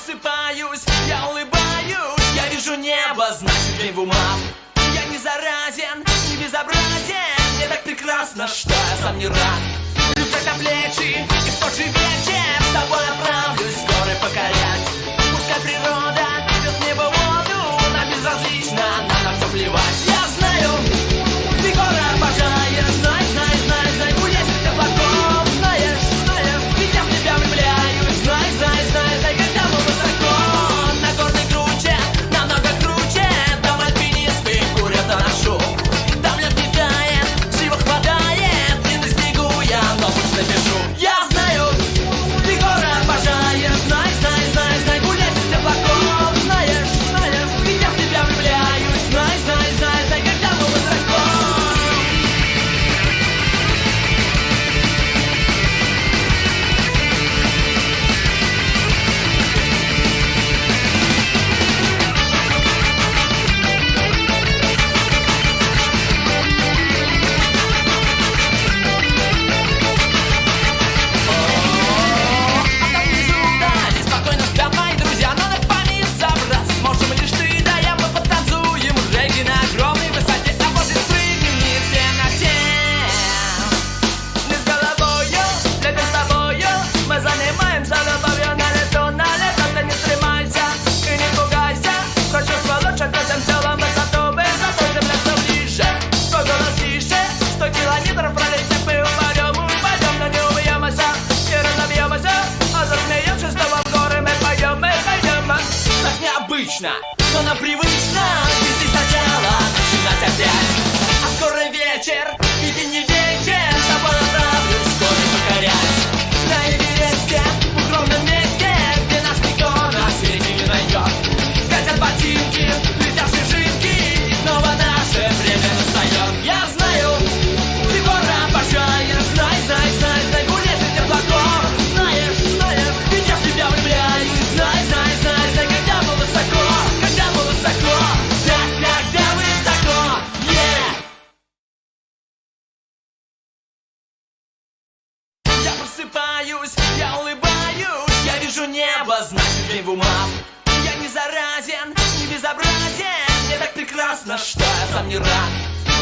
просыпаюсь, я улыбаюсь, я вижу небо, значит день в умах. Я не заразен, не безобразен, мне так прекрасно, что я сам не рад. Рюкзак на плечи, и в тот же вечер с тобой отправлюсь горы покорять. Пускай природа идет с неба в воду, нам безразлично, нам на все плевать. Я знаю, ты горы обожаешь, знай, знай, знай, знай, будешь ты теплаком, знаешь, знаешь, ведь я в тебя влюбляюсь, знай, знай, знай, знай, когда мы высоко, на горной круче, намного круче, там альпинисты курят на нашу, там лед не тает, всего хватает, не достигу я, но пусть напишу. Я знаю, ты горы обожаешь, знай, знай, знай, знай, будешь ты теплаком, знаешь, знаешь, ведь я в тебя влюбляюсь, знай, знай, знай, знай, когда мы высоко. Но нам привычно жить сначала, начинать опять. А скоро вечер, и день не вечер, с тобой отправлюсь горы покорять. На Эвересте, в укромном месте, где нас никто на свете не найдет. Скатят ботинки, летят снежинки, и снова наше время настает. Я знаю, ты горы обожаешь, знай, знай, знай, знай, будешь ты теплаком, знаешь, знаешь, ведь я в тебя влюбляюсь, знай, знай, знай, знай, когда мы высоко. Я просыпаюсь, я улыбаюсь, я вижу небо, значит день в умах. Я не заразен, не безобразен, мне так прекрасно, что я сам не рад.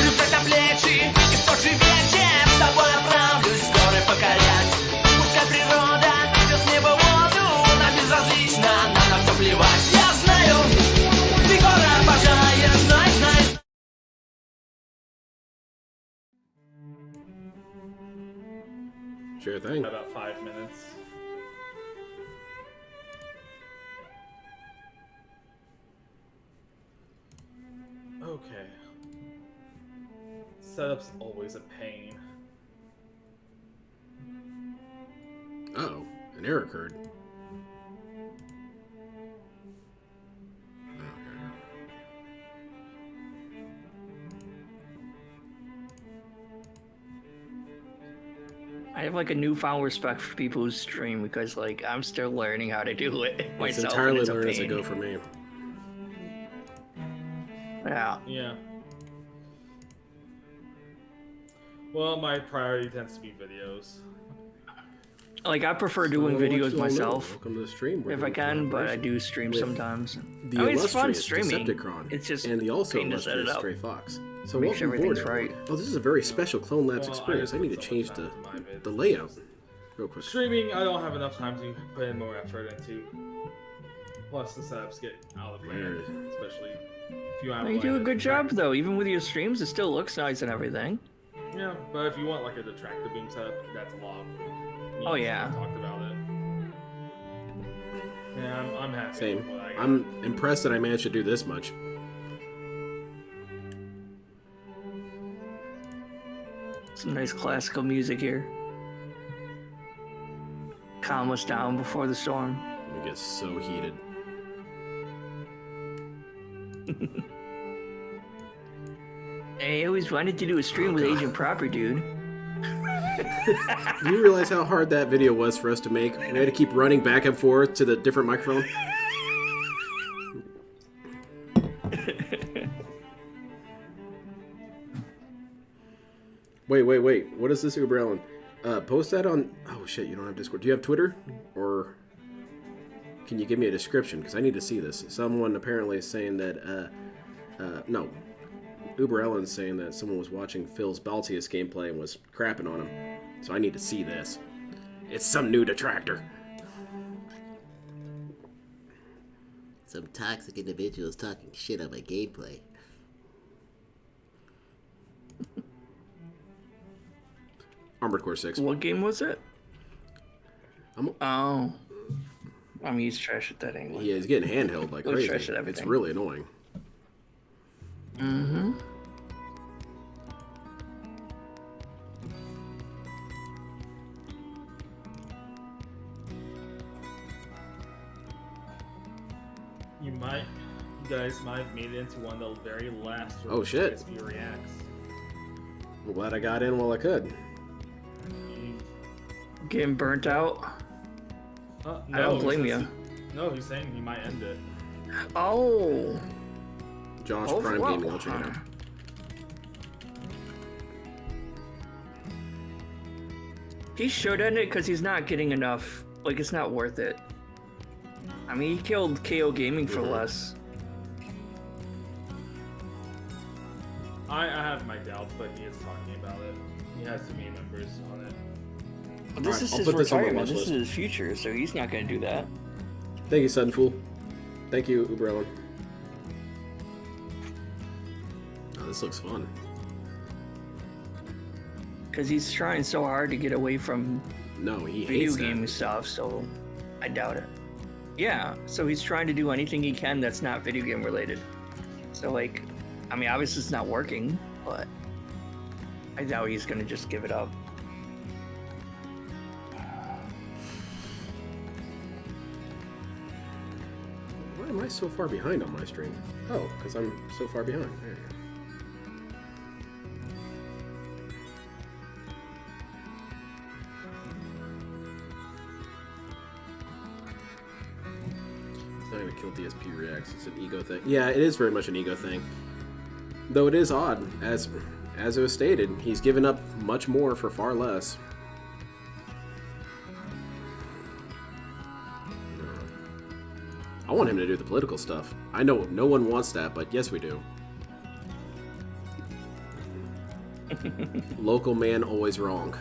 Рюкзак на плечи, и в тот же вечер с тобой отправлюсь горы покорять. Пускай природа идет с неба в воду, нам безразлично, нам на все плевать. Я знаю, ты горы обожаешь, знай, знай. Sure thing. About 5 minutes. Okay. Setup's always a pain. Uh-oh, an error occurred. I have like a newfound respect for people who stream because like I'm still learning how to do it It's myself. entirely It's a learn as I pain. go for me. Yeah. Yeah. Well, my priority tends to be videos. Like I prefer doing So, videos hello, myself welcome to the stream. We're if I doing can, but I collaboration do stream with sometimes. The I mean, it's fun illustrious streaming. Decepticron It's just and the also pain to set it illustrious up. StrayFox. So Make sure welcome aboard, everything's everyone. right. Oh, this is a very special Clone Labs Well, experience. I need to put so change much the time into my vids. the layout real quick. Streaming, I don't have enough time to put in more effort into. Plus, the setups get out of hand, especially if you have. You do a good job though. Even with your streams, it still looks nice and everything. Yeah, but if you want like a detractor beam setup, that's a lot. Oh, yeah. Talked about it. Yeah, I'm happy. Same. With what I got. I'm impressed that I managed to do this much. Some nice classical music here. Calm us down before the storm. It gets so heated. I always wanted to do a stream with Agent Proper, dude. Do you realize how hard that video was for us to make? We had to keep running back and forth to the different microphone. Wait. What is this Uber Allen? Post that on... Oh, shit, you don't have Discord. Do you have Twitter? Or... Can you give me a description? Because I need to see this. Someone apparently is saying that, no. Uber Ellen's saying that someone was watching Phil's Baltius gameplay and was crapping on him. So I need to see this. It's some new detractor. Some toxic individuals talking shit on my gameplay. Armored Core 6. What game was it? I'm- Oh. I mean, he's trash at that anyway. He is getting handheld like He's crazy. trash at It's everything. really annoying. Mm-hmm. You guys might have made it into one of the very last. Oh, shit. DSPReacts. I'm glad I got in while I could. Getting burnt out. No, I don't blame he you. says No, he's saying he might end it. Oh. Josh Oh, Prime wow. Gaming, I'll check it out. He should end it because he's not getting enough. Like, it's not worth it. I mean, he killed KO Gaming for less. I have my doubts, but he is talking about it. He has too many members on it. But this Alright, is I'll his put this on my retirement. watch This list. is his future, so he's not going to do that. Thank you, Sudden Fool. Thank you, Uber Ellen. Oh, this looks fun. Because he's trying so hard to get away from No, he video hates game that. stuff, so I doubt it. Yeah, so he's trying to do anything he can that's not video game related. So, like, I mean, obviously it's not working, but I doubt he's going to just give it up. Why am I so far behind on my stream? Oh, because I'm so far behind. There you go. It's not going to kill DSPReacts. It's an ego thing. Yeah, it is very much an ego thing. Though it is odd, as it was stated, he's given up much more for far less. I want him to do the political stuff. I know no one wants that, but yes, we do. Local man always wrong.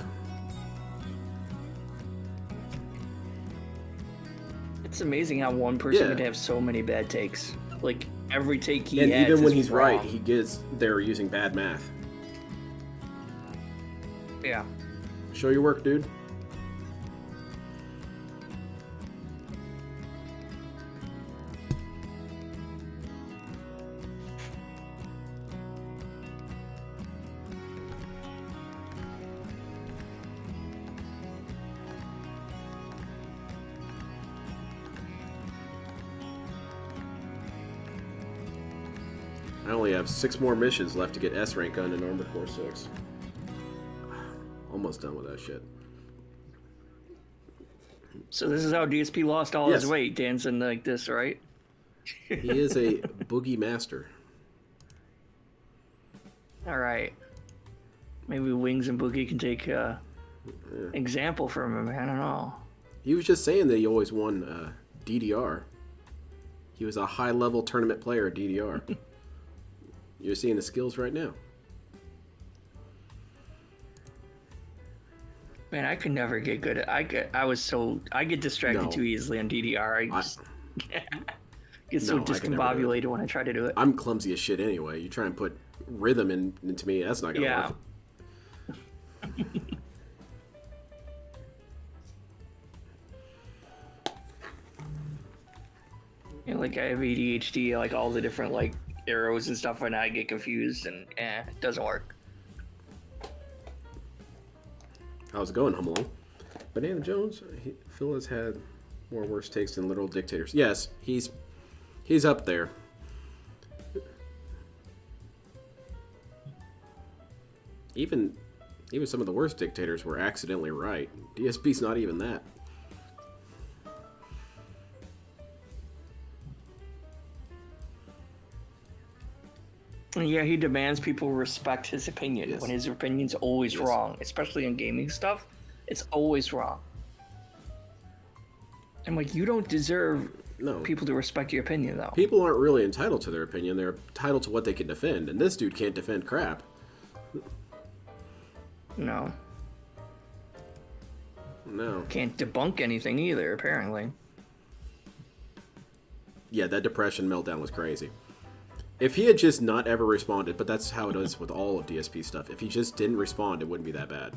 It's amazing how one person Yeah. could have so many bad takes. Like, every take he And has even when is he's right, wrong. he gets there using bad math. Yeah. Show your work, dude. I only have 6 more missions left to get S rank on in Armored Core 6. Almost done with that shit. So this is how DSP lost all Yes. his weight, dancing like this, right? He is a boogie master. All right. Maybe Wings and Boogie can take example from him. I don't know. He was just saying that he always won DDR. He was a high-level tournament player at DDR. You're seeing the skills right now. Man, I could never get good at. I get distracted No. too easily on DDR. I just get so No, I could never do it. discombobulated when I try to do it. I'm clumsy as shit anyway. You try and put rhythm into me, that's not gonna Yeah. work. And like I have ADHD, like all the different like arrows and stuff, and I get confused, and it doesn't work. How's it going, Humalong? Banana Jones, Phil has had more worse takes than literal dictators. Yes, he's up there. Even some of the worst dictators were accidentally right. DSP's not even that. And yeah, he demands people respect his opinion Yes. when his opinion's always Yes. wrong, especially in gaming stuff. It's always wrong. I'm like, you don't deserve No. people to respect your opinion, though. People aren't really entitled to their opinion. They're entitled to what they can defend, and this dude can't defend crap. No. No. Can't debunk anything either, apparently. Yeah, that depression meltdown was crazy. If he had just not ever responded, but that's how it is with all of DSP stuff. If he just didn't respond, it wouldn't be that bad.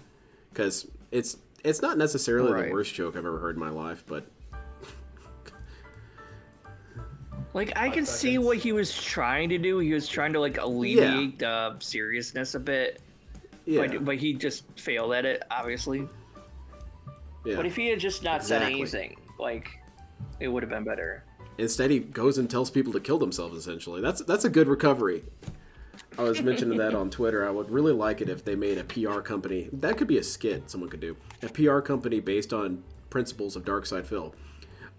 Because it's not necessarily Right. the worst joke I've ever heard in my life, but... Like, I can see what he was trying to do. He was trying to, like, alleviate the seriousness a bit. Yeah. But he just failed at it, obviously. Yeah. But if he had just not said Exactly. anything, like, it would have been better. Instead, he goes and tells people to kill themselves, essentially. That's a good recovery. I was mentioning that on Twitter. I would really like it if they made a PR company. That could be a skit someone could do. A PR company based on principles of Darkside Phil.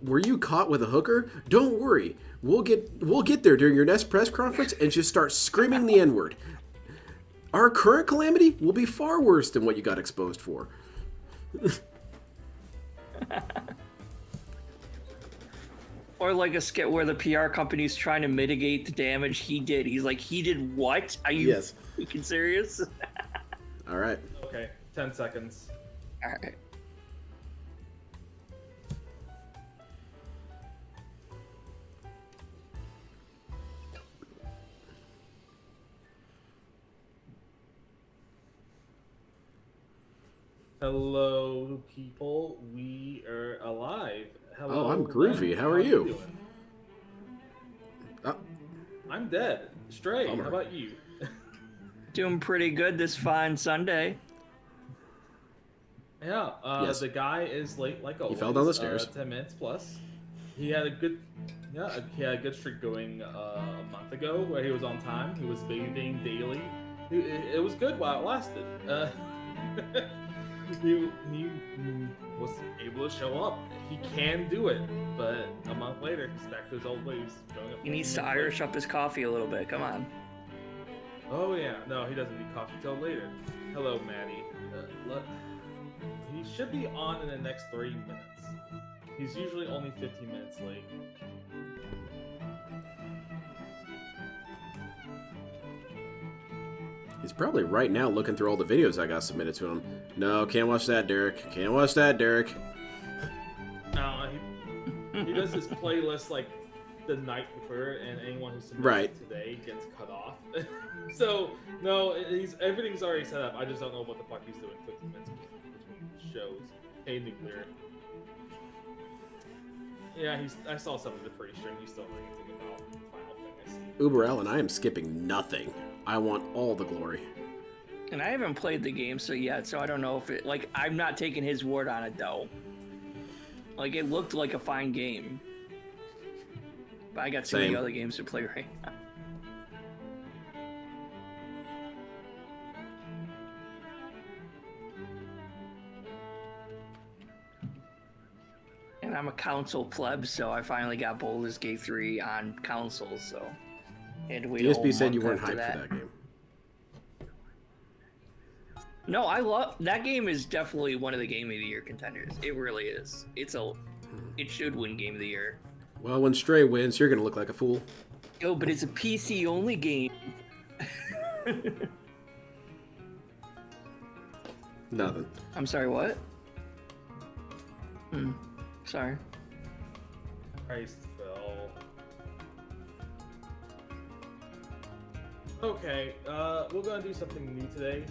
Were you caught with a hooker? Don't worry. We'll get there during your next press conference and just start screaming the N-word. Our current calamity will be far worse than what you got exposed for. Or like a skit where the PR company's trying to mitigate the damage he did. He's like, he did what? Are you Yes. freaking serious? All right. Okay, 10 seconds. Alright. Hello, people. We are alive. Hello. Oh, I'm groovy. Ben. How are you? doing? I'm dead. Stray, Bummer. how about you? Doing pretty good this fine Sunday. Yeah, Yes. the guy is late like always. fell down the stairs. 10 minutes plus. He had a good streak going a month ago where he was on time. He was bathing daily. It was good while it lasted. He was able to show up. He can do it, but a month later, he's back to his old ways. Showing up He needs to 15 minutes Irish up his coffee a little bit. Come on. late. Oh yeah, no, he doesn't need coffee till later. Hello, Maddie. He should be on in the next 3 minutes. He's usually only 15 minutes late. He's probably right now looking through all the videos I got submitted to him. No, can't watch that, Derek. Can't watch that, Derek. No, he does his playlist like the night before, and anyone who submits Right. it today gets cut off. So no, everything's already set up. I just don't know what the fuck he's doing 15 minutes between shows. Hey, Nuclear. Yeah, I saw some of the pre-stream. You still don't know anything about Final Fantasy. Uber Allen, I am skipping nothing. I want all the glory. And I haven't played the game yet, so I don't know if it... Like, I'm not taking his word on it, though. Like, it looked like a fine game. But I got too many Same. other games to play right now. And I'm a console pleb, so I finally got Baldur's Gate 3 on console, so... And we DSP said you weren't hyped for that game. No, I love that game. Is definitely one of the Game of the Year contenders. It really is. It should win Game of the Year. Well, when Stray wins, you're gonna look like a fool. Oh, but it's a PC only game. Nothing. I'm sorry, what? Sorry. Christ, Phil. Okay, we're gonna do something new today.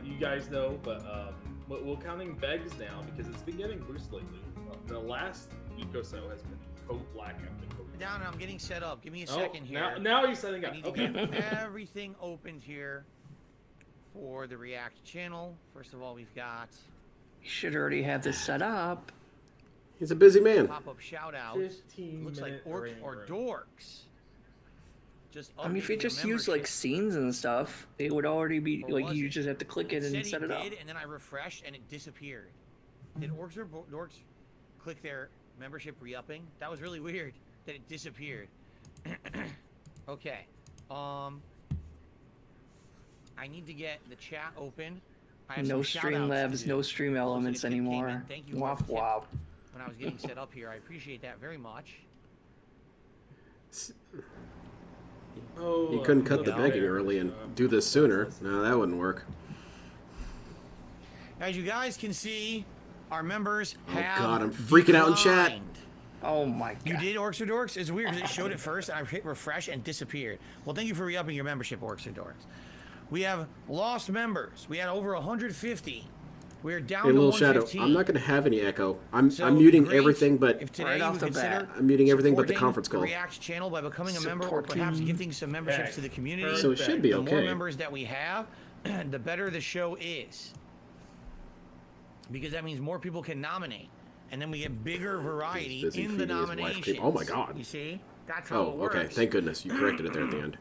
You guys know, but we're counting begs now because it's been getting worse lately. The last week or so has been code black after code. Down, I'm getting set up. Give me a second here. Now he's setting I up. need to Okay. get everything opened here for the React channel. First of all, we've got You should already have this set up. He's a busy man. pop-up shout-out. 15 Looks like minute orcs ring or ring. dorks. Just I mean, if you updating the just use like membership. scenes and stuff, it would already be Or like was you it? just have to click it Said and he set it up. did, and then I refreshed and it disappeared. Did orcs or dorks click their membership re-upping? That was really weird that it disappeared. Okay. I need to get the chat open. I have No some shout-outs to Streamlabs, do. no Stream Elements Looks like it came in. anymore. Thank you, Wop Tip. wop. when I was getting set up here. I appreciate that very much. Oh, You couldn't cut the yeah. begging early and do this sooner. No, that wouldn't work. As you guys can see, our members have God, I'm freaking out in chat. declined. Oh my god. You did, Orcs or Dorks? It's weird because it showed it first, and I hit refresh and disappeared. Well, thank you for re-upping your membership, Orcs or Dorks. We have lost members. We had over 150. We're down Hey, to little Shadow, 115. I'm not going to have any echo. I'm So, muting great. everything, but If today Right you off the consider bat. I'm muting everything but the supporting conference call. the Reacts channel by becoming a member or perhaps gifting some memberships to the community. So it should be The more okay. members that we have, the better the show is. Because that means more people can nominate. And then we get bigger variety He's busy in the feeding his wife nominations. cream. Oh my God. You see? That's how Oh, it works. okay. Thank goodness. You corrected it there at the end.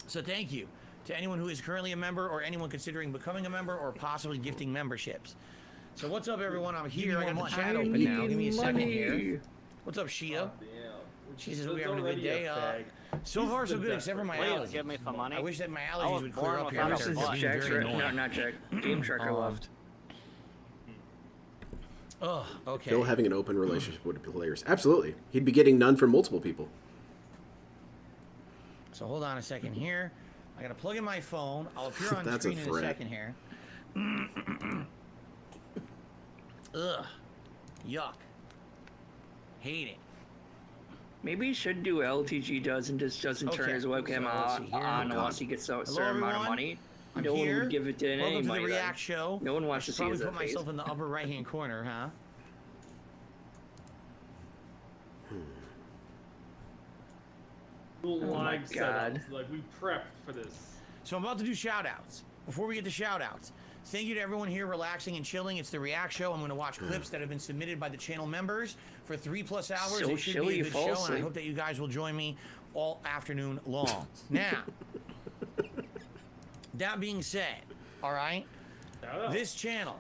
So thank you to anyone who is currently a member or anyone considering becoming a member or possibly gifting memberships. So what's up, everyone? I'm here. I got the chat open now. Give me a second here. What's up, Shia? Damn. She says we're having a good day. So far, so good, except for my Please allergies. give me some money. I wish that my I allergies was would clear born up here. without They're a butt. being Jack's very right. annoying. Not Jack. Game Tracker left. Oh, okay. Phil having an open relationship with players. Absolutely. He'd be getting none from multiple people. So hold on a second here. I gotta plug in my phone. I'll appear on That's a screen in a threat. second here. Ugh. Yuck. Hate it. Maybe he should do what LTG does and just doesn't turn Okay, his webcam so let's see here. on Oh, unless God. he gets a Hello, certain amount of everyone. money. I'm No one here. would give it to Welcome to the anybody. React Show. No one wants I to should see probably his put face. myself in the upper right-hand corner, huh? Live God. setups. Like we prepped for this. So I'm about to do shout-outs. Before we get to shout-outs, thank you to everyone here relaxing and chilling. It's the React Show. I'm going to watch clips that have been submitted by the channel members for 3+ hours. So It should chilly be a you good fall show, and I asleep. hope that you guys will join me all afternoon long. Now, that being said, all right, Shout out. this channel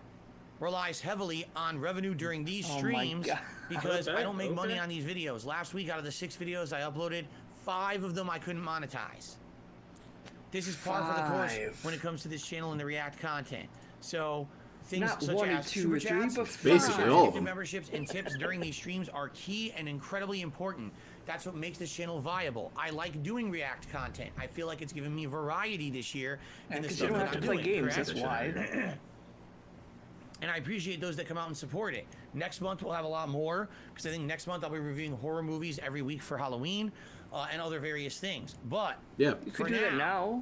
relies heavily on revenue during these Oh my streams God. because I Okay, don't make money okay. on these videos. Last week, out of the 6 videos I uploaded, 5 of them I couldn't monetize. This is par for the course 5. when it comes to this channel and the React content. So things Not such 1 or as 2 super or 3, chats, but Basically 5. all of gifted them. memberships, and tips during these streams are key and incredibly important. That's what makes this channel viable. I like doing React content. I feel like it's given me variety this year in the Because you stuff don't that have to I'm play doing. games, correct? that's why. And I appreciate those that come out and support it. Next month we'll have a lot more because I think next month I'll be reviewing horror movies every week for Halloween and other various things. But Yeah. You for could do that now.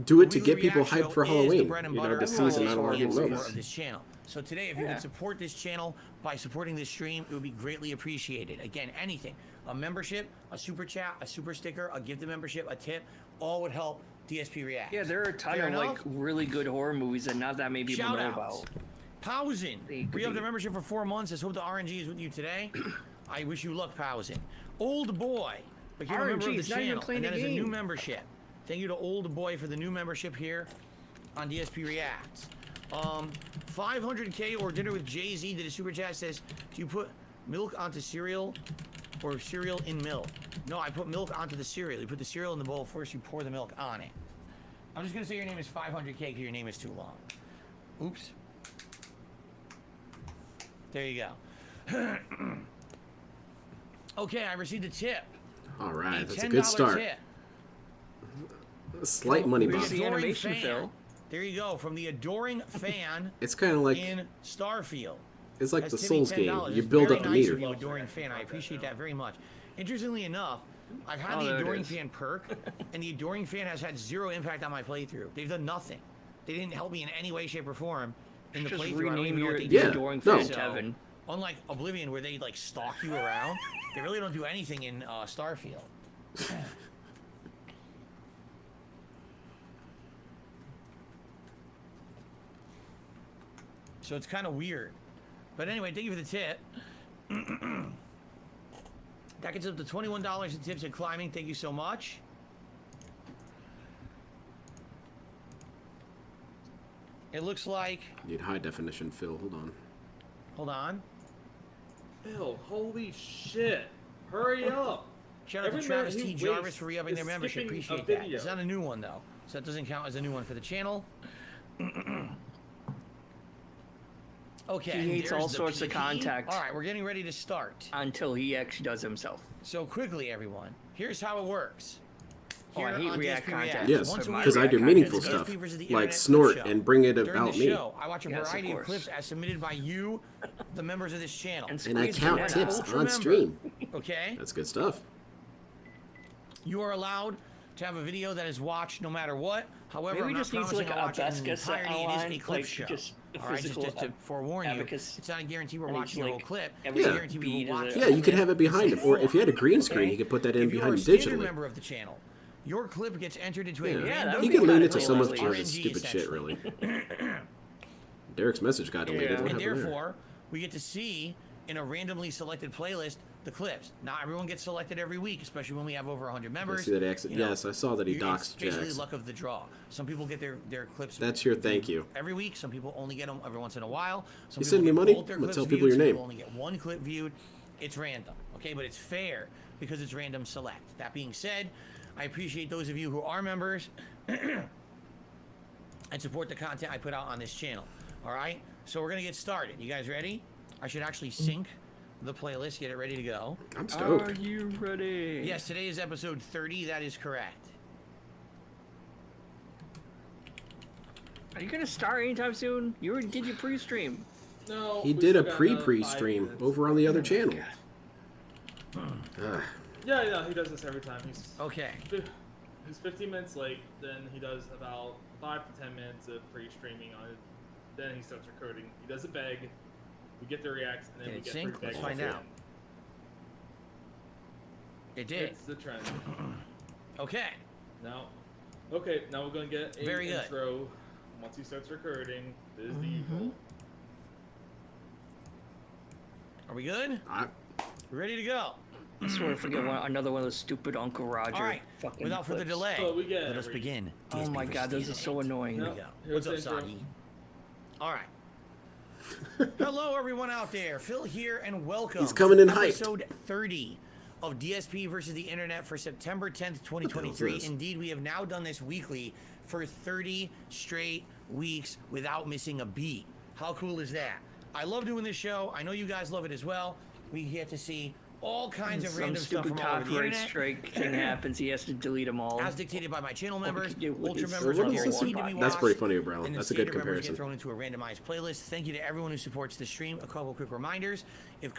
Do it to Weekly get people React hyped Show for is the Halloween. bread and You know, butter this of season, I don't the want to support movies. of this channel. So today, if you Yeah. could support this channel by supporting this stream, it would be greatly appreciated. Again, anything, a membership, a super chat, a super sticker, a gift membership, a tip, all would help DSP React. Yeah, there are a ton Fair of enough? like really good horror movies that not that many people Shout know outs. about. Pausin, They could re-upped be- the membership for 4 months. Let's hope the RNG is with you today. I wish you luck, Pausin. Old Boy became a member of RNG the is not even channel, playing and that the is a new game. membership. Thank you to Old Boy for the new membership here on DSP Reacts. 500K or dinner with Jay-Z did a super chat says, do you put milk onto cereal or cereal in milk? No, I put milk onto the cereal. You put the cereal in the bowl first, you pour the milk on it. I'm just gonna say your name is 500K because your name is too long. Oops. There you go. Okay, I received a tip. All right. A That's a $10 good start. tip. A slight money Where's bump. the Adoring animation, fan. Phil? There you go, from the adoring fan It's kind of like in Starfield. it's like That's the tipping Souls game. $10. You It's build very up the nice meter. of you, adoring fan. I appreciate that very much. Interestingly enough, I've had Oh, the there it adoring is. fan perk, and the adoring fan has had zero impact on my playthrough. They've done nothing. They didn't help me in any way, shape, or form in the Just playthrough. I don't rename even know your what they Yeah, do. adoring no. fan So, Kevin. unlike Oblivion, where they like stalk you around, they really don't do anything in Starfield. So it's kind of weird. But anyway, thank you for the tip. That gets up to $21 in tips and climbing. Thank you so much. It looks like, Need high definition, Phil. Hold on. hold on. Phil, holy shit! Hurry up! Shout out to Every Travis minute T. he Jarvis wastes for re-upping is their membership. skipping a Appreciate that. video. It's not a new one though, so that doesn't count as a new one for the channel. Okay. He hates there's all the sorts of PP. contact. All right, we're getting ready to start. Until he actually does himself. So quickly, everyone. Here's how it works. Oh, I Here hate on React DSP content. Reacts, Yes, once a week, because I do React meaningful content, stuff, DSP versus the like Internet snort clip show. and bring it During about the me. show, I watch a Yes, of variety of course. clips as submitted by you, the members of this channel. And And I squeeze count the net tips out. Ultra on member. stream. Okay? That's good stuff. You are allowed to have a video that is watched no matter what. However, Maybe I'm we not just need promising like I'll a watch it in Abacus set entirety. It is online, a clip like show. just a All right, just physical to forewarn you, abacus. it's not a guarantee we're And watching each, the whole like, clip. every It's a Yeah. guarantee we bead will is watch a- Yeah, you could have it behind him, or if you had a green screen, Okay? you could put that in If you are behind a him standard digitally. member of the channel, your clip gets entered into a Yeah, random that you would can be lean kinda into cool, some of like, George's RNG, stupid shit, essentially. really. Derek's message got deleted. Yeah. What And happened there? therefore, we get to see in a randomly selected playlist the clips. Not everyone gets selected every week, especially when we have over 100 I members. see that accent. You know, Yes, I saw that he it's doxed basically Jax. luck of the draw. Some people get their clips. That's your thank you. Every week, some people only get them every once in a while. Some You people send me get money, both their I'm gonna clips tell people viewed, your some name. people only get one clip viewed. It's random, okay? But it's fair because it's random select. That being said, I appreciate those of you who are members and support the content I put out on this channel. All right? So we're going to get started. You guys ready? I should actually sync the playlist, get it ready to go. I'm Are stoked. you ready? Yes, today is episode 30. That is correct. Are you gonna start anytime soon? You already did your pre-stream. No. He we did a still got another 5 pre-stream minutes. over on the other channel. Yeah, he does this every time. Okay. He's 15 minutes late. Then he does about 5 to 10 minutes of pre-streaming on it. Then he starts recording. He does a beg. We get the reacts, and then Did we it get sync? 3 begs. Let's find at the out. end. It did. It's the trend. Okay. Now, okay, now we're gonna get a Very good. intro. Once he starts recording, this is the eagle. Are we good? I, We ready to go? I swear to forget another one of those stupid Uncle Roger. All right. fucking Without further clips. delay, So we get let us every- begin. Oh DSP my versus god, this the is so internet. annoying. No. Here we go. Here's What's up, the intro. Soggy? All right. Hello, everyone out there. Phil here, and welcome. He's coming in to hyped. episode 30 of DSP versus the Internet for September 10th, 2023. this? Indeed, we have now done this weekly for 30 straight weeks without missing a beat. How cool is that? I love doing this show. I know you guys love it as well. We get to see all kinds of Some random stuff stupid from all over the copyright internet. strike thing happens. He has to delete them all. As dictated by my channel members, do with ultra his- members What are is this? guaranteed to be watched. That's pretty funny, O'Brien. And then That's a good standard members comparison. get thrown into a randomized playlist. Thank you to everyone who supports the stream. A couple quick reminders: if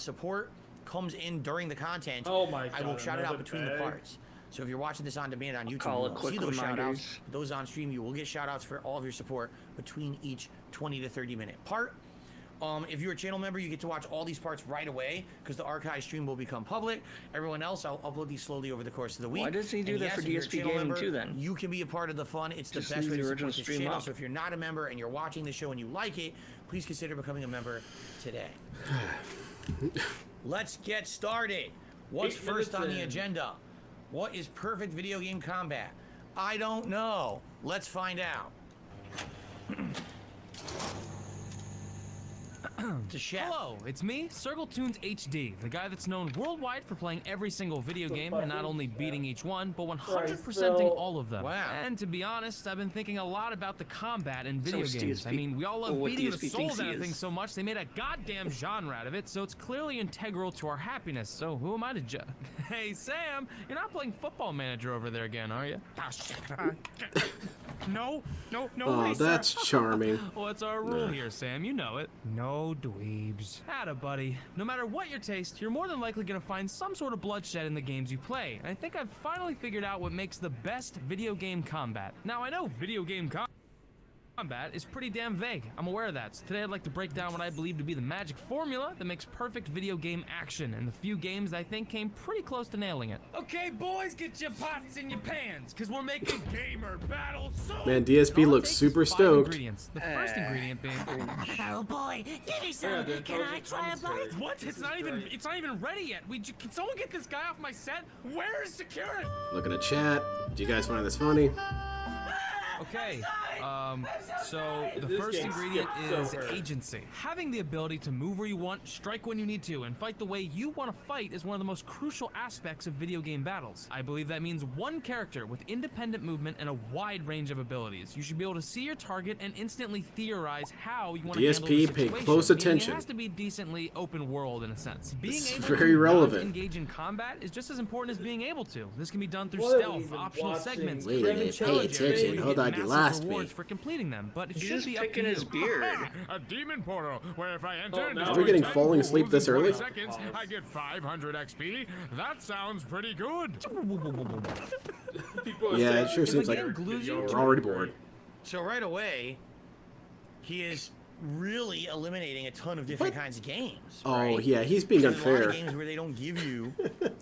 support comes in during the content, Oh my I will God, shout it out another between the bag. parts. So if you're watching this on demand on YouTube, call you it won't quick see those shout outs. reminders. Those on stream, you will get shout outs for all of your support between each 20 to 30 minute part. If you're a channel member, you get to watch all these parts right away because the archive stream will become public. Everyone else, I'll upload these slowly over the course of the week. Why does he do And that yes, for if you're a DSP channel Gaming member, too, then? You can be a part of the fun. It's the Just best leave way to the support original this stream channel. up. So if you're not a member and you're watching the show and you like it, please consider becoming a member today. Let's get started. What's 8 first on minutes the in. agenda? What is perfect video game combat? I don't know. Let's find out. To Chef. Hello, it's me, CircleTunes HD, the guy that's known worldwide for playing every single video game and not only beating each one, but 100%ing all of them. Wow. And to be honest, I've been thinking a lot about the combat in video is games. I DSP. mean, we all love Or what beating the DSP souls thinks out he of is. things so much they made a goddamn genre out of it, so it's clearly integral to our happiness. So who am I to judge? Hey, Sam, you're not playing Football Manager over there again, are you? Ah, shit. No, Oh, Lisa. that's charming. What's our rule here, Sam? You know it. No dweebs. Atta, buddy. No matter what your taste, you're more than likely gonna find some sort of bloodshed in the games you play. And I think I've finally figured out what makes the best video game combat. Now, I know video game combat is pretty damn vague. I'm aware of that. So today I'd like to break down what I believe to be the magic formula that makes perfect video game action, and the few games I think came pretty close to nailing it. Okay, boys, get your pots and your pans, because we're making gamer battles soon! Man, DSP All it looks takes super is 5 stoked. ingredients. The first ingredient being Oh boy, give me some. the Can I try a bite? what? It's not even ready yet. Can someone get this guy off my set? Where is security? Look at the chat. Do you guys find this funny? Okay, So the This first game ingredient skipped so is hard. agency. Having the ability to move where you want, strike when you need to, and fight the way you want to fight is one of the most crucial aspects of video game battles. I believe that means one character with independent movement and a wide range of abilities. You should be able to see your target and instantly theorize how you want to handle the DSP, situation. pay close meaning attention. It has to be decently open world in a sense. Being This is able very to relevant. not engage in combat is just as important as being able to. This can be done through What are we stealth, even optional watching? segments, Wait a creative minute, pay challenges, attention. where you Hold get on, you massive lost me. rewards for completing them, but it He's should just be up to picking you. his beard. A demon portal where if I enter Oh, and no. destroy Are we getting 10 falling asleep ghouls this in 20 early? seconds, I get 500 XP. That sounds pretty good. People are Yeah, saying it sure this seems game like glues you we're to already it. bored. So right away, he is really eliminating a ton of different kinds of games. Oh, right? yeah, he's being There's a lot unfair. of games where they don't give you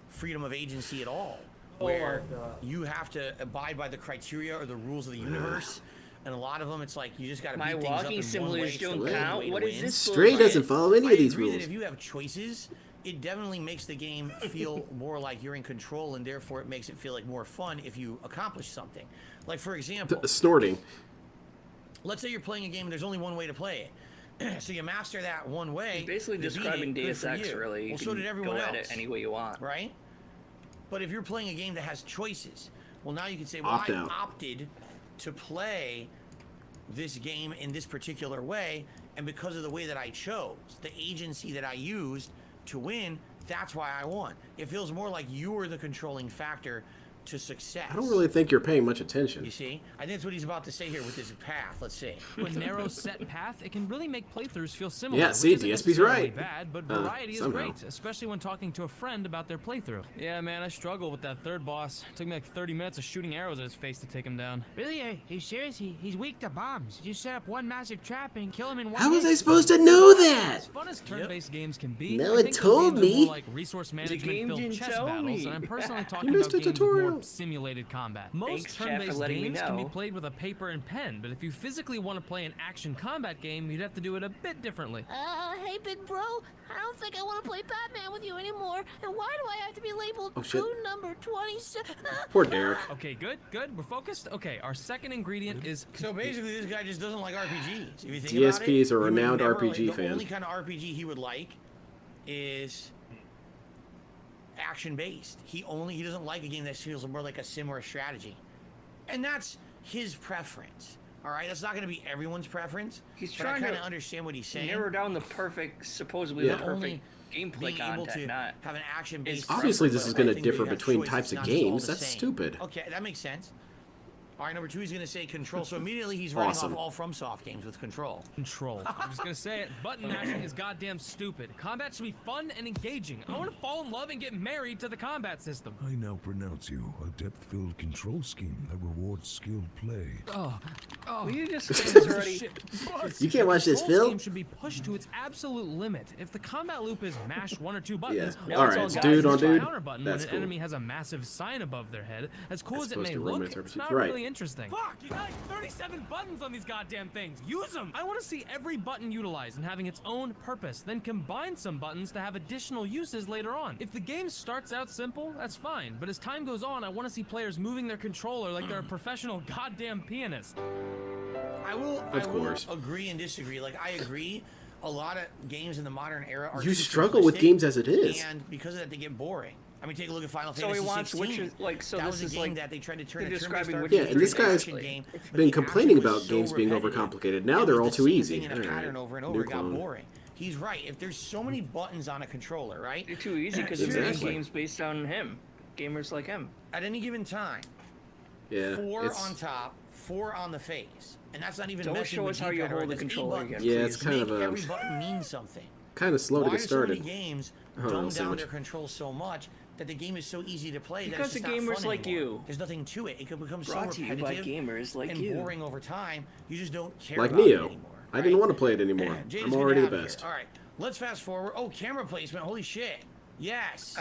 freedom of agency at all, Oh where my God. you have to abide by the criteria or the rules of the universe. And a lot of them, it's like you just got to My beat things up walking in one way. simulators It's the don't only count? way to What is win. this Stray bullshit? doesn't follow any I of these agree that rules. if you have choices, it definitely makes the game feel more like you're in control, and therefore it makes it feel like more fun if you accomplish something. Like for example, Snorting. let's say you're playing a game and there's only one way to play it. So you master that one way. He's basically you beat describing it, good Deus for Ex, you. really. You Well, so can did everyone go else. at it any way you want. Right? But if you're playing a game that has choices, well, now you can say, well, Opt I out. opted to play this game in this particular way, and because of the way that I chose, the agency that I used to win, that's why I won. It feels more like you were the controlling factor to success. I don't really think you're paying much attention. You see? I think that's what he's about to say here with this path. Let's see. A narrow set path, it can really make playthroughs feel similar. Yeah, which see, isn't DSP's necessarily right. bad, but variety is somehow. great, especially when talking to a friend about their playthrough. Yeah, man, I struggled with that third boss. It took me like 30 minutes of shooting arrows at his face to take him down. Really? Are you serious? He's weak to bombs. You set up one massive trap and kill him in one How was hit. I supposed to know that? As fun as turn-based games can be, No I one think those told games are me. more like resource game management-filled didn't chess tell battles, me. and I'm personally talking missed about a games with more tutorial. simulated combat. Most Thanks, chat, for turn-based letting me games can be know. played with a paper and pen, but if you physically want to play an action combat game, you'd have to do it a bit differently. Hey, big bro. I don't think I want to play Batman with you anymore. And why do I have to be labeled Oh, shit. goon number 27? Poor Derek. Okay, good. We're focused. Okay, our second ingredient is So basically, this guy just doesn't like RPGs. If you think DSP about it, is a he would renowned never RPG the fan. only kind of RPG he would like is action-based. He doesn't like a game that feels more like a sim or a strategy, and that's his preference. All right, that's not going to be everyone's preference. He's but I trying kind to of understand what he's saying. Narrow down the perfect, supposedly Yeah. the Only perfect gameplay being able content, to not. have an action-based. Obviously, preference, this is but I gonna think that differ you have between choice. types It's of not just all games. the That's same. stupid. Okay, that makes sense. All right, number two, he's going to say control. So immediately he's running Awesome. off all FromSoft games with control. control. I'm just gonna say it. Button mashing is goddamn stupid. Combat should be fun and engaging. I want to fall in love and get married to the combat system. I now pronounce you a depth-filled control scheme that rewards skilled play. Will you just say this already? Shit. You can't watch this, Control Phil. scheme should be pushed to its absolute limit. If the combat loop is mash one or two buttons, Yeah. or All it's right, all dude guys on with a dude. counter button That's when an cool. enemy has a massive sign above their head, as cool As as it opposed may to look, romance it's RPG. not You're right. really interesting. Fuck, you got 37 buttons on these goddamn things. Use them. I want to see every button utilized and having its own purpose, then combine some buttons to have additional uses later on. If the game starts out simple, that's fine, but as time goes on, I want to see players moving their controller like they're a professional goddamn pianist. I will course. agree and disagree. Like, I agree, a lot of games in the modern era are You too struggle with simplistic, games as it is. and because of that, they get boring. I mean, take a look at Final So Fantasy he wants 16. Witcher, like, so that this was a is game like that they tried to turn they're a turn-based describing RPG Witcher Yeah, and this into an guy's action game, but been the complaining action was about so games being repetitive. overcomplicated. Now It they're was all the too same easy. thing in a All pattern right. over and New over. It got clone. boring. He's right. If there's so many buttons on a controller, right? They're too easy because they're Exactly. making games based on him. Gamers like him. At any given time, Yeah. 4 it's- on top, 4 on the face, and that's not even Don't messing show with us how you D-pad, hold right? the That's 8 controller buttons. again, Yeah, it's please. kind of Make a every button mean something. kind of slow to Why get do so many started. games Hold on dumb a down sandwich. their controls so much that the game is so easy to play Because that it's of just not gamers fun like anymore. you. There's nothing to it. It could become so Brought to you by repetitive gamers like and you. boring over time. You just don't care Like about it Neo. anymore. I didn't want to play it anymore. Jay's I'm good to already the have you best. here. All right, let's fast forward. Oh, camera placement. Holy shit. Yes.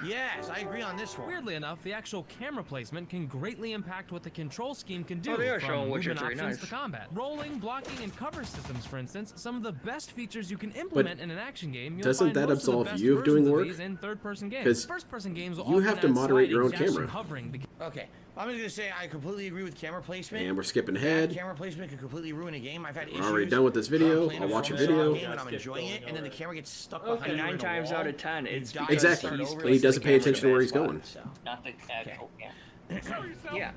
Yes, I agree on this one. Weirdly enough, the actual camera placement can greatly impact what the control scheme can do. Oh, they are from showing Witcher movement 3, options nice. to combat. Rolling, blocking, and cover systems, for instance, some of the best features you can implement in an action game. You'll doesn't find that most of the absolve best you of doing versions work? these in third-person games. 'Cause First-person games will you often have to add moderate your own sliding, dashing, camera. hovering, because Okay, I'm just gonna say I completely agree with camera placement. And we're skipping Bad ahead. camera placement can completely ruin a game. I've had issues. We're already done with this video. playing I'll a watch your From Soft video. game and I'm enjoying it, and then the camera gets stuck Okay. behind you. 9 in a times wall. out of 10, You it's die, because Exactly. start over, But he it's the doesn't pay camera's attention to in a where bad he's spot, going. so. not the actual. Yeah. Yeah.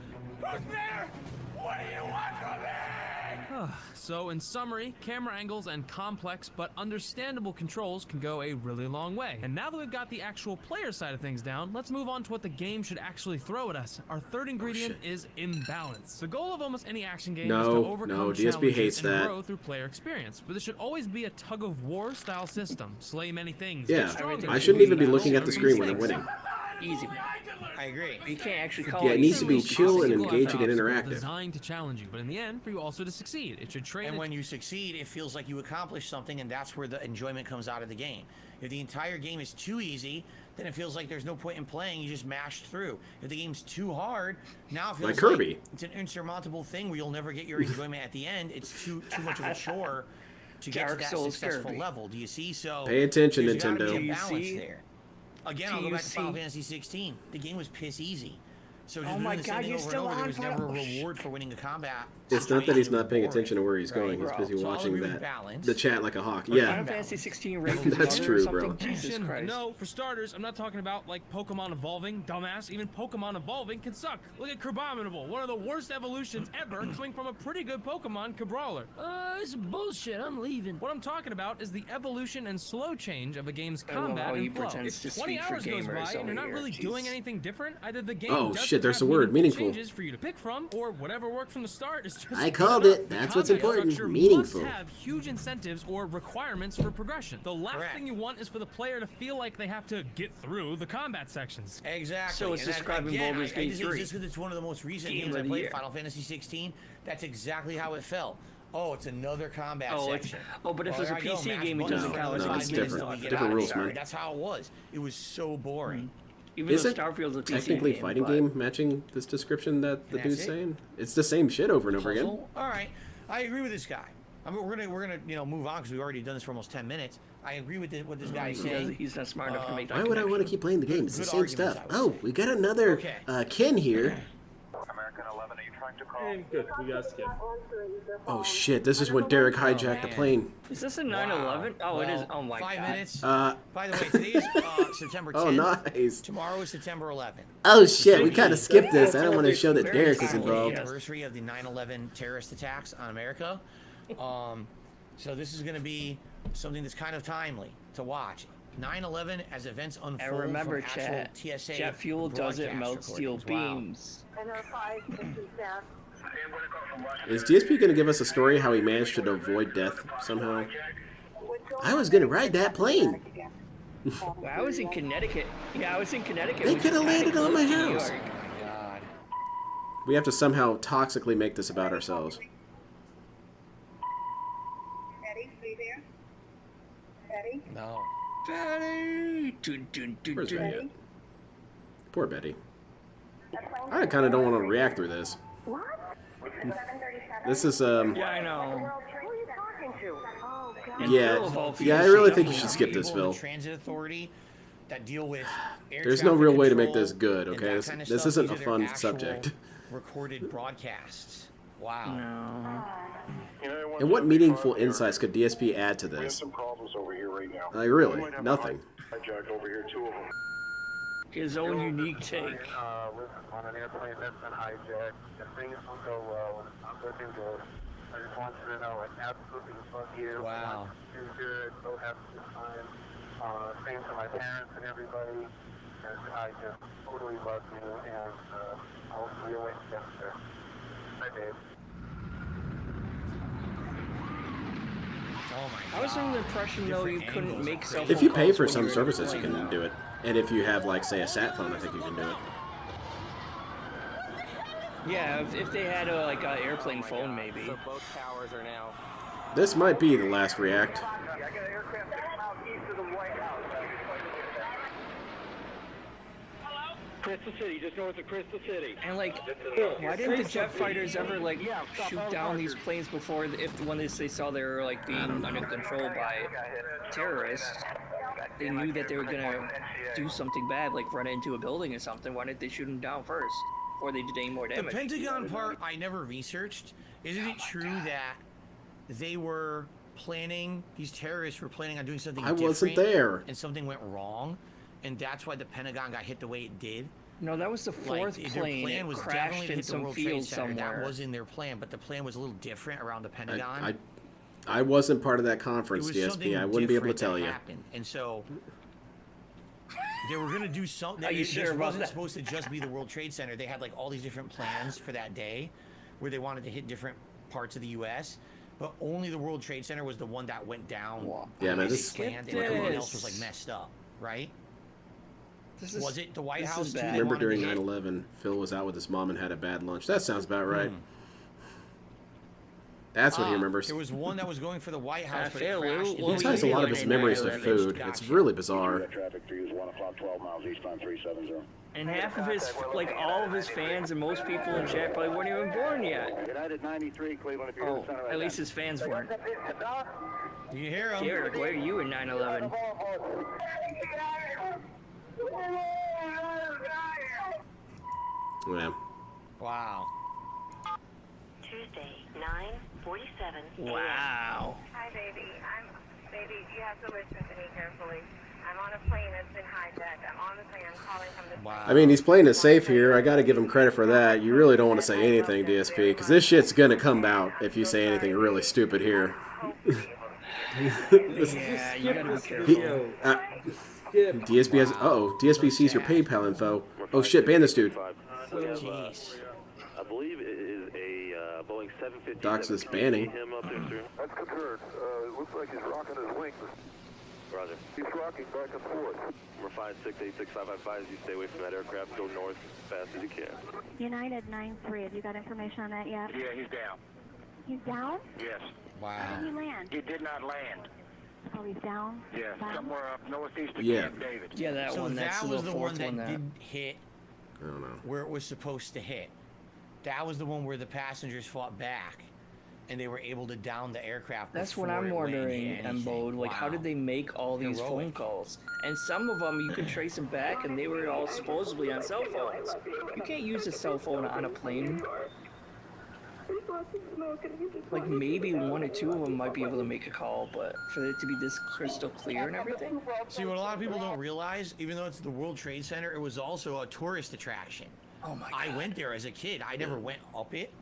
So, in summary, camera angles and complex but understandable controls can go a really long way. And now that we've got the actual player side of things down, let's move on to what the game should actually throw at us. Our third ingredient is imbalance. The goal of almost any action game is to overcome DSP challenges hates and that. grow through player experience. But this should always be a tug-of-war style system. Slay many things. Yeah, get stronger, I shouldn't even be battle, looking at the screen when I'm winning. Easy. I agree. You can't actually call Yeah, it needs to be It's an chill and obstacle after engaging and obstacle interactive. designed to challenge you, but in the end, for you also to succeed. It should train. And when you succeed, it feels like you accomplished something, and that's where the enjoyment comes out of the game. If the entire game is too easy, then it feels like there's no point in playing. You just mashed through. If the game's too hard, now it feels Like Kirby. it's an insurmountable thing where you'll never get your enjoyment at the end. It's too much of a chore to get to Dark that Souls successful Kirby. level. Do you see? So Pay attention, there's gotta be Nintendo. a Do you balance see? there. Again, Do I'll go you back to Final see? Fantasy 16. The game was piss easy. So just Oh doing my the same God, thing you're over still and over, there on was never a Final- reward for winning a combat. It's not that he's not paying Boring. attention to where he's going. He's Right, busy So I'll watching agree with that balance. the chat like a hawk. Final Yeah, Fantasy 16 That's true, bro. Jesus Christ. No, for starters, I'm not talking about like Pokemon evolving, dumbass. Even Pokemon evolving can suck. Look at Crabominable, one of the worst evolutions ever, coming from a pretty good Pokemon, Cabrawler. It's bullshit. I'm leaving. What I'm talking about is the evolution and slow change of a game's I love combat how he and flow. pretends If to 20 speak for hours goes gamers by and over you're not here, really jeez. doing anything different, either the game Oh, doesn't shit, there's have the word, meaningful. changes for you to pick from, or whatever worked from the start is just I good called enough. it. The That's what's combat important. structure Meaningful. must have huge incentives or requirements for progression. The last Correct. thing you want is for the player to feel like they have to get through the combat sections. Exactly. So it's And that- describing again, Baldur's I Gate just, 3. just because it's one of the most recent Game games of I the played, year. Final Fantasy 16, that's exactly how it felt. Oh, it's another combat Oh, it's- section. but if Well, it's a there I go, PC mash game, it buttons doesn't for count as another it's 5 minutes different. till we get Different out of rules, there. man. That's how it was. It was so boring. Even Isn't though Starfield's a PC technically game, fighting but- game matching this description that the And dude's that's it? saying? It's the same shit over and over again. Puzzle? All right, I agree with this guy. I mean, we're gonna move on because we've already done this for almost 10 minutes. I agree with what this guy is saying. He's not smart enough to make that Why would I want to connection. keep playing the game? It's the Good same arguments, stuff. I would Oh, say. we got another Okay. Ken here. And good, we got skip. Oh shit, this is when Derek hijacked the man. plane. Is this a 9/11? Oh, it is. Well, Oh my 5 God. minutes. Uh, By the way, today's September 10th. oh nice. Tomorrow is September 11th. Oh shit, we kind of skipped this. I don't want to show that Very Derek is silent, involved. yes. Anniversary of the 9/11 terrorist attacks on America. So this is going to be something that's kind of timely to watch. 9/11 as events unfold. And remember, from chat. actual TSA Jet fuel doesn't broadcast melt steel recordings. Wow. beams. Is DSP going to give us a story how he managed to avoid death somehow? I was going to ride that plane. Well, I was in Connecticut. Yeah, I was in Connecticut. They which is coulda kinda landed on close my to New house. York. God. We have to somehow toxically make this about ourselves. Betty, are you there? Betty? No. Betty! Dun, dun, dun, Where's dun. Betty at? Poor Betty. I kind of don't want to react through this. What? 7:37. This is, Yeah, I know. Who are you talking to? Oh, God. And yeah, Phil of all yeah, I people really should think you definitely should skip this, People in the Phil. Transit Authority that deal with air There's no traffic real way to make control this good, and okay? that This, kind of this stuff. isn't These a are their fun actual subject. Recorded broadcasts. Wow. No. And what meaningful insights could DSP add to this? problems over here right now. Like, really, nothing. Hijacked over here, 2 of them. His own unique take. On an airplane that's been hijacked. If things don't go well, and it's not looking good, I just want you to know I absolutely love you. Wow. You're good. So have a good time. Same to my parents and everybody. And I just totally love you, and I'll see you later. Bye, Dave. Oh my God. I was under the impression, though, you Different couldn't angles make are cell crazy. If you phone pay calls for when some you're in a services, you plane. can do it. And if you have, like, say, a sat phone, I think you can do it. Yeah, if they had like an airplane phone, maybe. So both towers are now. This might be the last react. I got an aircraft 6 miles east of the White House. Crystal City, just north of Crystal City. And like, why didn't the jet fighters ever like shoot down these planes before, when they saw they were like being under control by terrorists? They knew that they were gonna do something bad, like run into a building or something. Why didn't they shoot them down first? before they did any more The damage. Pentagon part I never researched. Isn't it true that they were planning, these terrorists were planning on doing something I different? wasn't there. And something went wrong, and that's why the Pentagon got hit the way it did? No, that was the fourth Their plane. plan It was crashed definitely to in hit the some World Trade field Center. somewhere. That was in their plan, but the plan was a little different around the Pentagon. I wasn't part of that It conference, was DSP. something I wouldn't be able to different tell that you. happened. And so they were gonna do something. Are you This sure about wasn't that? supposed to just be the World Trade Center. They had like all these different plans for that day, where they wanted to hit different parts of the U.S. But only the World Trade Center was the one that went down. Yeah, man, as this- planned, and everyone else was like messed up, right? Was it the White House too? I They remember wanted during to hit? 9/11, Phil was out with his mom and had a bad lunch. That sounds about right. That's what he remembers. There was one that was going for the White House, but Phil, it crashed. He ties a lot of his memories to food. It's really bizarre. Traffic to use 1 o'clock, 12 miles eastbound 370. And half of his, like all of his fans and most people in chat probably weren't even born yet. United 93, Cleveland, if you're Oh, in the center right at least now. his fans weren't. You hear him? Derek, where are you in 9/11? Yeah. Wow. Tuesday, 9:47. Wow. Hi, baby. Baby, you have to listen to me carefully. I'm on a plane that's been hijacked. I'm on the plane. I'm calling from the. Wow. I mean, he's playing it safe here. I got to give him credit for that. You really don't want to say anything, DSP, because this shit's gonna come out if you say anything really stupid here. Yeah, you gotta be careful. DSP has. DSP sees your PayPal info. Oh shit, ban this dude. Jeez. I believe it is a Boeing 750. Doc's is banning. That's confirmed. Looks like he's rocking his wings. Roger. He's rocking back and forth. Number 5686555, you stay away from that aircraft. Go north as fast as you can. United 93. Have you got information on that yet? Yeah, he's down. He's down? Yes. Wow. How did he land? He did not land. Oh, he's down? Yes, Down? somewhere up northeast of Yeah. Camp David. Yeah, that So one. That's that the was the fourth one that one. That. didn't hit I don't know. where it was supposed to hit. That was the one where the passengers fought back, and they were able to down the aircraft. That's what before I'm it went wondering, into anything. Mbode. Like, how Wow. did they make all these phone Heroic. calls? And some of them you can trace them back, and they were all supposedly on cell phones. You can't use a cell phone on a plane. Like, maybe one or two of them might be able to make a call, but for it to be this crystal clear and everything. See, what a lot of people don't realize, even though it's the World Trade Center, it was also a tourist attraction. Oh my god. I went there as a kid. I never went up it,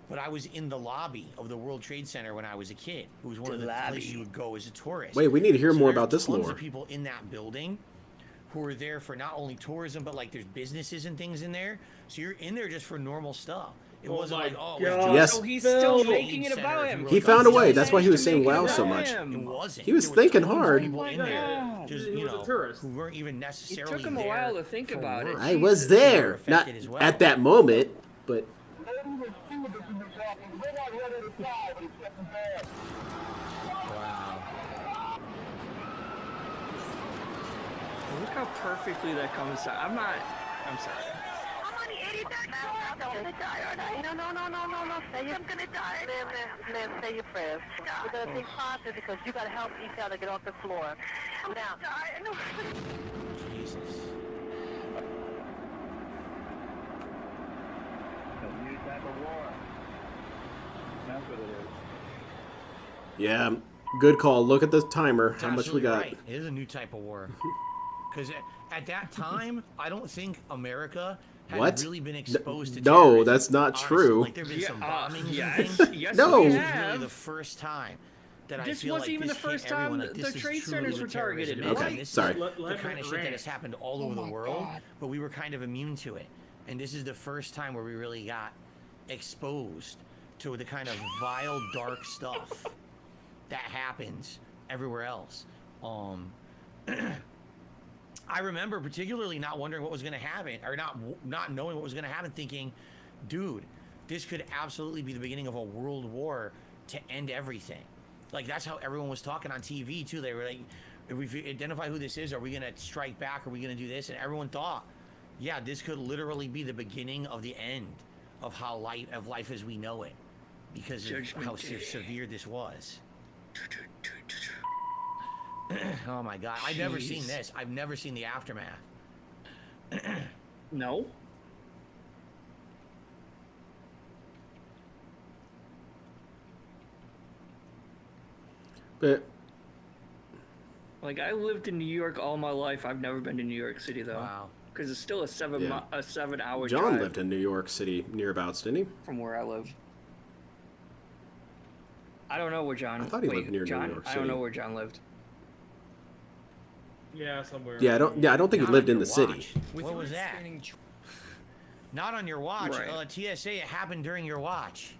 but I was in the lobby of the World Trade Center when I was a kid. It was one of the places you would go as a tourist. Wait, we need to hear So more there's about this tons lore. of people in that building who are there for not only tourism, but like there's businesses and things in there. So you're in there just for normal stuff. It wasn't like, oh, it was just Yes. So he's still making it Center, about if you him. really He found a don't way. know. That's why he was saying Make it wow about so much. It him. wasn't. He was There were thinking tons of hard. people in there, just, He you was a know, tourist. who weren't even necessarily It took him a there while to think for about it. work. I was They were there, not affected as well. at that moment, but Wow. Look how perfectly that comes out. I'm sorry. I'm on the 83rd floor. I'm gonna die, aren't I? No. Say I'm gonna die. Liv, say your prayers. We're gonna think positive because you gotta help each other get off the floor. Now. Jesus. yeah, good call. Look at the timer. How much we Absolutely got? right. It is a new type of war. Because at that time, I don't think America had What? really been exposed to No, terrorism, that's not honestly. true. Like, there have been some bombings yes, and things. yes, No. we This is have. really the first time that I This feel wasn't like even this the first hit everyone, time like, the this is trade truly centers what were targeted, terrorism is. Okay, This is sorry. the kind of shit that has happened all over the world, God. but we were kind of immune to it. And this is the first time where we really got exposed to the kind of vile, dark stuff that happens everywhere else. I remember particularly not wondering what was going to happen, or not knowing what was going to happen, thinking, dude, this could absolutely be the beginning of a world war to end everything. Like, that's how everyone was talking on TV too. They were like, if we identify who this is, are we going to strike back? Are we going to do this? And everyone thought, yeah, this could literally be the beginning of the end of how life as we know it, because of how severe this was. Oh my god, I've never seen Jeez. this. I've never seen the aftermath. No. But Like, I lived in New York all my life. I've never been to New York City, though. Wow. Because it's still a 7-hour John drive lived in New York City nearabouts, didn't he? from where I live. I don't know where John... I thought he Wait, lived near John? New York I City. don't know where John lived. Yeah, somewhere. Yeah, I don't think he Not lived on in the your city. watch. What was that? Not on your watch. Right. TSA, it happened during your watch.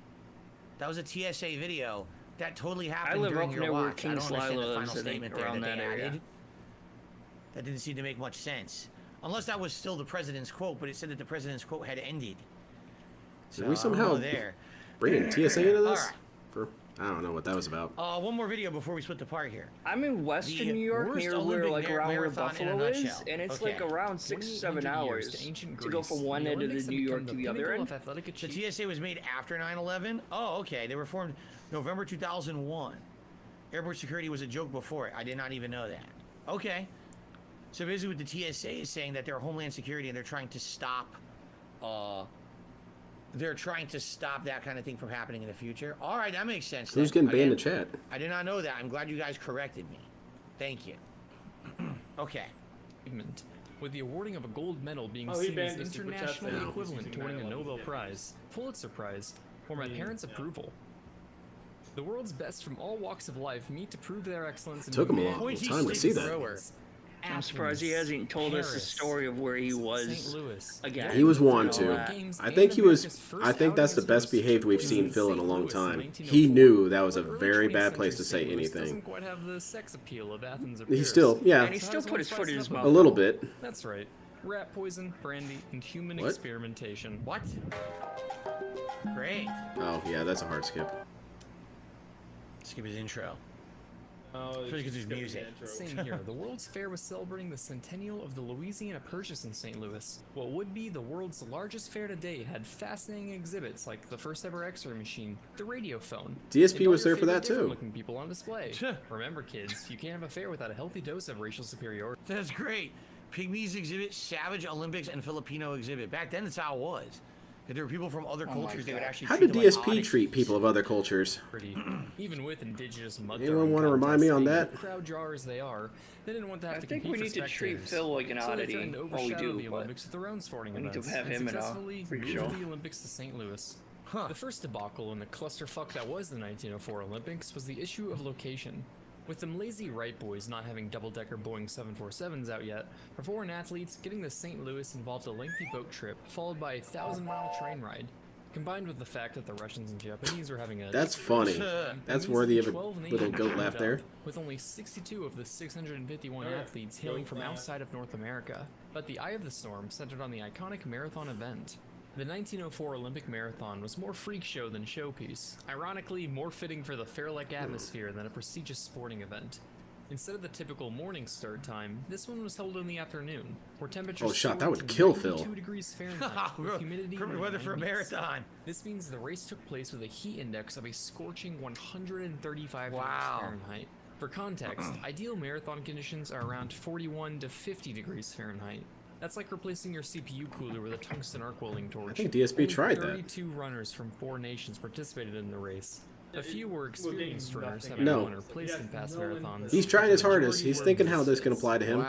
That was a TSA video. That totally happened live during up your near where watch. I King don't understand Sly the lives, final I think, statement there around that they that area. added. That didn't seem to make much sense. Unless that was still the president's quote, but it said that the president's quote had ended. So, Did we somehow I don't know there. bring in TSA into this? Alright. For I don't know what that was about. One more video before we split apart here. I'm in Western The New York, worst near where, Olympic around where marathon in a Buffalo is, nutshell. and it's Okay. like around 6 to 7 hours to go from one end of the New York to the other end. The TSA was made after 9/11. Oh, okay. They were formed November 2001. Airport security was a joke before it. I did not even know that. Okay. So basically, what the TSA is saying that they're Homeland Security and they're trying to stop. They're trying to stop that kind of thing from happening in the future. All right, that makes sense. Who's then. getting banned in Again, chat? I did not know that. I'm glad you guys corrected me. Thank you. Okay. With the awarding of a gold medal being Oh, he seen as banned the Super Chat internationally saying equivalent to using winning a 9/11 Nobel damage. Prize, Pulitzer Prize, or my parents' approval. The world's best from all walks of life meet to prove their excellence in Took him a humanity. long time to see that. I'm surprised he hasn't told us the story of where he was St. Louis. again. He was one and all to. that. I think he was. I think that's the best behaved we've seen Phil in a long time. He knew that was a very bad place to say anything. Doesn't quite have the sex appeal of Athens or He Paris. still, yeah. And he still put his foot in his mouth. A little bit. That's right. Rat poison, brandy, and human What? experimentation. What? Great. Oh yeah, that's a hard skip. Skip his intro. Oh, Especially because there's music. Same here. The World's Fair was celebrating the centennial of the Louisiana Purchase in St. Louis. What would be the world's largest fair to date had fascinating exhibits like the first ever X-ray machine, the radio phone. DSP and all was your there for that, favorite too. Looking people on display. Remember, kids, you can't have a fair without a healthy dose of racial superiority. That's great. Pygmies exhibit, Savage Olympics, and Filipino exhibit. Back then, that's how it was. If there were people from other cultures, they would actually How treat did them like DSP oddities. treat people of other cultures? Even with indigenous mud Anyone throwing want to remind me on contests, that? being crowd drawers they are, they didn't want to have I to think compete we for need to treat spectators. Phil like an So they oddity. threatened to Well, we overshadow do, the but Olympics with their own sporting we need to events have and him in a successfully freak moved show. the Olympics to St. Louis. The first debacle in the clusterfuck that was the 1904 Olympics was the issue of location. With them lazy Wright boys not having double-decker Boeing 747s out yet, for foreign athletes, getting to St. Louis involved a lengthy boat trip, followed by a 1,000-mile train ride. Combined with the fact that the Russians and Japanese were having a... That's funny. That's worthy of a 12 and little 8 goat laugh there. With only 62 of the 651 athletes hailing from outside of North America. But the eye of the storm centered on the iconic marathon event. The 1904 Olympic Marathon was more freak show than showpiece, ironically more fitting for the fair-like atmosphere than a prestigious sporting event. Instead of the typical morning start time, this one was held in the afternoon, where temperatures Oh, shot, that soared would to kill 92 Phil. degrees Fahrenheit, with humidity Perfect in the weather for a 90s. marathon. This means the race took place with a heat index of a scorching 135 Wow. degrees Fahrenheit. For context, ideal marathon conditions are around 41 to 50 degrees Fahrenheit. That's like replacing your CPU cooler with a tungsten arc welding torch. I think DSP Only tried that. 32 runners from 4 nations participated in the race. A few were experienced runners, nothing. having No. won or placed in past marathons. He's trying his hardest. He's thinking how this can apply to him.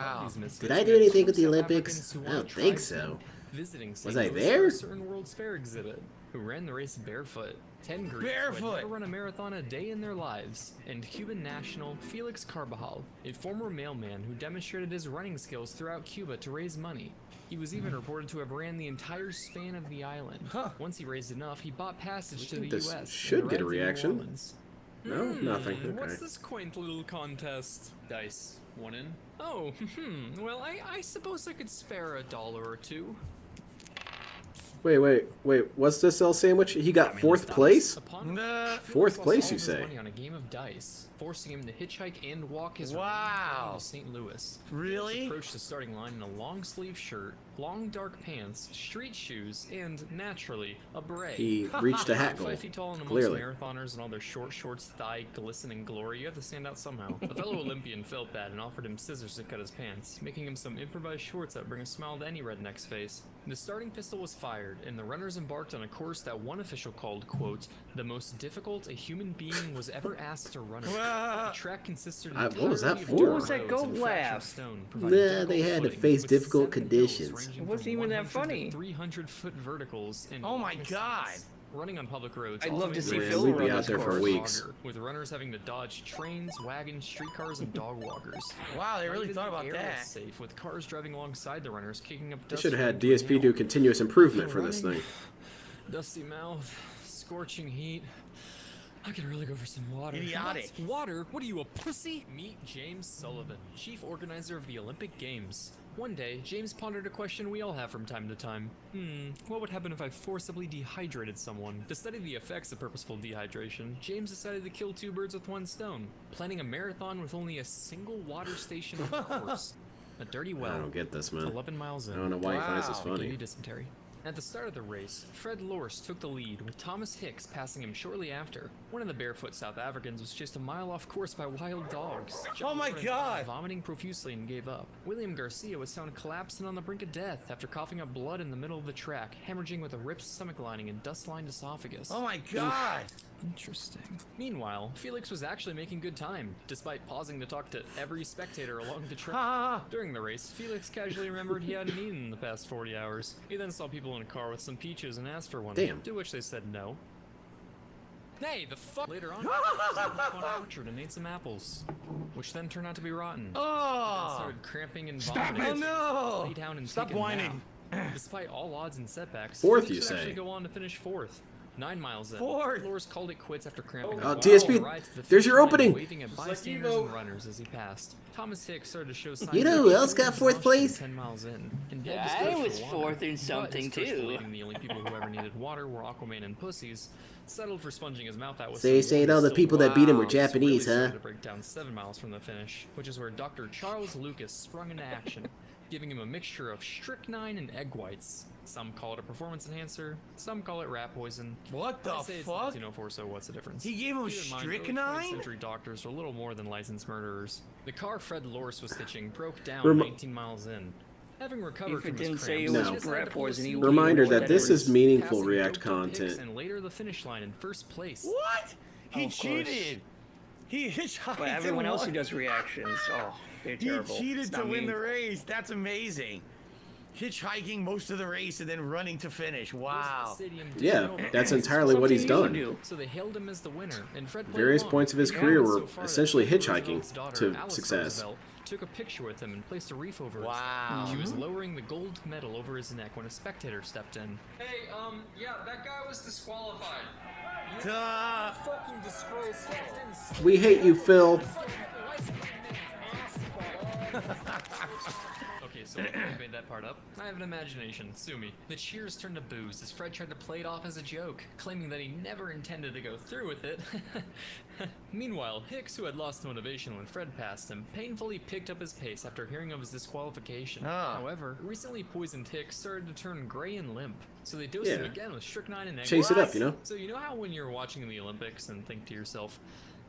Did I do anything with the Olympics? I don't think so. Visiting Was St. I Louis for there? a certain World's Fair exhibit, who ran the race barefoot. 10 Greeks who had Barefoot. never run a marathon a day in their lives, and Cuban national Felix Carbajal, a former mailman who demonstrated his running skills throughout Cuba to raise money. He was even reported to have ran the entire span of the island. Once he raised enough, he bought passage to the This U.S. should and get a arrived in New reaction. Orleans. No, nothing. Okay. What's this quaint little contest? Dice. 1 in. Oh, well, I suppose I could spare $1 or $2. Wait. What's this L sandwich? He got fourth place? Upon Fourth Felix lost place, all you his say? money on a game of dice, forcing him to hitchhike and walk his Wow. way to St. Louis. Really? He approached the starting line in a long sleeve shirt, long dark pants, street shoes, and, naturally, a beret. He reached a hat goal, 5 feet tall and amongst clearly. marathoners and all their short shorts thigh glisten in glory, you have to stand out somehow. A fellow Olympian felt bad and offered him scissors to cut his pants, making him some improvised shorts that bring a smile to any redneck's face. The starting pistol was fired, and the runners embarked on a course that one official called, quote, the most difficult a human being was ever asked to run. The track consisted What was that entirely of for? dirt What was that roads goat and fractured laugh? stone, Nah, providing they had to footing, face with difficult 7 hills conditions. ranging It wasn't from even that 100 to funny. 300-foot verticals and Oh my God. running on public roads. I'd love to see Man, Phil we'd run be out this there for course. weeks. With runners having to dodge trains, wagons, streetcars, and dog walkers. Wow, they really Even thought the about air was that. safe, with cars driving alongside the runners, kicking up They dust should have from had the DSP hail. do continuous improvement for this Running, thing. Dusty mouth, scorching heat. I could really go for some water. Idiotic. What? Water? What are you, a pussy? Meet James Sullivan, chief organizer of the Olympic Games. One day, James pondered a question we all have from time to time. What would happen if I forcibly dehydrated someone? To study the effects of purposeful dehydration, James decided to kill 2 birds with 1 stone, planning a marathon with only a single water station on the course. A dirty well. I don't get this, man. 11 miles in. I don't know why he finds this Wow. funny. Dysentery. At the start of the race, Fred Lorst took the lead, with Thomas Hicks passing him shortly after. One of the barefoot South Africans was chased a mile off course by wild dogs. Oh my God! Vomiting profusely and gave up. William Garcia was found collapsing on the brink of death after coughing up blood in the middle of the track, hemorrhaging with a ripped stomach lining and dust-lined esophagus. Oh my God! Interesting. Meanwhile, Felix was actually making good time, despite pausing to talk to every spectator along the track. During the race, Felix casually remembered he hadn't eaten in the past 40 hours. He then saw people in a car with some peaches and asked for one. Damn. To which they said no. Hey, the fuck! Later on, he went to an orchard and ate some apples, which then turned out to be rotten. Oh! Then started cramping and vomiting. Oh no! Lay down and Stop take a whining. nap. Despite all odds and setbacks, Fourth, Felix you would say? actually go on to finish 4th. 9 miles in, Fourth. Flores called it quits after cramping. DSP, there's your opening. Waving at bystanders and runners as he passed. Thomas Hicks started to show signs. You know who else got 4th place? 10 miles in. And Yeah, begged I his coach was for water. 4th in But something, his coach, too. believing the only people who ever needed water were Aquaman and pussies, settled for sponging his mouth out with So you're some saying water all the still people that beat him were Wow. So really Japanese, started huh? to break down 7 miles from the finish, which is where Dr. Charles Lucas sprung into action, giving him a mixture of strychnine and egg whites. Some call it a performance enhancer, some call it rat poison. What the I say it's fuck? 1904, so what's the difference? He gave him Keep in mind, early strychnine? 20th century doctors were little more than licensed murderers. The car Fred Lorst was hitching broke down Rem- 19 miles in. Having recovered If it from his didn't say cramps, it he was decided rat to pull a poison, he suit would Reminder be that more this is than meaningful passing React doped up Hicks content. and later the finish line in first place. What? He Of course. cheated. He hitchhiked. But everyone else who does reactions, oh, they're He terrible. cheated It's to not win me. the race. That's amazing. Hitchhiking most of the race and then running to finish. Wow. Yeah, that's entirely what he's Something you done. do. So they hailed him as the winner, and Fred played Various along. points of his He career went were so far that essentially Theodore hitchhiking Roosevelt's daughter, to Alice success. Roosevelt, took a picture with him and placed a wreath over Wow. it. She was lowering the gold medal over his neck when a spectator stepped in. Hey, yeah, that guy was disqualified. Duh. Fucking disgraceful. We hate you, Phil. Okay, so I made that part up. I have an imagination. Sue me. The cheers turned to boos as Fred tried to play it off as a joke, claiming that he never intended to go through with it. Meanwhile, Hicks, who had lost motivation when Fred passed him, painfully picked up his pace after hearing of his disqualification. However, recently poisoned Hicks started to turn gray and limp, so they dosed him Yeah. again with strychnine and egg Chase it whites. up, you know? So you know how when you're watching the Olympics and think to yourself,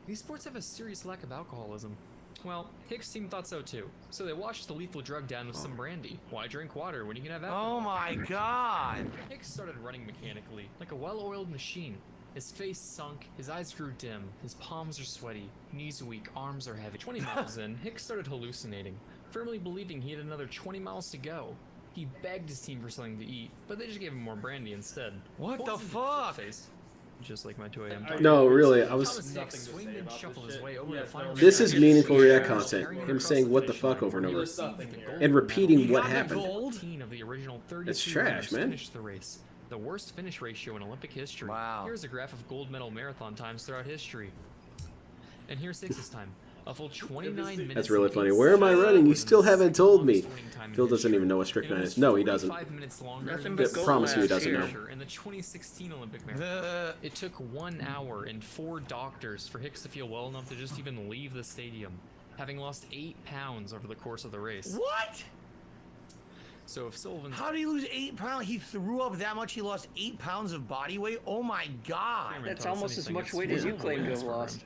these sports have a serious lack of alcoholism? Well, Hicks' team thought so too, so they washed the lethal drug down with some brandy. Why drink water when you can have alcohol? Oh my God. Hicks started running mechanically, like a well-oiled machine. His face sunk, his eyes grew dim, his palms are sweaty, knees weak, arms are heavy. 20 miles in, Hicks started hallucinating, firmly believing he had another 20 miles to go. He begged his team for something to eat, but they just gave him more brandy instead. What the Poisoned fuck? Face. Just like my 2 a.m. talk. No, really, I was. Thomas Hicks swinged and shuffled his way over the final This is stretch. meaningful React Carrying content. Him across saying the what the finish fuck line, over and where he over. received the gold And medal. repeating what got the happened. gold? 15 of the original 33 That's trash, runners man. finished the race. The worst finish ratio in Olympic history. Wow. Here's a graph of gold medal marathon times throughout history. And here's Hicks' time. A full 29 minutes. That's really and funny. 8 Where am I seconds, running? You was still the haven't second told me. longest winning time in Phil doesn't history. even know what It strychnine was is. No, he doesn't. 45 minutes longer Nothing than but the gold promise you he laps doesn't here. know. in the 2016 Olympic marathon. It took 1 hour and 4 doctors for Hicks to feel well enough to just even leave the stadium, having lost 8 pounds over the course of the race. What? So if Sullivan's How did he lose 8 pounds? He threw up that much. He lost 8 pounds of body weight. Oh my god. That's almost as much weight as you claim to have lost.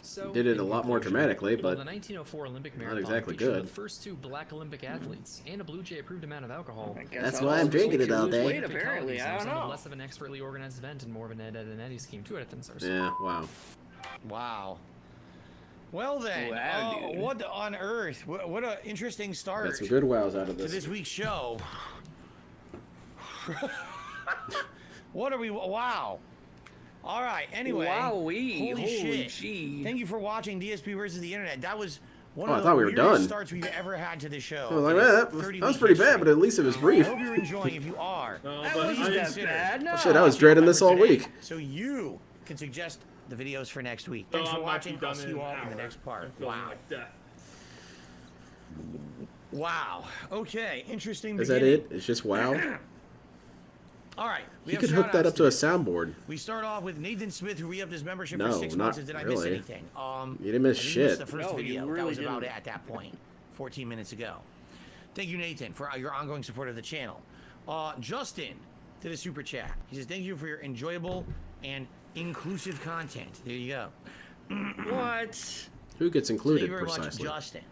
So, Did it in a lot more conclusion, dramatically, but the 1904 Olympic not Marathon exactly featured good. the first 2 black Olympic athletes and a Blue Jay approved amount of alcohol. That's why I'm drinking it all day. Weight, apparently, I don't know. Less of an expertly organized event and more of an Ed, Ed and Eddie scheme to it than SARS. Yeah, wow. Wow. Well then, Wow, dude. what on earth? What an interesting start Got some good wows out of to this. this week's show. What are we? Wow. All right. Anyway. Wowee. Holy shit. Gee. Thank you for watching DSP versus the Internet. That was one Oh, of I the thought we were weirdest done. starts we've ever had to the show. I was like, in man, its that was 30-week pretty bad, history. but at least it was brief. I hope you're enjoying. If you are, But please I- consider. No. Shit, I was dreading this all week. So you can suggest the videos for next week. Thanks I for might watching. be done I'll see you all in the an hour. next part. I'm feeling Wow. like death. Wow. Okay. Interesting. Is that beginning. it? It's just wow? All right. We You have could hook that shout-outs up to a today. soundboard. We start off with Nathan Smith, who re-upped his membership No, for 6 not months. And did I miss really. anything? You didn't miss I shit. missed the first No, you video. really that was about didn't. it at that point, 14 minutes ago. Thank you, Nathan, for your ongoing support of the channel. Justin did a super chat. He says, "Thank you for your enjoyable and inclusive content." There you go. What? Who gets Thank included you very precisely? much, Justin.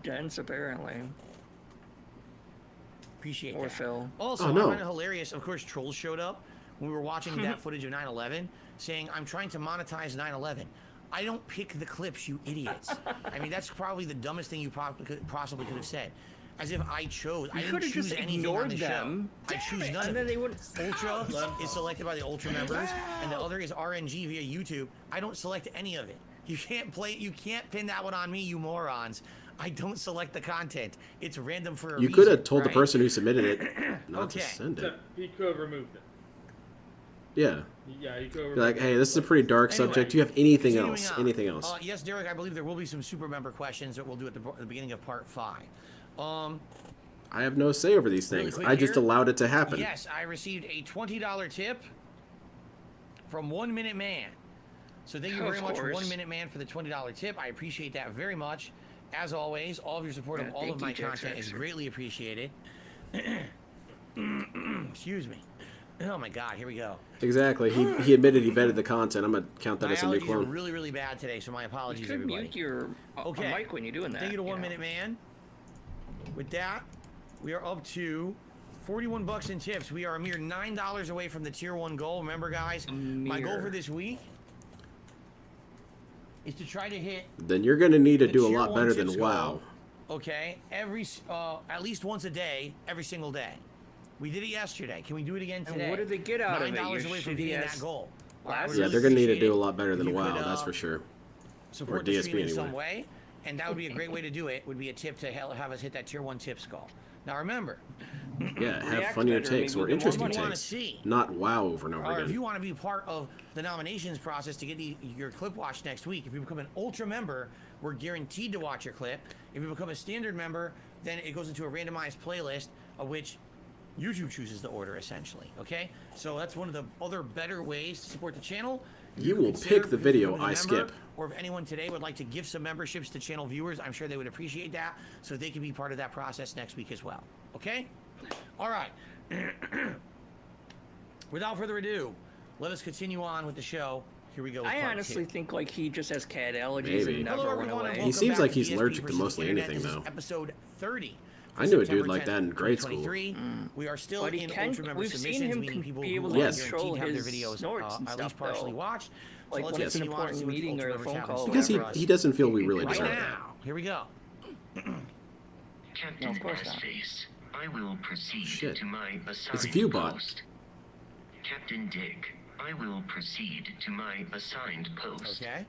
Dense, apparently. Appreciate Or that. Phil. Also, Oh, no. I find it hilarious. Of course, trolls showed up when we were watching that footage of 9/11, saying, "I'm trying to monetize 9/11." I don't pick the clips, you idiots. I mean, that's probably the dumbest thing you possibly could have said. As if I chose. I You didn't could have choose just anything on ignored the them. show. I choose none And of then it. they would. Ultra is selected by the Ultra members, and the other is RNG via YouTube. I don't select any of it. You can't play. You can't pin that one on me, you morons. I don't select the content. It's random for a You reason. could have told the right? person who submitted it not Okay. to send it. Except he could have removed it. Yeah. Yeah, he could have Be like, removed hey, it. this is a pretty dark Anyway, subject. Do you have anything continuing else? on. Anything else? Yes, Derek, I believe there will be some super member questions that we'll do at the beginning of part 5. I have no say over these really things. quick I just here. allowed it to happen. Yes, I received a $20 tip from 1 Minute Man. So thank you Of very much, course. 1 Minute Man, for the $20 tip. I appreciate that very much. As always, all of your support of Yeah, all thank of my you, Jack content is Jackson. greatly appreciated. Excuse me. Oh my God, here we go. Exactly. He admitted he vetted the content. I'm gonna count that My as a new allergies are clone. really, really bad today, so my You apologies, could everybody. mute your Okay. mic when you're doing that. Thank you to you 1 know. Minute Man. With that, we are up to 41 bucks in tips. We are a mere $9 away from the tier 1 goal. Remember, guys, my goal for this week is to try to hit, Then you're gonna need to the do a tier lot 1 better tips than goal, WoW. okay, at least once a day, every single day. We did it yesterday. Can we do it again And today? what did they get out of it, $9 you away from shitty hitting ass that goal. I last- would Yeah, really they're gonna need to appreciate do a it lot better if than you WoW. could, That's for sure. support Or the DSP stream in some anyway. way, and that would be a great way to do it. Would be a tip to have us hit that tier 1 tips goal. Now remember, Yeah, have React funnier better, takes maybe or the more interesting money you wanna takes. see. Not WoW over and over or if again. you want to be part of the nominations process to get your clip watched next week, if you become an Ultra member, we're guaranteed to watch your clip. If you become a standard member, then it goes into a randomized playlist of which YouTube chooses the order, essentially. Okay, so that's one of the other better ways to support the channel. You can will consider pick the video becoming a I member, skip. or if anyone today would like to give some memberships to channel viewers, I'm sure they would appreciate that, so they can be part of that process next week as well. Okay, all right. Without further ado, let us continue on with the show. Here we go. With I part honestly 2. think like he just has cat allergies Maybe. and Hello, never went everyone, and away. He welcome seems back like to he's DSP allergic to versus mostly Internet. anything, This is though. episode 30. I knew a dude September like 10th, that in grade school. 2023. We are still But he in can- Ultra member we've seen submissions, him meaning people be who able are to Yes. guaranteed to have their control his videos snorts and at least stuff, partially though. watched. Like, so when let's it's an continue on and important see what the meeting Ultra or a members phone have in call store Because for us. he doesn't feel we really right deserve that. now. Here we go. Captain of course not. Assface, I will proceed Shit. to my assigned It's a view bot. post. Captain Dick, I will proceed to my assigned post. Okay.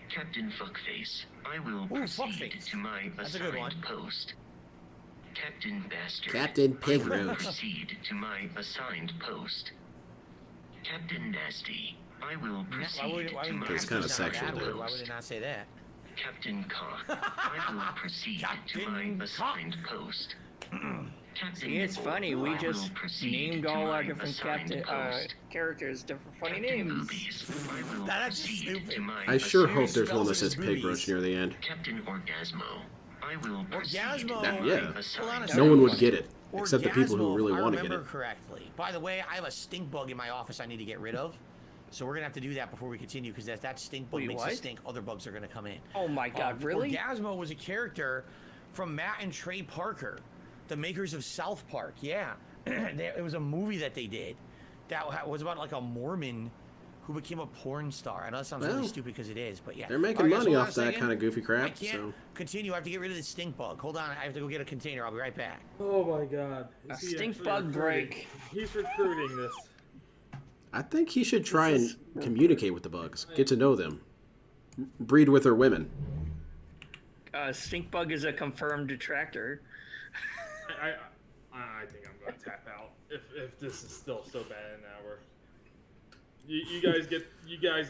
Captain Fuckface, I will Ooh, proceed Fuckface. to my That's a good one. assigned post. Captain Bastard, Captain I will Pigroots. proceed to my assigned post. Captain Nasty, I will proceed Why to would my It's kinda that's assigned not sexual, bad, though. Why would it not say that? Captain Cock, I will proceed to my Captain assigned post. Captain See, it's funny. We I will just proceed named to all our my different assigned post. characters different funny Captain names. Boobies, I will That's proceed stupid. to my I sure hope assigned there's one that spells says his Pig boobies. Roach near the end. Captain Orgasmo, I I will proceed. Orgasmo. Yeah. Hold on a No second. one would get it, except the people who Orgasmo, really if want to I get it. remember correctly. By the way, I have a stink bug in my office I need to get rid of. So we're gonna have to do that before we continue, because that stink bug Wait, makes what? it stink. Other bugs are gonna come in. Oh my god, really? Orgasmo was a character from Matt and Trey Parker, the makers of South Park. Yeah, it was a movie that they did that was about like a Mormon who became a porn star. I know that sounds really Well, stupid because it is, but yeah. They're making All right, guys, money hold on off a that second. kind of goofy I crap. can't So continue. I have to get rid of this stink bug. Hold on, I have to go get a container. I'll be right back. Oh my god. A Is he stink actually bug recruiting? break. He's recruiting this. I think he should try and communicate with the bugs, get to know them, breed with their women. Stink bug is a confirmed detractor. I think I'm gonna tap out if this is still so bad in an hour. You guys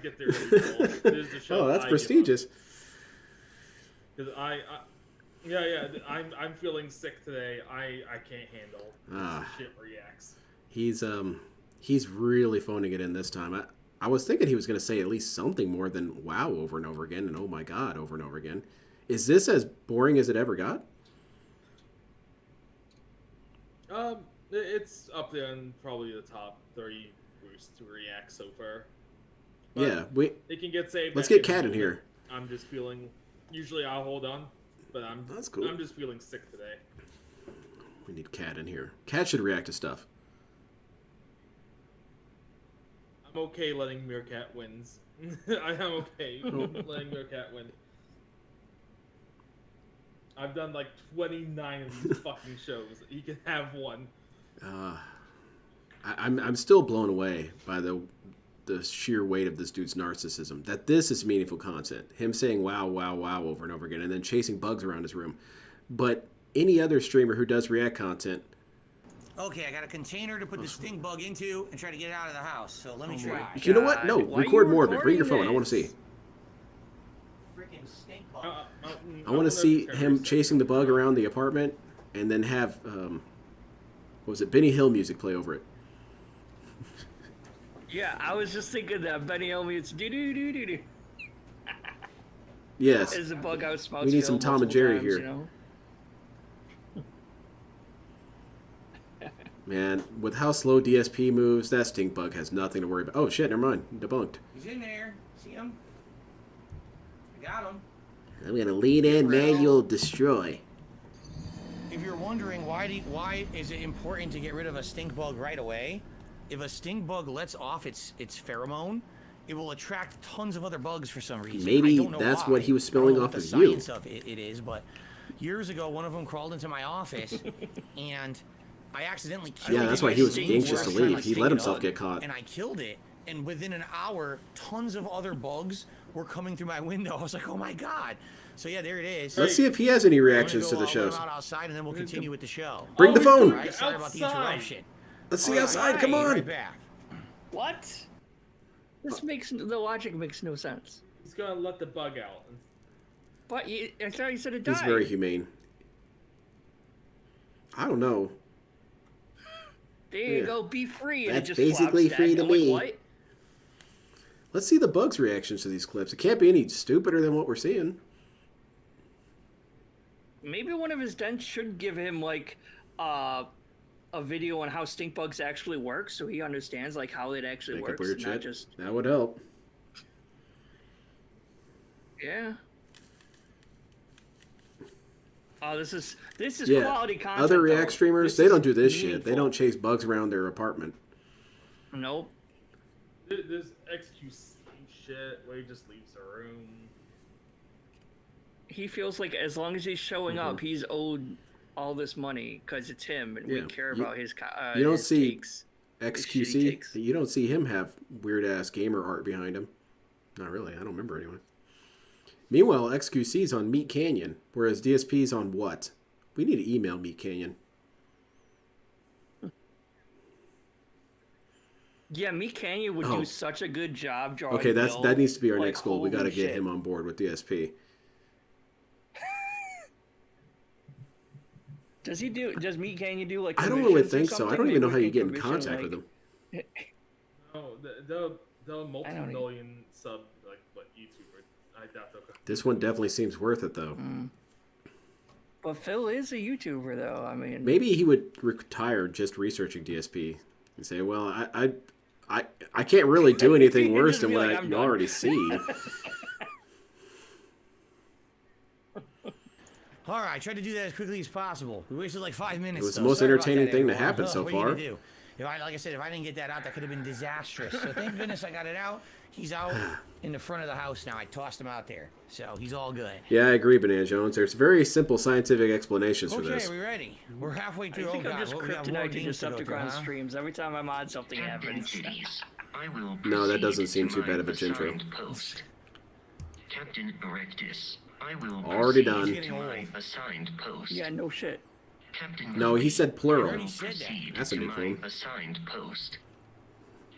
get there really cool. This is the show Oh, that's I prestigious. Because I'm feeling sick today. I can't handle this shit reacts. He's really phoning it in this time. I was thinking he was going to say at least something more than wow over and over again and oh my god over and over again. Is this as boring as it ever got? It's up there in probably the top 30 worst reacts so far. Yeah, It can get saved. Let's at get Cat in any here. minute. I'm just feeling. Usually I'll hold on, but That's cool. I'm just feeling sick today. We need Cat in here. Cat should react to stuff. I'm okay letting Meerkat wins. I am okay letting Meerkat win. I've done like 29 of these fucking shows. He can have one. I'm still blown away by the sheer weight of this dude's narcissism. That this is meaningful content. Him saying wow, wow, wow over and over again, and then chasing bugs around his room. But any other streamer who does react content. Okay, I got a container to put the stink bug into and try to get it out of the house. So let me try. You know what? No, record more of it. Bring your phone. I want to see. Freaking stink bug. I want to see him chasing the bug around the apartment, and then have what was it? Benny Hill music play over it. Yeah, I was just thinking that Benny Hill music. Do. Yes. Is the bug out smoke? We need some Tom and Jerry times, here. You know? Man, with how slow DSP moves, that stink bug has nothing to worry about. Oh shit, never mind. Debunked. He's in there. See him? I got him. I'm gonna lean in, manual destroy. If you're wondering why is it important to get rid of a stink bug right away, if a stink bug lets off its pheromone, it will attract tons of other bugs for some reason. Maybe I don't know that's why. what he was I don't spilling know off what of the you. science of it is, but years ago, one of them crawled into my office, and I accidentally killed it. Yeah, that's why he was Stink anxious to was trying leave. He sting let it himself up, get caught. and I killed it. And within an hour, tons of other bugs were coming through my window. I was like, oh my god. So yeah, there it is. Let's see if he has any I'm gonna reactions to the let shows. him out outside, and then we'll continue with the show. Bring the phone. All right, sorry about the interruption. Let's see outside. Come All right, on. Right back. What? This makes the logic makes no sense. He's gonna let the bug out. But I thought you said it died. He's very humane. I don't know. There you go, be free. And That's it just basically flops free dead. to I'm like, me. what? Let's see the bugs' reactions to these clips. It can't be any stupider than what we're seeing. Maybe one of his dents should give him like a video on how stink bugs actually work, so he understands like how it actually Make up works, weird not shit. just That would help. yeah. Oh, this is Yeah. quality content. Other though. React streamers, This they is don't do this shit. They meaningful. don't chase bugs around their apartment. Nope. This XQC shit where he just leaves the room. He feels like as long as he's showing up, he's owed all this money because it's him, and we Yeah. care You- about his. You don't his see takes. XQC. takes. You don't see him have weird ass gamer art behind him. Not really. I don't remember anyway. Meanwhile, XQC's on Meat Canyon, whereas DSP's on what? We need to email Meat Canyon. Yeah, Meat Canyon would Oh. do such a good job drawing. Okay, Bill. that needs to be our Like, next goal. We got to holy get shit. him on board with DSP. Does Meat Canyon do like? I don't really commissions or think so. I something? don't even know Maybe how we you can get in commission, contact with like- him. No, the multi-million sub YouTuber. I doubt they'll. This one definitely seems worth it though. But Phil is a YouTuber, though. I mean, Maybe he would retire just researching DSP and say, "Well, I can't really do anything worse than what you already see." All right, I tried to do that as quickly as possible. We wasted like 5 minutes. It was the though. most Sorry about entertaining that, thing to everyone. happen so What are you gonna far. do? Like I said, if I didn't get that out, that could have been disastrous. So thank goodness I got it out. He's out in the front of the house now. I tossed him out there, so he's all good. Yeah, I agree, Banana Jones. There's very simple scientific explanations for Okay, this. we ready? We're halfway through. I think oh I'm God, just well, we got more kryptonite to games to go through, Decepticron huh? streams. Every time I'm on, something happens. Cities. I will No, that doesn't proceed seem too to bad my of a intro. assigned post. Captain Erectus, I will Already proceed done. to my assigned post. Yeah, no shit. Captain No, he said plural. I will proceed That's a to new my clue. assigned post.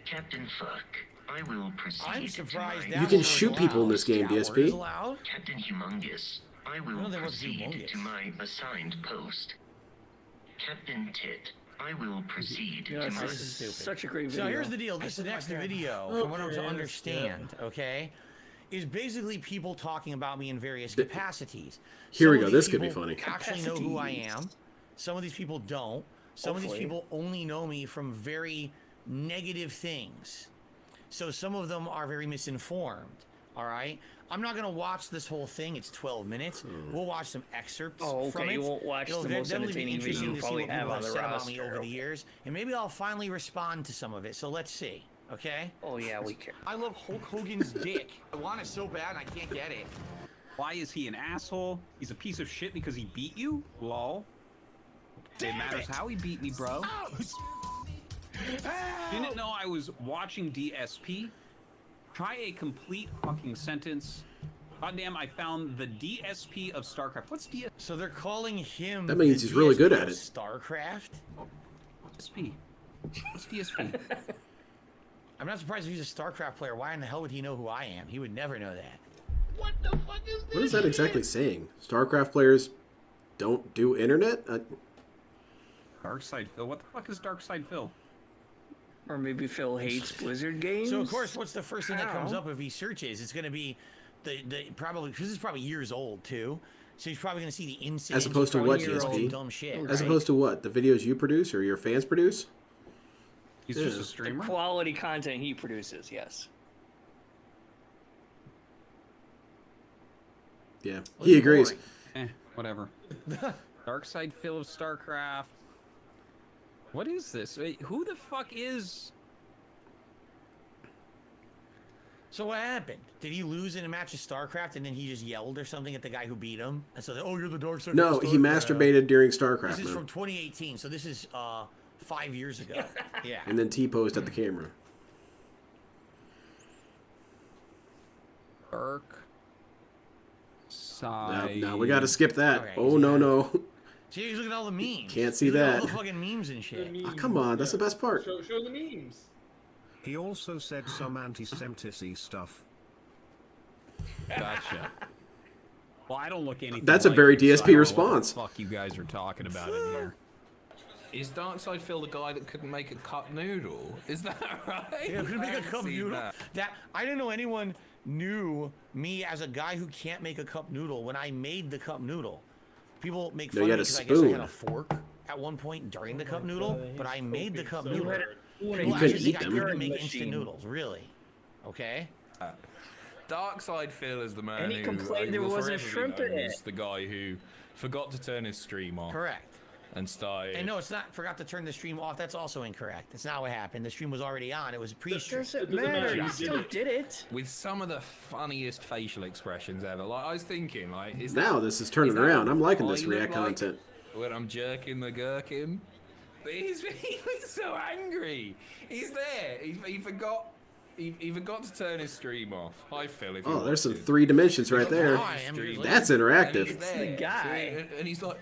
Captain Fuck, I will proceed I'm to surprised my that You can was shoot allowed. people in this game, That word is DSP. allowed? Captain Humongous, I will know there was proceed humongous. to my assigned post. Captain Tit, I will proceed Yeah, to my... this is such a great video. So here's the deal. This next video, from what I'm to understand, okay, is basically people talking about me in various capacities. Here we Some go. of This these could be people funny. Actually know who I am. Some of these people don't. Some of these Hopefully. people only know me from very negative things. So some of them are very misinformed. All right. I'm not gonna watch this whole thing. It's 12 minutes. We'll watch some excerpts Oh, from okay. it. You won't watch It'll the most definitely be entertaining video interesting you to see probably what have people on the said about me over roster. the years, and maybe I'll finally respond to some of it. So let's see. Okay. Oh yeah, we care. I love Hulk Hogan's dick. I want it so bad, and I can't get it. Why is he an asshole? He's a piece of shit because he beat you? Lol. It matters how he beat me, bro. Didn't know I was watching DSP. Try a complete fucking sentence. Goddamn, I found the DSP of StarCraft. What's DSP? So they're calling him. That means the he's really good DSP at of it. StarCraft. DSP. What's DSP? I'm not surprised if he's a StarCraft player. Why in the hell would he know who I am? He would never know that. What is that exactly saying? StarCraft players don't do internet? Darkside Phil. What the fuck is Darkside Phil? Or maybe Phil hates Blizzard games. So of course, what's the first thing that comes Ow. up if he searches? It's going to be the probably because it's probably years old too. So he's probably going to see the incident. As opposed to what, Year-old DSP? dumb shit. As right? opposed to what? The videos you produce or your fans produce? He's Yeah. just a the streamer. quality content he produces, yes. Yeah, Well, he it's agrees. boring. Whatever. Darkside Phil of StarCraft. What is this? Wait, who the fuck is... So what happened? Did he lose in a match of StarCraft and then he just yelled or something at the guy who beat him? And so, oh, you're the dark side. No, of he StarCraft. masturbated during StarCraft. This is man. from 2018, so this is 5 years ago. Yeah. And then T-posed at the camera. Dark side... No, we gotta skip that. Okay, Oh, no, no. See, he's looking at all the memes. Can't see He's looking at that. all the fucking memes and shit. Oh, come on, that's the best part. Show the memes. He also said some anti-Semitic stuff. Gotcha. Well, I don't look anything That's a like very it, so I DSP don't know response. What the fuck you guys are talking about in here? Is Darkside Phil the guy that couldn't make a cup noodle? Is that right? Yeah, could I make a haven't cup seen noodle. That I didn't know anyone knew me as a guy who can't make a cup noodle when I made the cup noodle. People make No, fun you of me had a because I guess I had spoon. a fork at one point during the cup noodle, but I made the cup so noodle. hard. People You actually couldn't think eat I them. couldn't make instant Machine. noodles, really. Okay? Darkside Phil is the man And he who complained there will wasn't forever be shrimp in known it. as the guy who forgot to turn his stream off Correct. and started. And no, it's not forgot to turn the stream off. That's also incorrect. That's not what happened. The stream was already on. It was pre-stream. Doesn't doesn't matter. matter, You you still did did it. with some of the funniest facial expressions ever. Like I was thinking, like is Now that, this is turning that around. what I'm liking I this look React like content. when I'm jerking the gherkin? But he looks so angry. He's there. He forgot. He forgot to turn his stream off. Hi Phil. If you're Oh, there's some watching. 3 dimensions right there. I am Stream. That's And interactive. he's there, the guy. and he's like.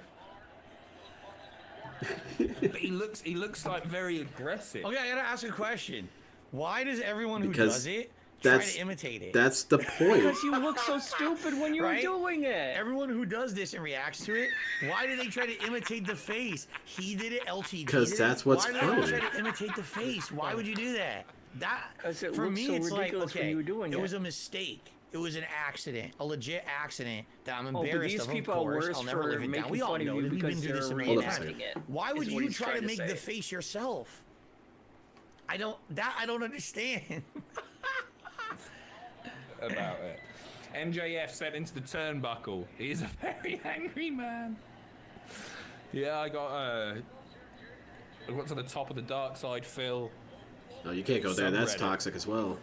But he looks like very aggressive. Okay, I gotta ask a question. Why does everyone who Because does it try that's- to imitate it? That's the point. Because you look so stupid when you were Right? doing it. Everyone who does this and reacts to it, why do they try to imitate the face? He did it, LTD 'Cause did that's it. what's Why do they all funny. try to imitate the face? Why would you do that? That 'Cause it for looks me, so it's like ridiculous when okay, you were doing it it. was a mistake. It was an accident, a legit accident that I'm but embarrassed these of. people Of are course, worse I'll never for live it down. making We all fun of know you that. We've been because through this a they're million reenacting times. it, Why would is what you he's try trying to to make say. the face yourself? I don't understand. About it. MJF set into the turnbuckle. He's a very angry man. Yeah, I got to the top of the dark side, Phil. No, you can't go there. That's Subreddit. toxic as well.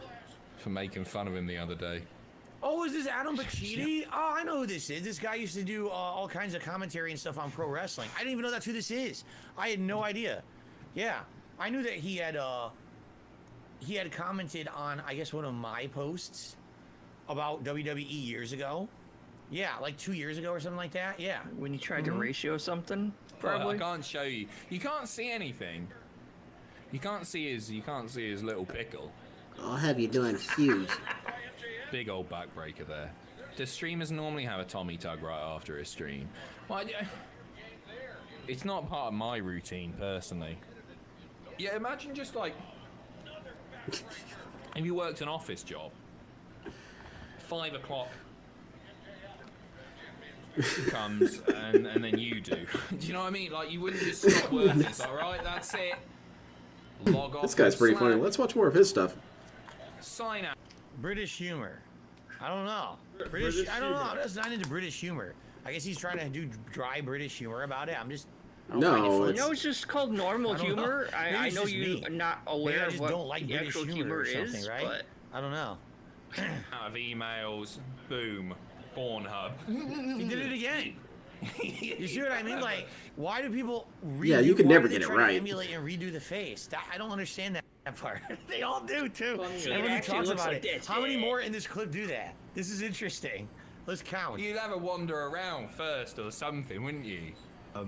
For making fun of him the other day. Oh, is this Adam Pacitti? Oh, I know who this is. This guy used to do all kinds of commentary and stuff on pro wrestling. I didn't even know that's who this is. I had no idea. Yeah, I knew that he had commented on, I guess, one of my posts about WWE years ago. Yeah, like 2 years ago or something like that. Yeah. When you tried to ratio something, Well, probably. I can't show you. You can't see anything. You can't see his little pickle. I'll have you doing huge. Big old backbreaker there. Does streamers normally have a Tommy tug right after a stream? Well, it's not part of my routine personally. Yeah, imagine just like if you worked an office job, 5 o'clock comes and then you do. Do you know what I mean? Like you wouldn't just stop working. It's all right. That's it. Log off. This guy's pretty funny. Let's watch more of his stuff. Sign out. British humor. I don't know. I don't know. I'm just not into British humor. I guess he's trying to do dry British humor about it. I don't find it funny. No, it's just called normal I don't humor. know. I Maybe it's know just you're me. not Maybe aware I of just what don't like the British actual humor or something, is, right? but I don't know. Out of emails. Boom. Pornhub. He did it again. You see what I mean? Like, why do people redo? Yeah, you could why never do they get it try to right. Emulate and redo the face. I don't understand that part. They all do too. It Everybody actually talks looks about like it. this. How many more in this clip do that? This is interesting. Let's count. You'd have a wander around first or something, wouldn't you?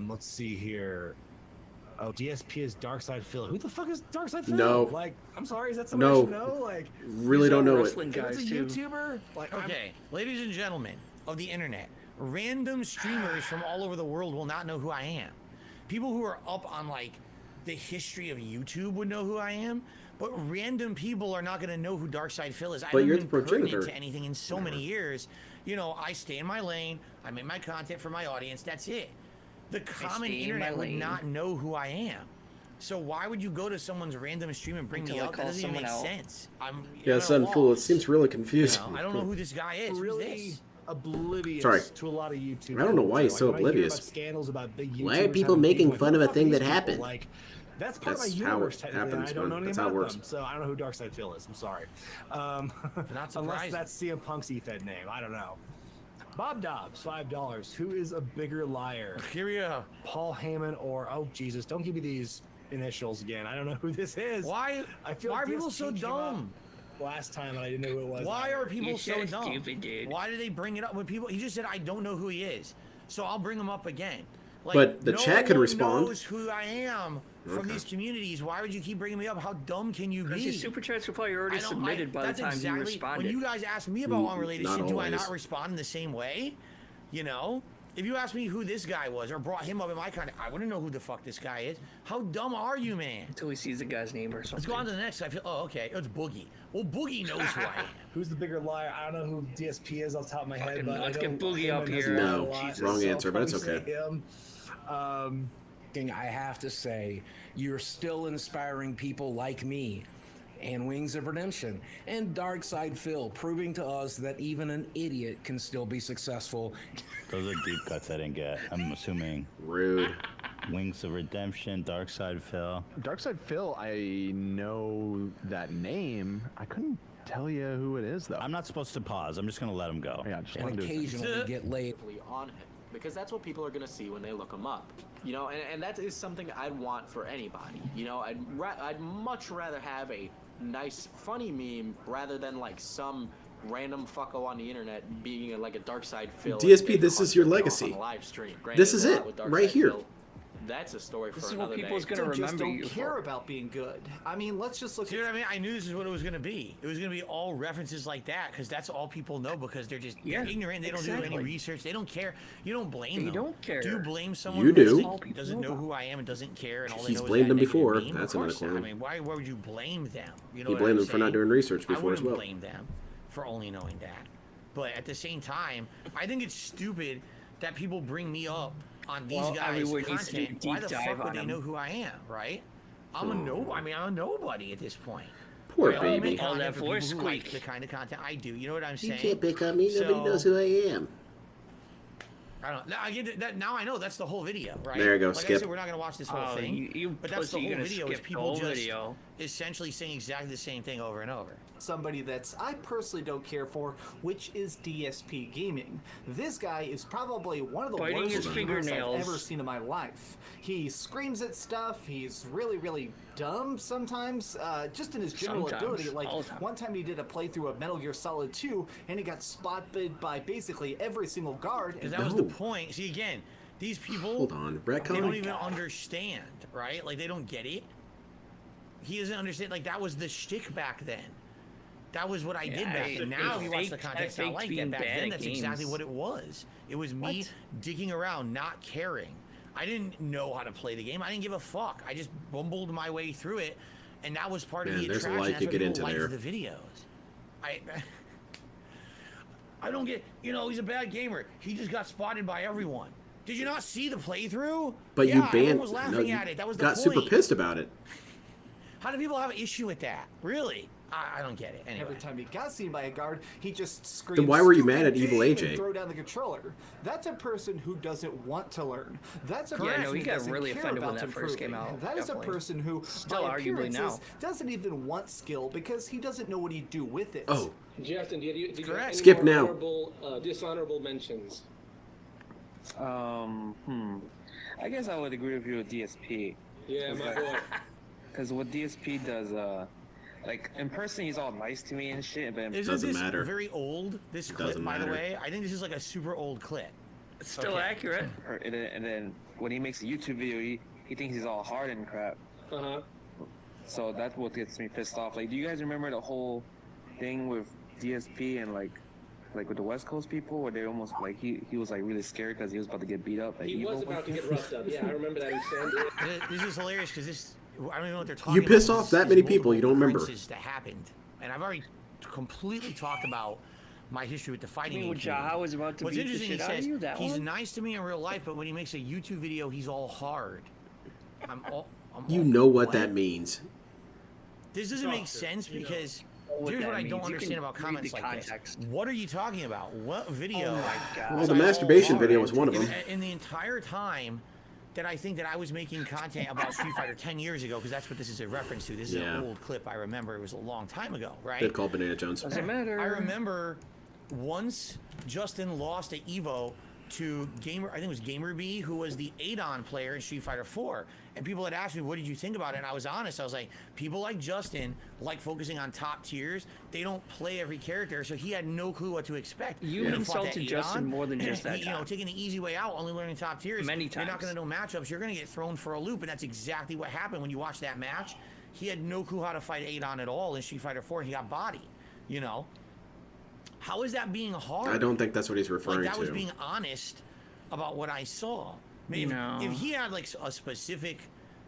Let's see here. Oh, DSP is Darkside Phil. Who the fuck is Darkside Phil? No. Like, I'm sorry, is that somebody I No. should know? Like, Really don't know it. if it's a YouTuber? Like, Okay, ladies and gentlemen of the internet, random streamers from all over the world will not know who I am. People who are up on like the history of YouTube would know who I am, but random people are not going to know who Darkside Phil is. I But haven't you're been the progenitor. pertinent to anything in so many years. You know, I stay in my lane. I make my content for my audience. That's it. The common stay in internet my would lane. not know who I am. So why would you go to someone's random stream and bring me Until I up? That call doesn't even make someone out. sense. I'm Yeah, at a son, fool. It loss. seems really You confusing. know, I don't know who this guy is. Who's really this? oblivious Sorry. to a lot of YouTube. I don't know why he's so culture. Like, when I hear oblivious. about scandals about big YouTubers Why are people having beef, making like, fun who of a the fuck thing are that these people? happened? Like, that's part That's of my how universe, it technically. happens, I don't know man. anything That's how it about works. them, so I don't know who Darkside Phil is. I'm sorry. Not Unless surprising. that's CM Punk's E-Fed name. I don't know. Bob Dobbs, $5. Who is a bigger liar? Here we go. Paul Heyman or, oh, Jesus, don't give me these initials again. I don't know who this is. Why? I feel Why like are people DSP so came dumb? out last time and I didn't know who it was. Why are people You're so dumb? stupid, dude. Why do they bring it up when people? He just said, "I don't know who he is," so I'll bring him up again. Like, But the no chat could one respond. knows who I am from Okay. these communities. Why would you keep bringing me up? How dumb can you Because be? your super chats were probably already I don't- submitted by the that's time you exactly, responded. When you guys ask me about unrelated not shit, do I always. not respond in the same way? You know? If you asked me who this guy was or brought him up in my content, I wouldn't know who the fuck this guy is. How dumb are you, man? Until he sees the guy's name or something. Let's go on to the next. I feel. Oh, okay. It's Boogie. Well, Boogie knows who I am. Who's the bigger liar? I don't know who DSP is off the top of my head, Fucking but let's I get know Boogie Heyman up has here. lied a No, lot, wrong so answer, but it's I'll probably okay. say him. I have to say, you're still inspiring people like me and Wings of Redemption and Darkside Phil, proving to us that even an idiot can still be successful. Those are deep cuts I didn't get. I'm assuming. Rude. Wings of Redemption, Darkside Phil. Darkside Phil, I know that name. I couldn't tell you who it is, though. I'm not supposed to pause. I'm just going to let him go. Yeah, just And let him do it. occasionally get laid. On him, because that's what people are going to see when they look him up, you know, and that is something I'd want for anybody. You know, I'd much rather have a nice funny meme rather than like some random fucko on the internet being like a dark side Phil. DSP, this is your on legacy. a live stream. This is Granted, it, with Dark right Side here. Phil, that's a story for This is what another people's day. gonna Just remember don't you care for. about being good. I mean, let's just look See what I mean? I knew this is what it was going to be. It was going to be all references like that because that's all people know because they're just they're ignorant. They don't do any exactly. research. They don't care. You don't blame They them. don't care. Do you blame someone You who do. doesn't know who I am and doesn't care and all they He's know blamed is them that negative before. meme? That's Of course another not. I claim. mean, why would you blame them? You know He what blamed I'm them for not saying? doing research I before as wouldn't well. blame them for only knowing that. But at the same time, I think it's stupid that people bring me up on these Well, guys' everyone needs to do a content. Why deep the dive fuck would on they them. know who I am, right? I'm a nobody at this point. Poor Right? I don't baby. make All content that for voice people who like squeak. the kind of content I do. You know what I'm You saying? can't pick on me. Nobody knows who I am. I don't. I get that now. I know that's the whole video, right? There you go, Like I skip. said, we're not gonna watch this whole Oh, thing. you but that's the pussy, whole you're gonna video. Is skip the people whole just video. essentially saying exactly the same thing over and over. Somebody that's I personally don't care for, which is DSP Gaming. This guy is probably one of the Biting worst his streamers fingernails. I've ever seen in my life. He screams at stuff. He's really, really dumb sometimes, just in his general Sometimes. ability. Like All the time. one time he did a playthrough of Metal Gear Solid 2, and he got spotted by basically every single guard. Because that was the point. See, again, these people, Hold on, they retcon? don't even understand, right? Like, they don't get it. He doesn't understand. Like, that was the shtick back then. That was what I did Yeah, back I- then. Now I you watch the faked- I content, it's not faked like being that. Back bad then, at that's exactly games. what it was. It was me digging around, not caring. I didn't know how to play the game. I didn't give a fuck. I just bumbled my way through it, and that was part of Man, the there's a attraction. lot That's you why get people into liked there. the videos. I don't get. You know, he's a bad gamer. He just got spotted by everyone. Did you not see the playthrough? But yeah, you everyone banned. was No, laughing you at it. That was the got point. super pissed about it. How do people have an issue with that? Really? I don't get it. Anyway. Every time he got seen by a guard, he just screams. Then why were you mad at "Stupid Evil game," AJ? and throw down the controller. That's a person who doesn't want to learn. That's a Yeah, person no, he who got doesn't really care offended when about that first came improving. out, That is a definitely. person who, Still by arguably now. appearances, doesn't even want skill because he doesn't know what he'd do with it. Oh. Justin, did you have any Skip more now. honorable, dishonorable mentions? I guess I would agree with you with DSP. Yeah, my boy. Because what DSP does, like in person, he's all nice to me and shit, but Isn't this very old? This clip, Doesn't by the matter. way, I think this is like a super old clip. It's still accurate. And then when he makes a YouTube video, he thinks he's all hard and crap. Uh-huh. So that's what gets me pissed off. Like, do you guys remember the whole thing with DSP and like with the West Coast people, where they almost like he was like really scared because he was about to get beat up? Like, He was about to get roughed up. Yeah, I remember that in San Diego. This is hilarious because this, I don't even know what they're talking You about. pissed This off is that many people, multiple you don't remember. occurrences that happened, and I've already completely talked about my history with the fighting You mean game. when Jaha was about to What's beat the interesting, shit he out of says you, that he's one? nice to me in real life, but when he makes a YouTube video, he's all hard. You know what that means. This doesn't make sense because what here's that what I don't means. You understand can about read comments the like context. this. What are you talking about? What video? Oh my God. Well, the masturbation video was one of them. In the entire time that I think that I was making content about Street Fighter 10 years ago, because that's what this is a reference to. This is Yeah. an old clip. I remember it was a long time ago, right? They'd call Banana Jones. I remember once Justin lost at Evo to Gamer, I think it was GamerB, who was the Adon player in Street Fighter 4. And people had asked me, what did you think about it? And I was honest. I was like, people like Justin like focusing on top tiers. They don't play every character, so he had no clue what to expect. You When he fought insulted that Justin Adon, more than just that You know, time. taking the easy way out, only learning top tiers. Many You're not times. going to know matchups. You're going to get thrown for a loop, and that's exactly what happened when you watch that match. He had no clue how to fight Adon at all in Street Fighter 4. He got bodied, you know? How is that being hard? I don't think that's what he's Like, referring that was to. being honest about what I saw. Maybe No. if he had like a specific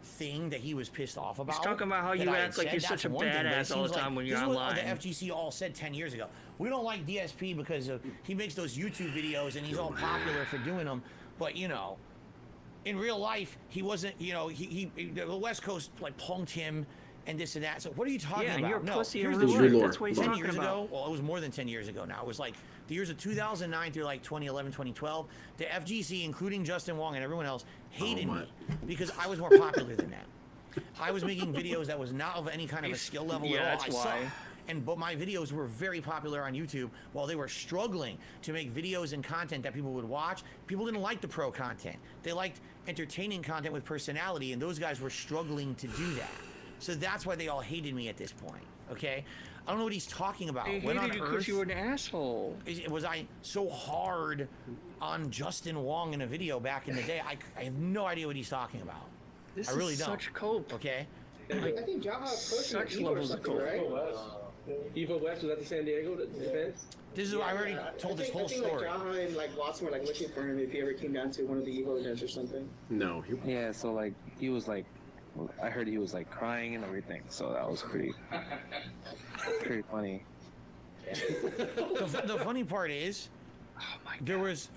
thing that he was pissed off about. talking about how that you I had act like said, you're that's such a one thing, but it badass all the seems time when you're this is what online. the FGC all said 10 years ago. We don't like DSP because he makes those YouTube videos and he's all popular for doing them. But you know, in real life, he wasn't. You know, the West Coast like punked him and this and that. So what are you talking Yeah, about? and you're a No, pussy here's in the real truth. life. That's what he's 10 talking years about. ago, well, it was more than 10 years ago now. It was like the years of 2009 through like 2011, 2012. The FGC, including Justin Wong and everyone else, hated me because I was more popular than them. I was making videos that was not of any kind of a skill level Yeah, at all. that's I why. suck. But my videos were very popular on YouTube while they were struggling to make videos and content that people would watch. People didn't like the pro content. They liked entertaining content with personality, and those guys were struggling to do that. So that's why they all hated me at this point, okay? I don't know what he's talking about. They When on hated you because earth you were an asshole. was I so hard on Justin Wong in a video back in the day? I have no idea what he's talking about. This I really is don't. such cope. Okay? I think Jaha approached him at Such Evo or levels of something, cope. right? Evo West was at the San Diego event. This is I already told this whole story. Like Jaha and like Watson were like looking for him if he ever came down to one of the Evo events or something. No. Yeah, so like he was like, I heard he was like crying and everything, so that was pretty funny. The funny part is, there was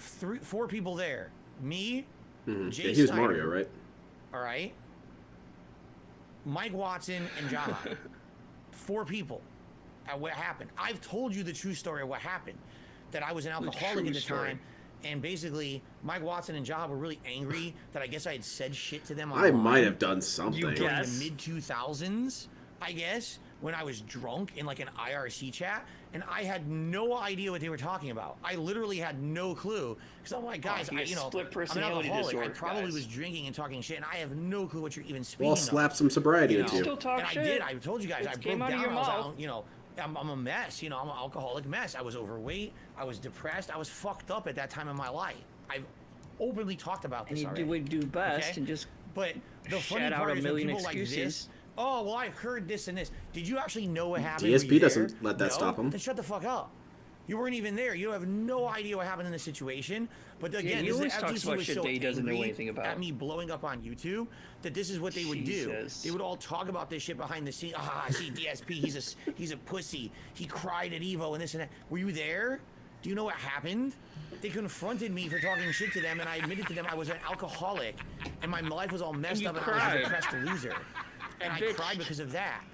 4 people there. Me, Jay Yeah, he was Snyder, Mario, right? all right, Mike Watson, and Jaha. 4 people. What happened? I've told you the true story of what happened. That I was an alcoholic at the time, and basically Mike Watson and Jaha were really angry that I guess I had said shit to them. I might have done something. During the mid 2000s, I guess, when I was drunk in like an IRC chat, and I had no idea what they were talking about. I literally had no clue because I'm like, guys, I'm an alcoholic. I probably was drinking and talking shit, and I have no clue what you're even speaking Well, of. slap some sobriety into you. And I did. I told you guys. I broke down. I was out, I'm a mess. I'm an alcoholic mess. I was overweight. I was depressed. I was fucked up at that time in my life. I've openly talked about this already. And you would do best and just but the funny shout out part a is million when people excuses. like this, oh, well, I heard this and this. Did you actually know what happened? DSP doesn't let that stop him. Then shut the fuck up. You weren't even there. You have no idea what happened in the situation. But again, he this always is talks FTC about was shit so that he doesn't know angry anything about. at me blowing up on YouTube that this is what they would do. Jesus. They would all talk about this shit behind the scenes. I see DSP. He's a pussy. He cried at Evo and this and that. Were you there? Do you know what happened? They confronted me for talking shit to them, and I admitted to them I was an alcoholic, and my life was all messed up, and I was a depressed loser. And I cried because of that.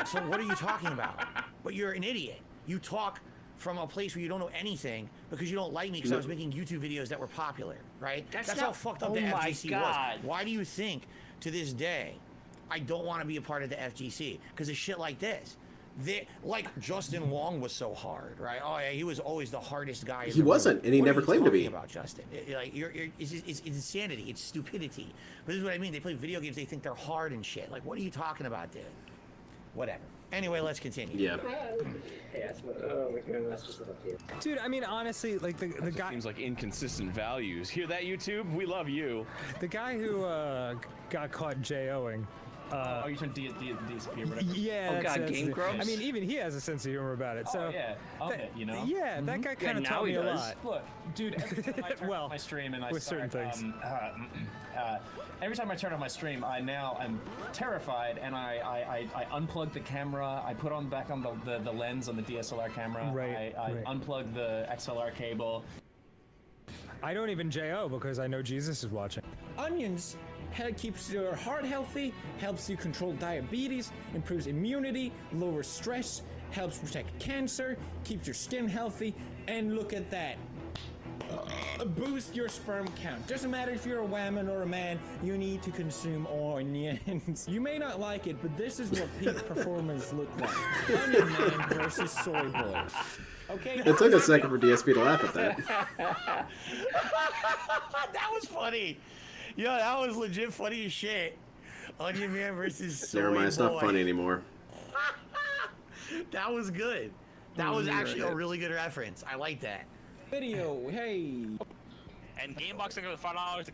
So what are you talking about? But you're an idiot. You talk from a place where you don't know anything because you don't like me because I was making YouTube videos that were popular, right? That's how fucked up the FGC was. Why do you think, to this day, I don't want to be a part of the FGC? Because of shit like this. Like Justin Long was so hard, right? Oh yeah, he was always the hardest guy. He wasn't, and he never claimed to be. About Justin, it's insanity, it's stupidity. But this is what I mean. They play video games. They think they're hard and shit. Like, what are you talking about, dude? Whatever. Anyway, let's continue. Yeah. Dude, I mean, honestly, like the guy seems like inconsistent values. Hear that, YouTube? We love you. The guy who got caught JOing. Oh, you're talking DSP or whatever. Yeah. Oh God, Game Grumps. I mean, even he has a sense of humor about it. So yeah, you know. Yeah, that guy kind of taught me a lot. Look, dude, every time I turn on my stream and I with start, certain things. every time I turn on my stream, I'm terrified, and I unplug the camera. I put back on the lens on the DSLR camera. Right. I unplug the XLR cable. I don't even JO because I know Jesus is watching. Onions keeps your heart healthy, helps you control diabetes, improves immunity, lowers stress, helps protect cancer, keeps your skin healthy, and look at that. Boost your sperm count. Doesn't matter if you're a woman or a man, you need to consume onions. You may not like it, but this is what peak performance look like. Onion Man versus Soy Boy. Okay. It took a second for DSP to laugh at that. That was funny. Yo, that was legit funny as shit. Onion Man versus Soy Never mind, it's not Boy. funny anymore. That was good. That was actually a really good reference. I like that. Video, hey. And Gamebox took it $5. The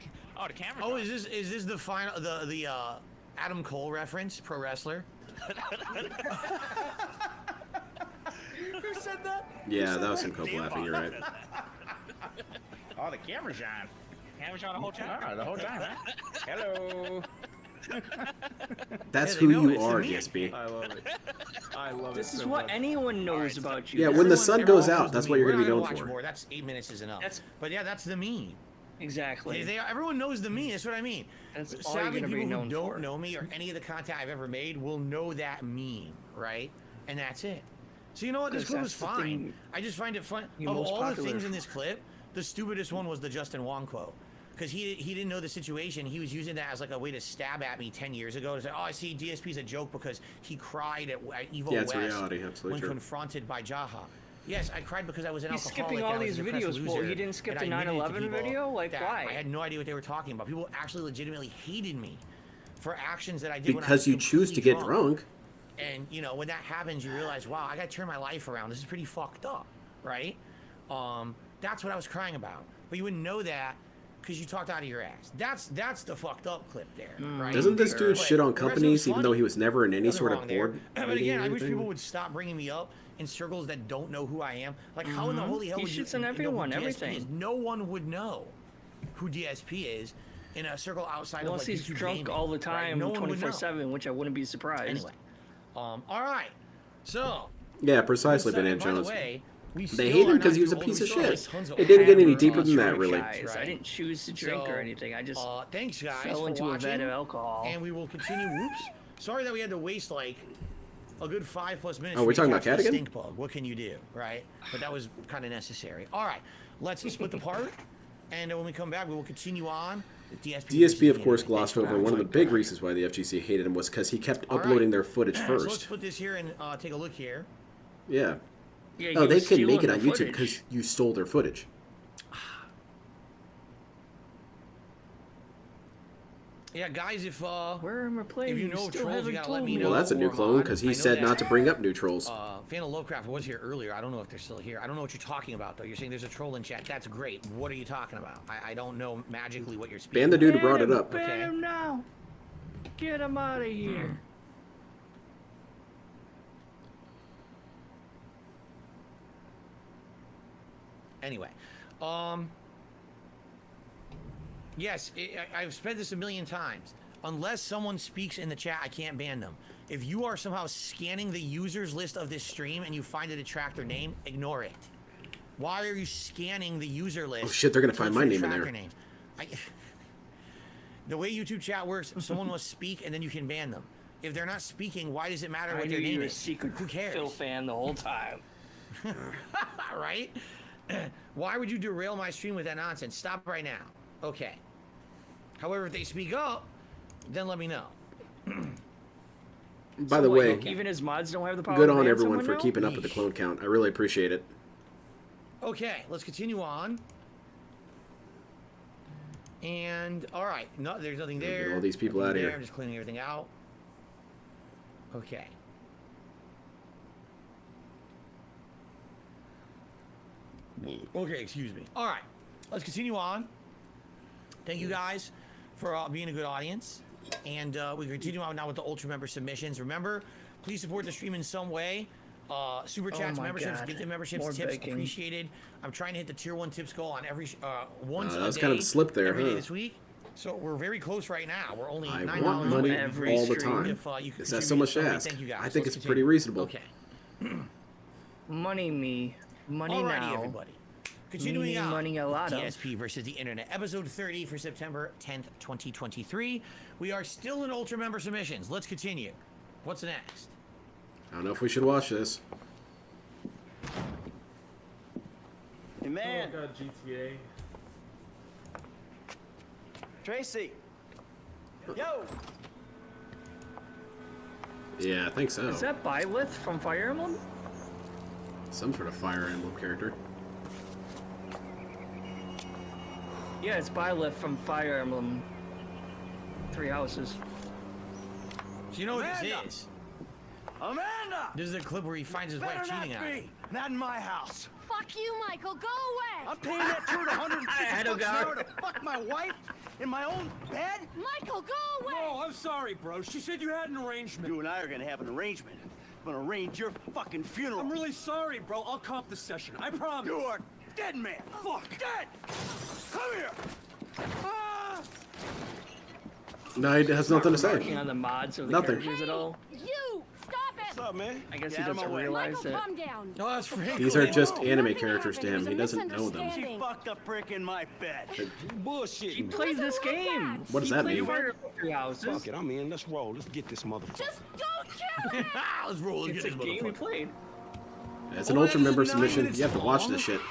camera. Oh, is this the final the Adam Cole reference, pro wrestler? Who said that? Yeah, that was some coke laughing. You're right. Oh, the camera's on. Camera's on the whole time. Ah, the whole time, huh? Hello. That's Yeah, who they know you it's are, me. DSP. I love it. I love it. This is so what much. anyone knows about you. Yeah, when the sun goes out, Everyone that's knows what the you're meme. going to be We're known not gonna watch for. more. That's 8 minutes is enough. But yeah, that's the meme. Exactly. Everyone knows the meme. That's what I mean. That's all you're Sadly, gonna be people who known don't for. know me or any of the content I've ever made will know that meme, right? And that's it. So you know what? This 'Cause clip was that's the fine. thing I just find it fun. you're Of most all the popular things in for. this clip, the stupidest one was the Justin Wong quote. Because he didn't know the situation. He was using that as like a way to stab at me 10 years ago to say, oh, I see DSP's a joke because he cried at Evo Yeah, it's West reality, absolutely when true. confronted by Jaha. Yes, I cried because I was an He's alcoholic. skipping all and I was these a depressed videos, Bull. loser, He didn't skip and the I admitted to 9/11 people video? Like, that why? I had no idea what they were talking about. People actually legitimately hated me for actions that I did when I Because was you choose to completely get drunk. And you know, when that happens, you realize, wow, I got to turn my life around. This is pretty fucked up, right? That's what I was crying about. But you wouldn't know that because you talked out of your ass. That's the fucked up clip there, right? Doesn't this dude But shit on the rest of it companies was even though funny. he was never in any Nothing sort wrong of there. board? But meeting again, or I wish anything? people would stop bringing me up in circles that don't know who I am. Like, how in the holy hell He would you shits on know who everyone, DSP everything. is? No one would know who DSP is in a circle outside Unless of like he's YouTube drunk gaming, all the right? time, No one would know. 24/7, which I wouldn't be surprised. Anyway, all right. So Yeah, precisely, By Banana the Jones. way, we They still hate are him because not he was a too piece old. of We still shit. have tons of It didn't get any hammer deeper on than that, strike really. guys. I didn't choose to drink or anything. I just thanks guys fell for into watching, a vat of alcohol. and we will continue. Whoops, sorry that we had to waste like a good 5+ minutes. Oh, we're to talking about recapture Cat the again? Stink bug. What can you do, right? But that was kind of necessary. All right, let's split the part, and when we come back, we will continue on. DSP, of course, glossed over one of the big reasons why the FGC hated him was because he kept uploading their footage So let's first. put this here and take a look here. Yeah. Yeah, Oh, he they was couldn't make it stealing on the YouTube footage. because you stole their footage. Yeah, guys, if where am I playing? if you know trolls, you gotta let me know. Well, that's a new or clone mod. because I he know said that, not to bring up new trolls. Fan of Lovecraft was here earlier. I don't know if they're still here. I don't know what you're talking about, though. You're saying there's a troll in chat. That's great. What are you talking about? I don't know magically what you're speaking. Ban the dude who about. brought it up. Ban him now. Get him out of here. Anyway, yes, I've said this a million times. Unless someone speaks in the chat, I can't ban them. If you are somehow scanning the users list of this stream and you find a detractor name, ignore it. Why are you scanning the user list? Oh shit, they're gonna find my name in there. Names? The way YouTube chat works, someone must speak and then you can ban them. If they're not speaking, why does it matter I what knew their you name were a is? secret Who cares? Phil fan the whole time. Right? Why would you derail my stream with that nonsense? Stop right now. Okay. However, if they speak up, then let me know. By the way, even his mods don't have the power. good to on ban everyone someone for now? keeping up with the clone count. I really appreciate it. Okay, let's continue on. And all right, no, there's nothing Get there. all these people Nothing out of there. here. I'm just cleaning everything out. Okay. Okay, excuse me. All right, let's continue on. Thank you guys for being a good audience, and we continue on now with the Ultra member submissions. Remember, please support the stream in some way. Super chats, my memberships, God. get the memberships, More tips begging. appreciated. I'm trying to hit the tier 1 tips goal on every once a day. That was kind of a slip there, every day huh? this week. So we're very close right now. We're only I $9 want money away. all the time. If, you could Is that so contribute much to something, ask? Thank you guys. I think Let's it's pretty continue. reasonable. Okay. Money me. Money Alrighty, now. everybody. Continuing Meaning on. money a lot of. DSP versus the Internet, episode 30 for September 10th, 2023. We are still in Ultra member submissions. Let's continue. What's next? I don't know if we should watch this. Hey man, Oh god, GTA. Tracy. Yo. Yeah, I think so. Is that Byleth from Fire Emblem? Some sort of Fire Emblem character. Yeah, it's Byleth from Fire Emblem. 3 Houses. Do you know what Amanda! this is? Amanda! This is a clip where he finds his wife Better not cheating on him. be. Not in my house. Fuck you, Michael. Go away. I'm paying that turd $150 an hour to fuck my wife in my own bed? Michael, go away. No, I'm sorry, bro. She said you had an arrangement. You and I are gonna have an arrangement. I'm gonna arrange your fucking funeral. I'm really sorry, bro. I'll comp the session. I promise. You are dead, man. Fuck, dead. Come here. Ah! No, he has nothing to say. Working on the mods of the Nothing. characters at all. You, stop it. What's up, man? I guess Get he out of doesn't my way. realize Michael, that. calm down. No, that's for him. These are just anime Nothing characters to happened. him. It He was a doesn't know them. She misunderstanding. fucked a prick in my bed. Bullshit. He played this game. What does He that played mean? Fire Emblem 3 Houses. Fuck it, I'm in. Let's roll. Let's get this motherfucker. Just don't kill him. Let's roll. Let's It's get a this game we motherfucker. played. It's an Ultra member submission. You have to watch this shit.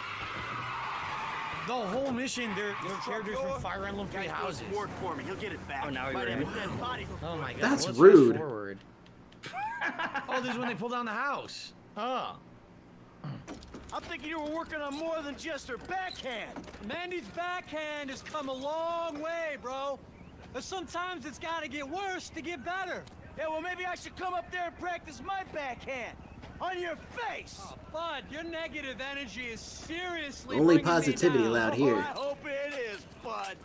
The whole mission, they're characters from Fire Emblem 3 Houses. Work for me. He'll get it back. Oh, now Might you're have in. a dead body. Oh my god. That's let's rude. fast forward. Oh, this is when they pull down the house. Oh. I'm thinking you were working on more than just her backhand. Mandy's backhand has come a long way, bro. But sometimes it's gotta get worse to get better. Yeah, well, maybe I should come up there and practice my backhand. On your face! Oh, Bud, your negative energy is seriously Only bringing me positivity down. allowed Oh, here. I hope it is, bud.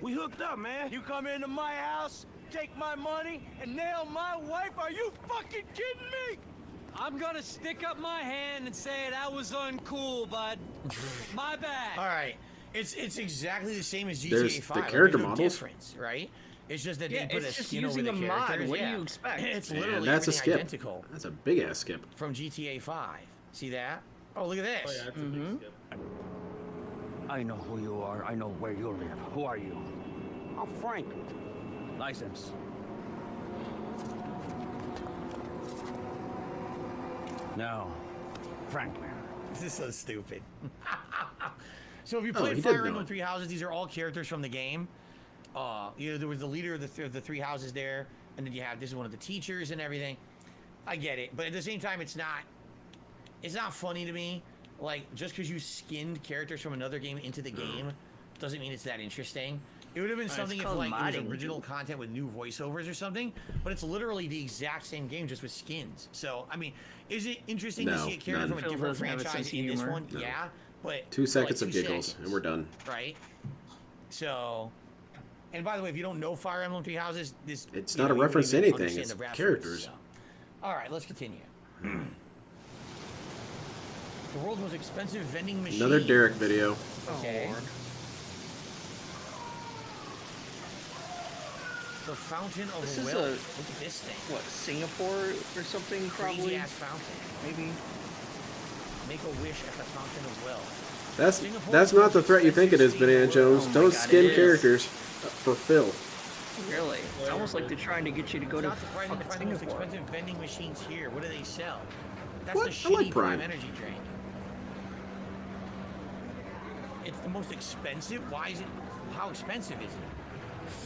We hooked up, man. You come into my house, take my money, and nail my wife? Are you fucking kidding me? I'm gonna stick up my hand and say that was uncool, bud. My bad. All right. It's exactly the same as GTA There's the 5. Like, character there's no models. difference, right? It's just that Yeah, they put it's a just skin over using the a mod. characters. What do yeah. you expect? It's Man, literally that's a everything skip. identical That's a big ass skip. from GTA 5. See that? Oh, look at this. Oh yeah, that's a big skip. I know who you are. I know where you live. Who are you? I'm Frank. License. No, Franklin. This is so stupid. So if you Oh, played he did Fire know Emblem it. Three Houses, these are all characters from the game. You know, there was the leader of the three houses there, and then you have this is one of the teachers and everything. I get it, but at the same time, it's not funny to me. Like, just because you skinned characters from another game into the game doesn't mean it's that interesting. It would have been It's something if called like it was modding. original content with new voiceovers or something, but it's literally the exact same game just with skins. So I mean, is it interesting to No, see a character none. from a Phil different doesn't have a sense franchise of in this humor. one? No. Yeah, but 2 for, seconds like, of 2 giggles, seconds, and we're done. right? So, and by the way, if you don't know Fire Emblem Three Houses, this It's you not know, a you reference to wouldn't even anything, understand it's the reference, characters. so. All right, let's continue. The world's most expensive vending machine. Another Derek video. Okay. The Fountain of This is Wealth. a- Look at this thing. What, Singapore or something, Crazy probably? ass fountain. Maybe. Make a wish at the Fountain of Wealth. That's not the threat you think it is, Banana Jones. Oh my Don't God, skin it is. characters for Phil. Really? It's almost like they're trying to get you to go It's to not surprising to fucking find the most Singapore. expensive vending machines here. What do they sell? That's What? the I like shitty Prime. Prime energy drink. It's the most expensive? Why is it? How expensive is it?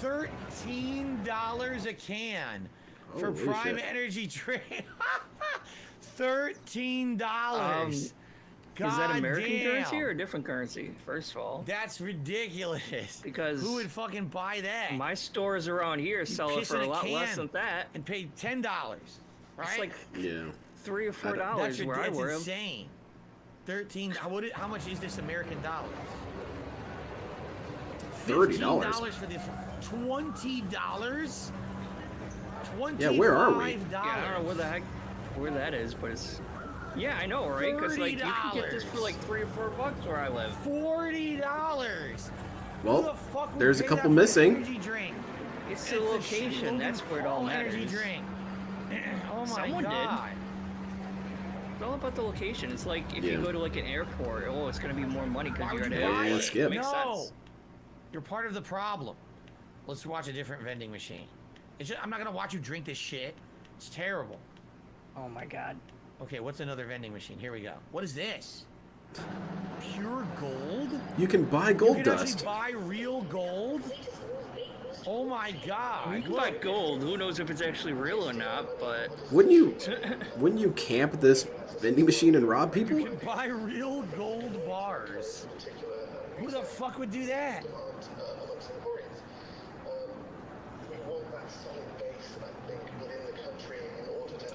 $13 a can for Holy Prime shit. energy drink. $13. Is God that American damn. currency or a different currency, first of all? That's ridiculous. Because who would fucking buy that? My stores around here sell it piss for in a lot less can than that. and pay $10, right? It's like Yeah. $3 or $4 That's where I that's live. insane. 13. How much is this American dollar? $30. $15 for this. $20. Yeah, where are we? Yeah, I don't know where that is, but it's. Yeah, I know, right? Because like you can get this for like $3 or $4 where I live. $40. Well, there's a couple missing. Energy drink. It's the location. That's where it all Energy matters. drink. Oh my Someone did. god. It's all about the location. It's like if Yeah. you go to like an airport, oh, it's gonna be more money because you're at an buy airport. it? skip. Makes No. sense. You're part of the problem. Let's watch a different vending machine. I'm not gonna watch you drink this shit. It's terrible. Oh my god. Okay, what's another vending machine? Here we go. What is this? Pure gold? You can buy gold You can dust. actually buy real gold? Oh my god. You can buy gold. Who knows if it's actually real or not? But Wouldn't you camp this vending machine and rob people? You can buy real gold bars. Who the fuck would do that?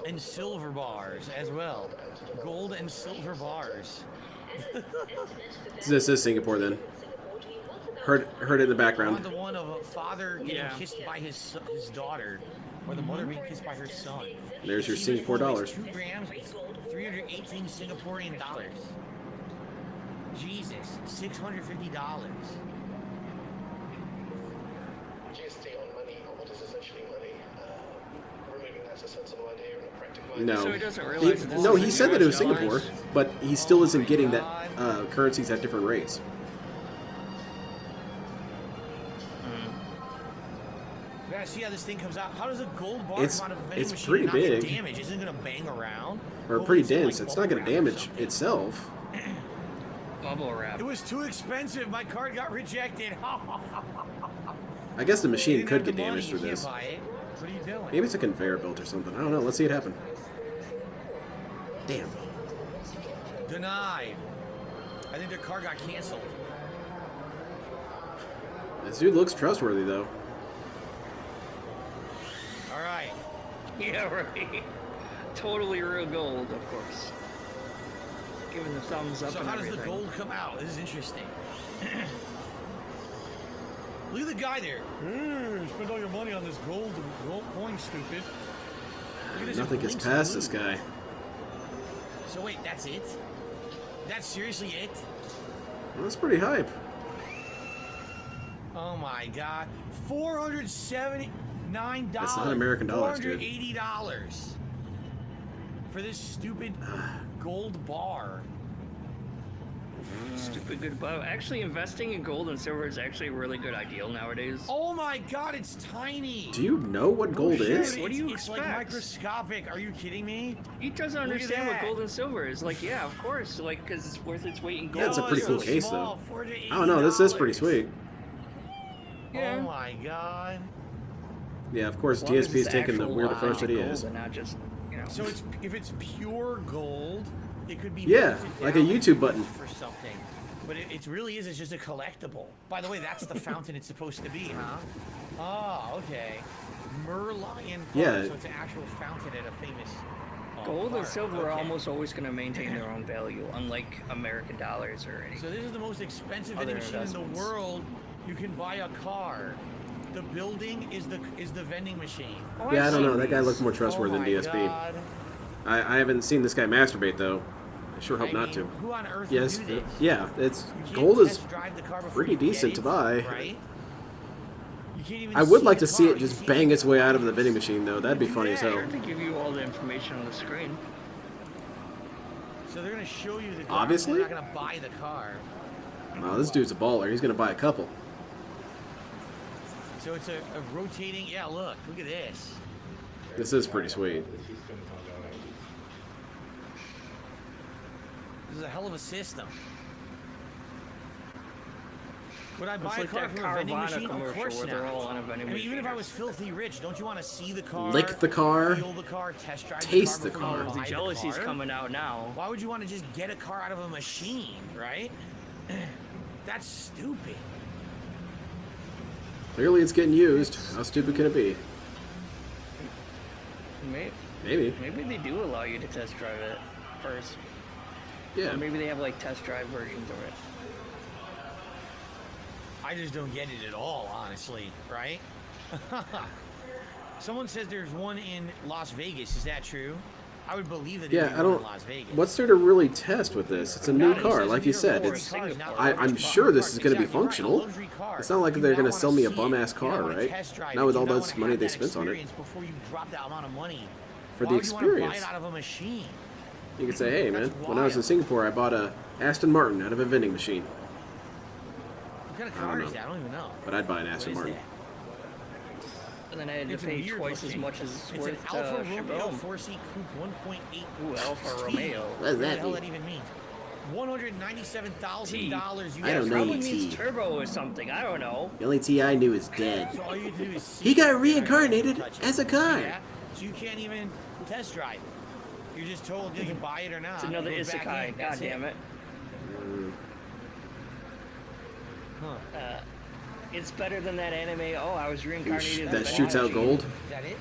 And silver bars as well. Gold and silver bars. This is Singapore then. Heard it in the On background. the one of a father getting Yeah. kissed by his daughter, or the mother being kissed by her son. There's your She was Singapore told dollars. it's 2 grams, it's 318 Singaporean dollars. Jesus, $650. GST on money, or what is essentially money, removing that's a sensible idea and a practical idea. No. So he doesn't realize that this No, is he said that it was US Singapore, dollars. but he still isn't getting that currencies at different rates. We gotta see how this thing comes out. How does a gold bar It's- come out of a vending it's machine pretty and not get big. damaged? Isn't it gonna bang around? Or Hopefully pretty it's in, dense. like, It's not going bubble to wrap or damage something. itself. Bubble wrap. It was too expensive. My card got rejected. I guess the You machine didn't could have the get damaged money, through you this. can't buy it. What are you doing? Maybe it's a conveyor belt or something. I don't know. Let's see it happen. Damn. Denied. I think their car got canceled. This dude looks trustworthy though. All right. Yeah, right. Totally real gold, of course. Giving the thumbs up So and how does everything. the gold come out? This is interesting. Look at the guy there. Spend all your money on this gold coin, stupid. Look at this, it Nothing gets blinks past blue. this guy. So wait, that's it? That's seriously it? Well, that's pretty hype. Oh my god. $479. That's not American dollars, dude. $480 for this stupid gold bar. Stupid good bar. Actually, investing in gold and silver is actually a really good ideal nowadays. Oh my god, it's tiny. Do you know what gold is? What do you It's like expect? microscopic. Are you kidding me? He doesn't Look at understand what that. gold and silver is. Like, yeah, of course. Like, because it's worth its weight in gold. That's a pretty it's cool so case, small, though. $480. I don't know. This is pretty sweet. Yeah. Oh my god. Yeah, of course, As long as DSP's it's taking the actual weird approach that he gold is. and not just, you know. So it's if it's pure gold, it could be Yeah, melted like a down YouTube button. for something. But it really is. It's just a collectible. By the way, that's the fountain it's supposed to be, huh? Oh, okay. Merlion. Yeah. So it's an actual fountain at a famous. Gold and park. silver are Okay. almost always going to maintain their own value, unlike American dollars or anything. So this is the most expensive Other vending machine in investments. the world. You can buy a car. The building is the vending machine. Oh, Yeah, I I've don't know. seen That guy these. looks more trustworthy than my DSP. God. I haven't seen this guy masturbate, though. I sure hope I not mean, to. Who on earth Yes, would do this? yeah, it's You can't gold is test drive the car before pretty you get decent it, to buy. Right? You can't even I would see like the to see car. it You just see bang its way out of the vending machine, though. That'd be funny as hell. Sure to give you all the information on the screen. So they're gonna show you the car. Obviously. They're not gonna buy the car. Wow, this dude's a baller. He's gonna buy a couple. So it's a rotating. Yeah, look at this. This is pretty sweet. This is a hell of a system. Would I buy It's a like car that from a vending Carvana machine? Of commercial course where they're all not. on a vending I mean, even if I machine. was filthy rich, don't you want to see the car, Lick the car, feel the car, test drive taste the the car, car. before The you buy jealousy's car? coming out now. Why would you want to just get a car out of a machine, right? That's stupid. Clearly, it's getting used. How stupid can it be? Maybe. Maybe they do allow you to test drive it first. Yeah. Or maybe they have like test drive versions of it. I just don't get it at all, honestly, right? Someone says there's one in Las Vegas. Is that true? I would believe that. Yeah, there'd be I one don't. in Las Vegas. What's there to really test with this? It's a new He car, says like you said. either It's. or, it's not I'm luxury sure car. this is going to be Exactly right, a functional. luxury car. It's not like You they're now going to wanna sell me a see it. bum ass You car, now wanna right? test drive Not it. with You all now this wanna money have they that spent on it. experience before you drop that amount of money. For Why the would you wanna buy experience. it out of a machine? You could say, hey man, That's when I was in wild. Singapore, I bought a Aston Martin out of a vending machine. What kind of I don't car is know. that? I don't even know. But I'd buy an What Aston is Martin. that? And then I had to It's pay weird twice as looking. much as it's It's worth an Alfa to ship Romeo home. 4C Coupe 1.8. Ooh, Alfa T. Romeo. What does What that the hell mean? that even mean? $197,000 I don't know. Probably T. means turbo or something. I don't know. The only T I knew is dead. So all you have to do is see He got it. reincarnated Touch it. as a See car. that? So you can't even test drive it. You're just told you can buy it or not. It's another It goes back isekai. in. God That's damn it. Huh. It's better than that anime. Oh, I was reincarnated. as That a shoots out machine. gold. Is that it?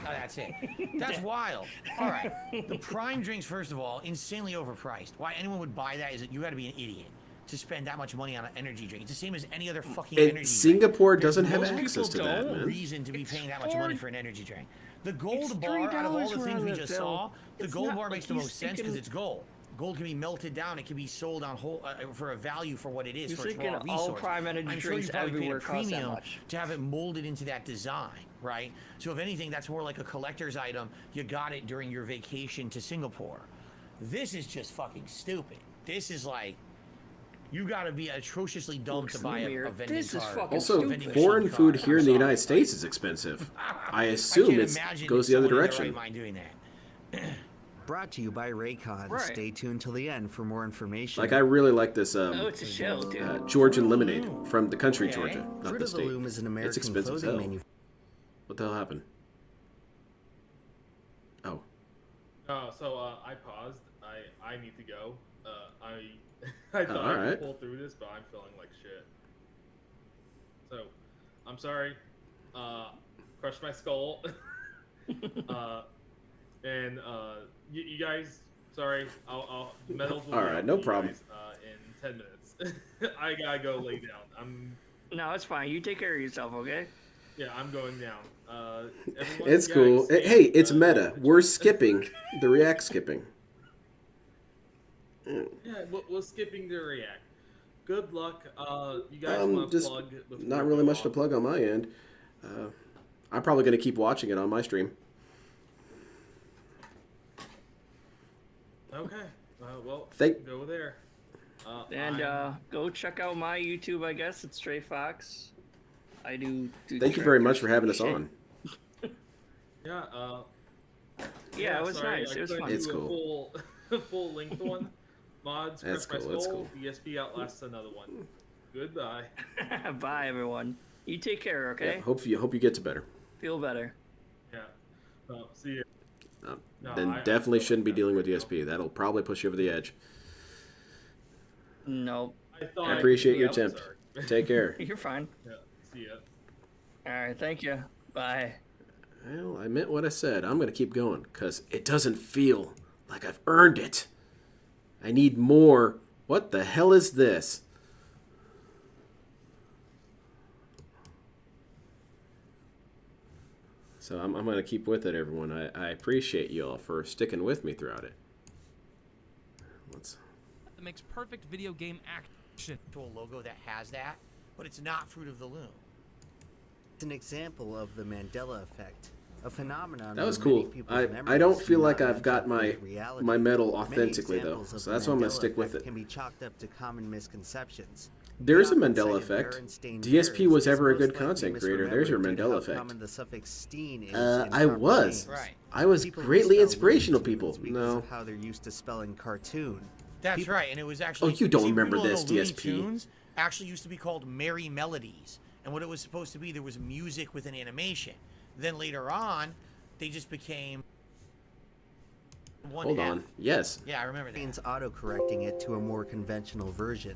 Oh, that's it. That's wild. All right. The prime drinks, first of all, insanely overpriced. Why anyone would buy that is that you got to be an idiot to spend that much money on an energy drink. It's the same as any other fucking energy drink. Singapore doesn't have Most access to people that, don't man. reason to be paying that much money for an energy drink. The It's gold bar, out of all $3 the things we rather, just Phil. saw, the It's gold not bar like makes the he's most sense because thinking- it's gold. Gold can be melted down. It can be sold on whole for a value for what it is. You're for its thinking raw all resource. prime energy I'm sure drinks you probably paid a everywhere cost that premium much. to have it molded into that design, right? So if anything, that's more like a collector's item. You got it during your vacation to Singapore. This is just fucking stupid. This is like, you got to be atrociously dumb Looks to buy in the a mirror. vending This is car. fucking Also, vending foreign machine food car. here in I'm the sorry. United States is expensive. I I assume can't it imagine goes the other someone in their direction. right mind doing that. Brought to you by Raycon. Right. Stay tuned till the end for more information. Like, I really like this Oh, it's a shell, dude. Georgian lemonade from the country Okay. Georgia, not Fruit the of the state. Loom is an It's American expensive as clothing hell. manufacturer. What the hell happened? Oh. So I paused. I need to go. I thought I alright. could pull through this, but I'm feeling like shit. So, I'm sorry. Crushed my skull. And you guys, sorry. I'll medals will be Alright, out no to you problem. guys, in 10 minutes. I gotta go lay down. No, it's fine. You take care of yourself, okay? Yeah, I'm going down. Everyone, It's yeah, cool. stay- Hey, it's meta. We're skipping the react skipping. Yeah, we're skipping the react. good luck. You guys want to Just plug? before not we really go much to on? plug on my end. I'm probably going to keep watching it on my stream. Okay. Well, Thank- go there. Go check out my YouTube. I guess it's StrayFox. I do. Thank you very much for having us on. Yeah. Yeah, it was sorry, nice. I it was couldn't fun. do It's a cool. full length one. Mods, That's press cool, that's goal. cool. DSP outlasts another one. Goodbye. Bye, everyone. You take care, okay? Yeah, hope you get to better. Feel better. Yeah. See you. No, Then I definitely shouldn't be dealing with DSP. That'll probably push you over the edge. No. I appreciate your attempt. Take care. You're fine. Yeah. See ya. All right. Thank you. Bye. Well, I meant what I said. I'm going to keep going because it doesn't feel like I've earned it. I need more. What the hell is this? So I'm going to keep with it, everyone. I appreciate you all for sticking with me throughout it. That makes perfect video game action. To a logo that has that, but it's not Fruit of the Loom. It's an example of the Mandela effect, a phenomenon. That was where many cool. people's I memories don't do feel like not I've got match my reality. my medal Many authentically though, examples of so the that's why I'm going to Mandela stick with effect it. Can be chalked up to common misconceptions. There's a We often Mandela cite effect. Berenstain DSP Bears was as ever a most good likely content creator. There's your misremembered due to Mandela how effect. common the suffix "steen" is in I proper was. names. I was People greatly misspell inspirational Looney people. Tunes because No. of how they're used to spelling cartoon. That's right, and it was actually. Oh, you don't see, remember people this, know Looney DSP. Tunes actually used to be called Merry Melodies, and what it was supposed to be, there was music with an animation. Then later on, they just became. Hold on. Yes. Yeah, I remember that. Means auto-correcting it to a more conventional version.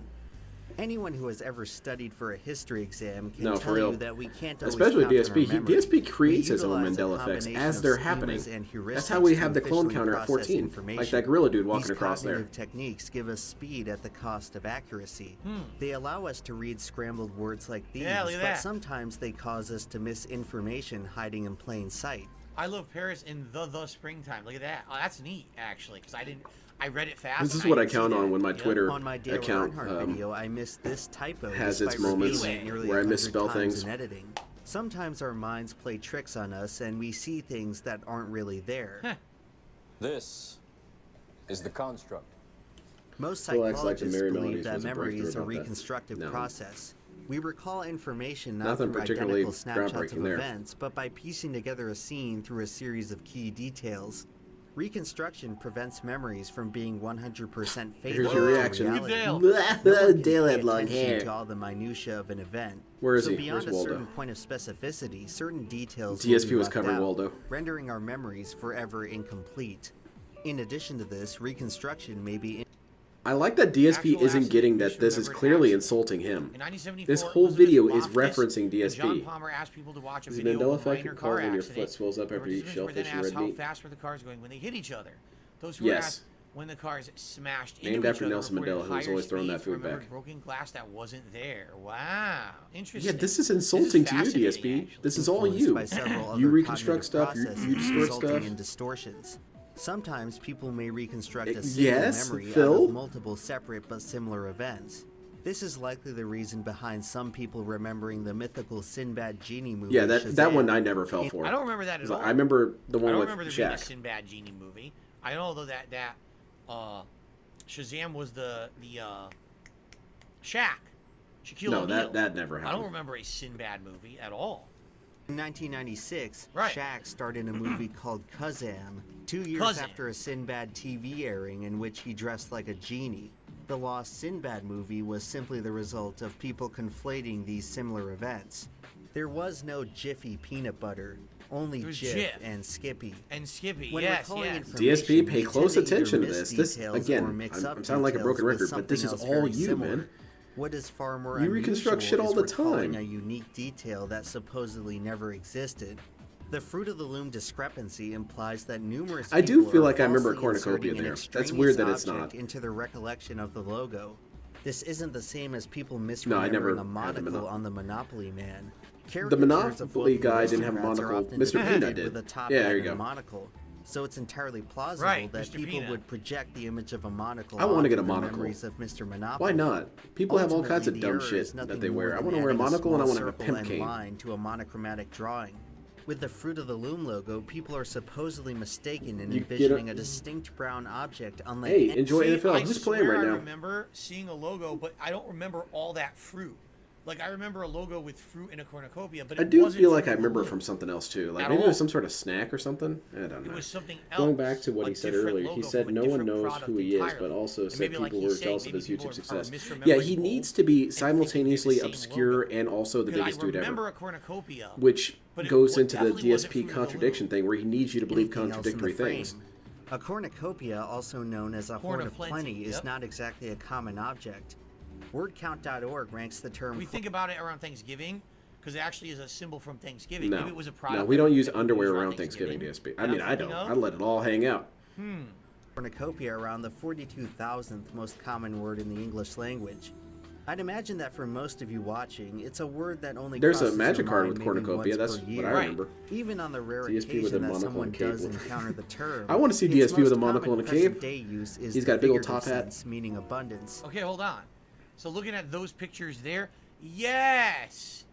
Anyone who has ever studied for a history exam can No, for tell real. you that we can't always Especially count on DSP. our memory. DSP creates We his own utilize a Mandela effects combination as of they're schemas happening. and That's heuristics how we to have the clone efficiently counter at process 14. Like information. that gorilla dude walking These across there. cognitive techniques give us speed at the cost of accuracy. They allow us to read scrambled words like these, Yeah, look at but that. sometimes they cause us to miss information hiding in plain sight. I love Paris in the springtime. Look at that. Oh, that's neat, actually, because I read it fast. This is and what I didn't see count that. on when my Twitter On my Dale account Earnhardt video, I missed this typo has despite its moments reviewing it nearly where I 100 misspell times things. in editing. Sometimes our minds play tricks on us and we see things that aren't really there. This is the construct. Most Phil acts like the psychologists Merry believe Melodies that was a memory is a breakthrough about that. reconstructive No. process. We recall information not Nothing through particularly identical snapshots of groundbreaking there. events, but by piecing together a scene through a series of key details. Reconstruction prevents memories from being 100% faithful Here's your to reaction. reality. Dale. No one can Dale pay had long attention hair. to all the minutiae of an event. Where is so he? beyond Where's a Waldo? certain point of specificity, certain details DSP will be was left covering out, Waldo. rendering our memories forever incomplete. In addition to this, reconstruction may be I like that DSP Actual isn't getting accident, that this is remember clearly accident. insulting him. In 1974, This whole Elizabeth video is Loftus referencing and John DSP. Palmer asked people to watch a Is the video Mandela of a effect minor called car when your accident. foot swells up The after you eat participants were then shellfish and asked red how meat? fast were the cars going when they hit each other. Those who were Yes. asked when the cars smashed into Named each after other Nelson reported Mandela, who was higher always throwing that speeds, food remembered back. broken glass that wasn't there. Wow, interesting. Yeah, this is insulting to you, fascinating, DSP. actually. This is all influenced you. by several You other reconstruct cognitive stuff, you processes distort resulting stuff. in distortions. Sometimes people may reconstruct a single Yes, memory out Phil? of multiple separate but similar events. This is likely the reason behind some people remembering the mythical Sinbad genie movie. Yeah, that Shazam. one I never fell for. I don't remember that at all. I remember the I one don't with remember there being a Shaq. Sinbad genie movie. I know though that Shazam was the Shaq. Shaquille No, O'Neal. that never I don't happened. remember a Sinbad movie at all. In 1996, Right. Shaq starred in a movie called Kazam, 2 years Kazam. after a Sinbad TV airing in which he dressed like a genie. The lost Sinbad movie was simply the result of people conflating these similar events. There was no Jiffy peanut butter, only There was Jif, Jif. and Skippy. And Skippy, When yes, recalling yes. information, DSP, pay we close tend to either attention to miss this. This details again, or mix up I'm sounding like a broken details with record, but this is something all else you, very man. similar. What is far more You reconstruct shit unusual all is the recalling time. a unique detail that supposedly never existed. The Fruit of the Loom discrepancy implies that numerous I do people feel are like I remember falsely cornucopia inserting an there. That's extraneous weird that it's object not. into the recollection of the logo. This isn't the same as people No, I never misremembering a had the monocle on the Monopoly Man. The Caricatures of Monopoly local guy didn't have a aristocrats are monocle. often Mr. Peanut depicted did. with a top Yeah, hat there you and a go. monocle. So it's entirely plausible Right, that Mr. people Peanut. would project the image of a monocle. I want to get a onto the monocle. memories of Mr. Monopoly. Why not? People have all kinds of Ultimately, the dumb error shit is nothing that they more wear. I than want to wear a adding monocle and I small want to have a circle pimp and cane. line to a monochromatic drawing. With the Fruit of the Loom logo, people are supposedly mistaken in You get envisioning a- a distinct brown object unlike Hey, any- enjoy NFL. I Who's playing swear right I now? remember seeing a logo, but I don't remember all that fruit. Like, I remember a logo with fruit in a cornucopia, but I it do wasn't feel like Fruit I of the remember Loom. from something else too. Like At maybe it all. was some sort of snack or something. I don't know. It was something Going else, back to what a he said different earlier, he logo said from a no one different knows product who he is, entirely. but also And said maybe like people he's were saying, jealous of maybe his people YouTube are success. misremembering Yeah, he both needs to be and thinking simultaneously they're the same obscure logo. and also the Because biggest I dude remember ever. a cornucopia, Which but it goes into the definitely wasn't DSP Fruit of the Loom. contradiction thing where he needs you to believe anything else in the contradictory frame. things. A cornucopia, also known as a Horn horn of of plenty, plenty, is yep. not exactly a common object. Wordcount.org ranks the term. We think about it around Thanksgiving because it actually is a symbol from Thanksgiving. No, Maybe it was a product. no, we don't use that we underwear use around Thanksgiving, DSP. I that mean, I'm I don't. thinking of? I let it all hang out. Cornucopia around the 42,000th most common word in the English language. I'd imagine that for most of you watching, it's a word that only There's a crosses magic your card mind with maybe cornucopia. once That's per what year. I remember. Even on the rare DSP with a occasion that monocle someone and cape. does encounter the term. I wanna see its DSP with a most monocle common and a cape. present-day use is He's the got a big old figurative top hat. sense, meaning abundance. Okay, hold on. So looking at those pictures there, yes,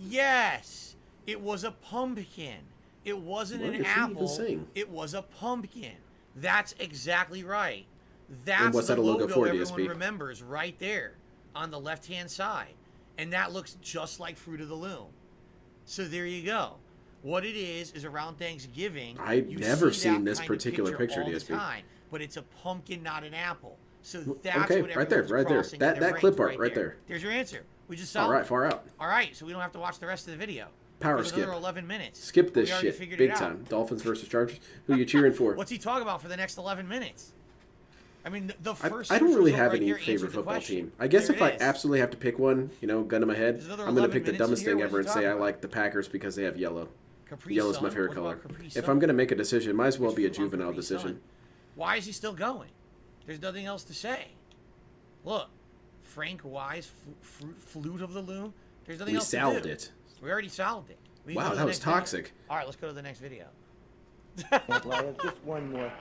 yes, it was a pumpkin. It wasn't What an is he even apple. saying? It was a pumpkin. That's exactly right. And That's what's the that a logo for, everyone DSP? remembers right there on the left-hand side. And that looks just like Fruit of the Loom. So there you go. What it is around Thanksgiving. I've you never see that seen this kind of particular picture, all the DSP. time, but it's a pumpkin, not an apple. So that's Okay, what right there, everyone's right there. crossing in That their clip brains art right there. There's your answer. We just All solved right, it. far out. All right, so we don't have to watch the rest of the video. Power There's skip. another 11 minutes. Skip this We already shit, figured big it out. time. Dolphins versus Chargers. Who you cheering for? What's he talking about for the next 11 minutes? I mean, the first. I don't search really result have right any there favorite answered the football question. team. I guess There if it I is. absolutely have to pick one, gun to my head, There's another I'm going to 11 pick the minutes in dumbest here. thing What ever are and you say I talking like the Packers because they have yellow. Capri Yellow's my Sun? favorite What color. about Capri If Sun? I'm going to make a decision, might as well be a Fruit on juvenile Capri Sun. decision. Why is he still going? There's nothing else to say. Look, Frank Wise, Flute of the Loom. There's nothing We else to solved do. it. We already solved it. We can Wow, go to that the was next video. toxic. All right, let's go to the next video. Well, I have just one more.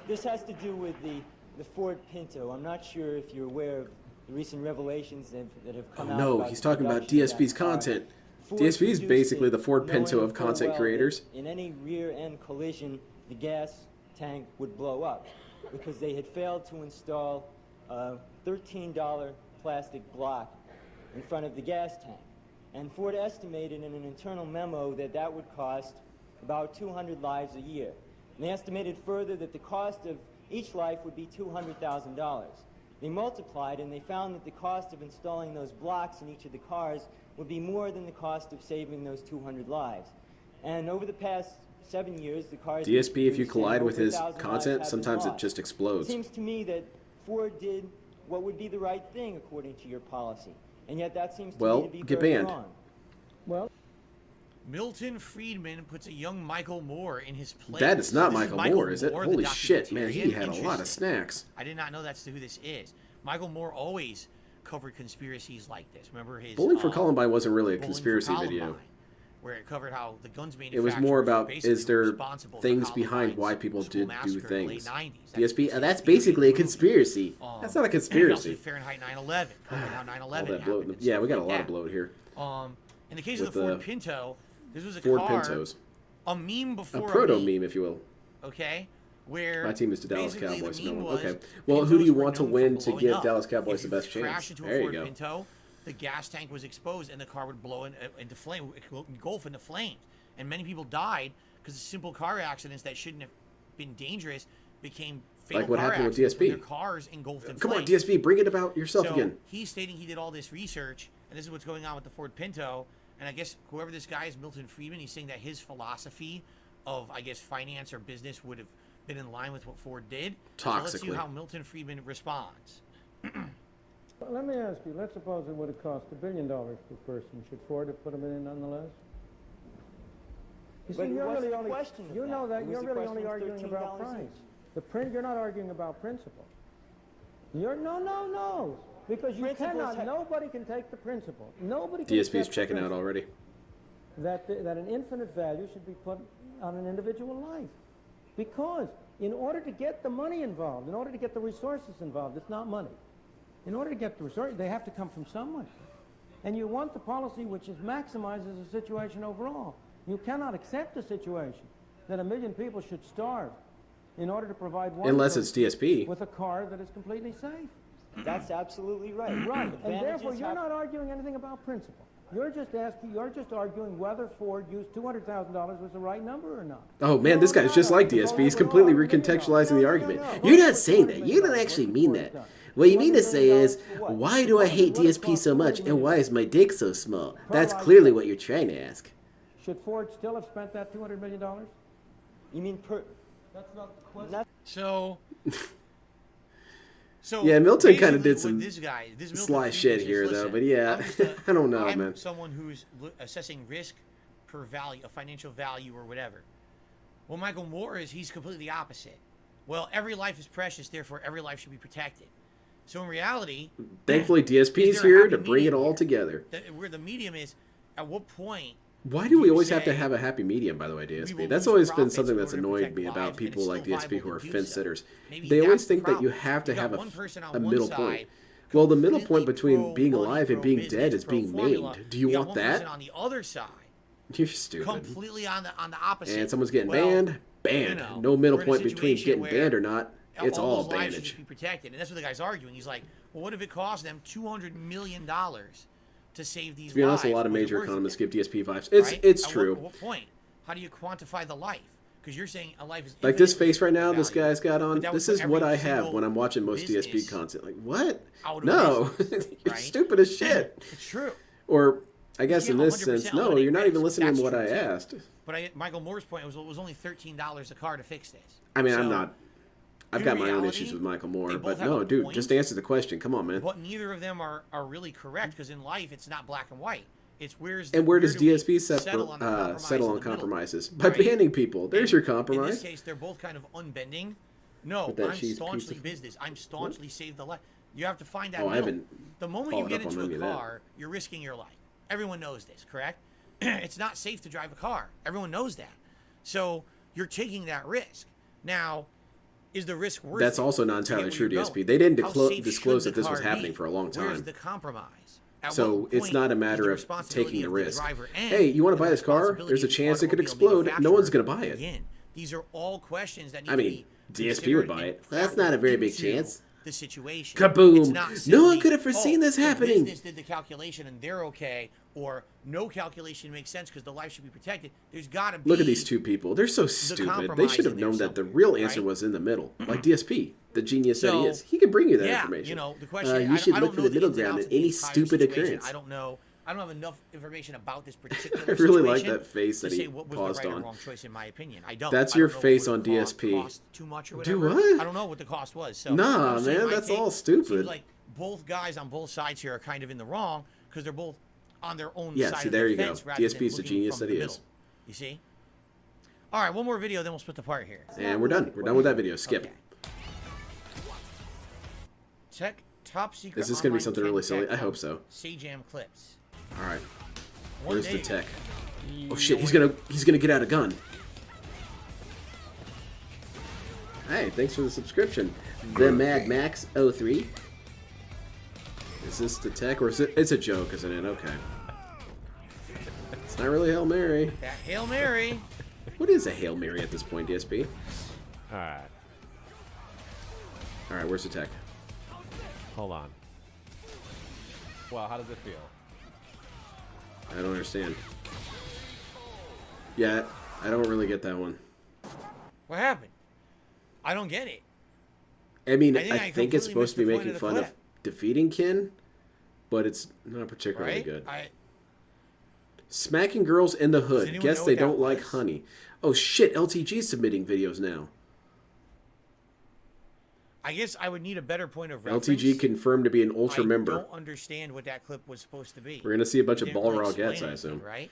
This has to do with the Ford Pinto. I'm not sure if you're aware of the recent revelations that have Oh come out. no, about he's the talking about production of DSP's that car. content. Ford DSP is produced basically it the Ford Pinto knowing of full content well creators. that in any rear-end collision, the gas tank would blow up because they had failed to install a $13 plastic block in front of the gas tank. And Ford estimated in an internal memo that that would cost about 200 lives a year. And they estimated further that the cost of each life would be $200,000. They multiplied and they found that the cost of installing those blocks in each of the cars would be more than the cost of saving those 200 lives. And over the past 7 years, the cars... DSP, if you produced, collide and with over his 1,000 lives content, have been sometimes it lost. just explodes. It seems to me that Ford did what would be the right thing according to your policy. And yet that seems to Well, me to be get very banned. wrong. Well, Milton Friedman puts a young Michael Moore in his place. That is not This Michael Moore, is it? the Holy shit, man, he had a lot of documentarian. snacks. I did not know that's who this is. Michael Moore always covered conspiracies like this. Remember his Bowling for Columbine wasn't really a Bowling for conspiracy video. Columbine, where it covered how the guns It was manufacturers more were about, basically is there responsible for things behind Columbine's why people school did do massacre in the late things? 90s. DSP, that's basically a conspiracy. That's not a And also conspiracy. Fahrenheit 9/11, covering how 9/11 All that happened. bloat. and Yeah, stuff we got a like lot that. of bloat here. In the case of With the Ford the Pinto, this was a Ford car, Pintos. a meme before A proto meme, meme, if you will. okay? Where My team is the Dallas basically Cowboys. the No meme one. was, Okay. Well, who do you Pintos were want to known for win to blowing give up. Dallas Cowboys If the you best crash chance? into a There you Ford go. Pinto, the gas tank was exposed and the car would blow into flame, engulf into flames. And many people died because simple car accidents that shouldn't have been dangerous became fatal Like what car happened with accidents when DSP. their cars engulfed in Come on, flames. DSP, bring it about yourself So again. he's stating he did all this research, and this is what's going on with the Ford Pinto. And I guess whoever this guy is, Milton Friedman, he's saying that his philosophy of, I guess, finance or business would have been in line with what Ford did. So let's see Toxically. how Milton Friedman responds. Well, let me ask you, let's suppose it would have cost $1 billion per person. Should Ford have put them in nonetheless? You But see, you're what's really the only, question of you that? know that It was you're the really question only of arguing about $13 price. each. You're not arguing about principle. No. Because you Principles cannot, have- nobody can take the principle. Nobody can DSP is accept the checking out principle already. that an infinite value should be put on an individual life. Because in order to get the money involved, in order to get the resources involved, it's not money. In order to get the resources, they have to come from somewhere. And you want the policy which is maximizes the situation overall. You cannot accept a situation that 1 million people should starve in order to provide one Unless it's DSP. with a car that is completely safe. That's absolutely right. Right, and Advantages therefore you're have- not arguing anything about principle. You're just arguing whether Ford used $200,000 was the right number or not. Oh man, this guy's just like DSP. He's completely recontextualizing the argument. You're not saying that. You don't actually mean that. What you mean to say is, why do I hate DSP so much and why is my dick so small? That's clearly what you're trying to ask. Should Ford still have spent that $200 million? You mean per... That's not the question. So Yeah, Milton kind of basically did some what this Milton sly thinks shit is, here, listen, though. But yeah, I'm just a- I don't know, I'm man. someone who's assessing risk per value, a financial value or whatever. Well, Michael Moore he's completely the opposite. Well, every life is precious, therefore every life should be protected. So in reality, Thankfully, DSP is there a here happy to bring it medium all here? together. Where the medium is, at what point? Why do we you always have to say, have a happy medium, by the way, will DSP? That's lose always been profits something in that's order to annoyed protect me lives, about and people it's like still DSP who viable are to do fence so. sitters. Maybe They always that's the think that you problem. have to You got have one person on a one middle side point. Well, the middle point between being pro-money, alive and being pro-business, dead is being pro-formula. maimed. Do you got want one that? person on the other side, You're stupid. completely on the opposite. And someone's getting Well, banned, banned. you know, No middle we're in a point between situation getting banned where or not. It's all those lives should bannage. just be protected, and that's what the guy's arguing. He's like, well, what if it cost them $200 million to save these lives? To be honest, a lot of Was it major worth it? economists give DSP vibes. It's Right? it's At true. What point? How do you quantify the life? Because you're saying a life is Like this infinitely face right now, this valuable, guy's got on. but that would This put is what every I have single when I'm watching most DSP business content. Like what? out of No, business, you're right? stupid as shit. It's true. Or I guess Yeah, in this 100% sense, no, eliminate you're not even risk. listening to That's what I true, too. asked. But Michael Moore's point was it was only $13 a car to fix this. I mean, So, I'm not. I've in got my own reality, issues with Michael Moore, they but both have no, a dude, point, just answer the question. Come on, man. But neither of them are really correct because in life it's not black and white. It's And where does do we DSP settle on the compromise settle in on the middle, compromises? By right? banning people. There's your In compromise. this case, they're both kind of unbending. No, With that I'm cheese staunchly pizza. business. I'm staunchly save the life. You have to find that Oh, I middle. haven't The moment you followed get up on into any a of that. car, you're risking your life. Everyone knows this, correct? It's not safe to drive a car. Everyone knows that. So you're taking that risk. Now, is the risk worth That's it also not to get entirely where true, you're DSP. going? They didn't How safe disclose should that this the was car happening be? for a long Where's time. the compromise? At So what it's point not a does matter the of responsibility taking the of risk. driver end Hey, you want to and buy the this car? responsibility There's a of the chance it could automobile explode. No one's going to buy manufacturer it. begin? These are all questions that need I to mean, be DSP would buy it. That's not a very big into chance. The situation. Kaboom! It's not No simply, one could have foreseen this the happening. business did the calculation and they're okay, or no calculation makes sense because the life should be protected. There's got to be. Look at these two people. They're so stupid. They compromise should have in there known that the real answer right? was in the middle. Like DSP, the genius that he So, is. He can bring you that yeah, information. you know, the question. You should I look don't for know the middle ins and ground outs in of the any entire stupid situation. occurrence. I don't know. I don't have enough information about this particular I really like situation that face to that he say what was paused the right on. or wrong choice in my opinion. I don't. That's I your don't know face what on it cost, DSP. cost too much or Do whatever. what? I don't know what the cost was. So Nah, I'm saying man, my that's take all stupid. Seems like both guys on both sides here are kind of in the wrong because they're both on their own Yeah, side see, of there the you go. fence rather DSP than is the looking genius from that he the is. middle. You see? All right, one more video, then we'll split the part here. And we're done. We're done with that video. Skip. Tech top secret. Is this going to be online something really silly? tech I hope so. Sajam clips. All right. One Where's the day tech? ago. Oh shit, he's gonna get out a gun. Hey, thanks for the subscription. The Mad Max 03. Is this the tech or is it? It's a joke, isn't it? Okay. It's not really Hail Mary. That Hail Mary. What is a Hail Mary at this point, DSP? Alright. Alright, where's the tech? Hold on. Well, how does it feel? I don't understand. Yeah, I don't really get that one. What happened? I don't get it. I mean, I think I think it's completely supposed to be missed the making point fun of of the defeating Kin, but it's not particularly Right? good. I Smacking girls in the hood. anyone Guess know they what that don't like was? honey. Oh shit, LTG's submitting videos now. guess I would need a better point of reference. LTG confirmed to be an Ultra member. I don't understand what that clip was supposed to be. We're gonna see a bunch of Didn't ball really raw explain gets, I anything, assume. Right?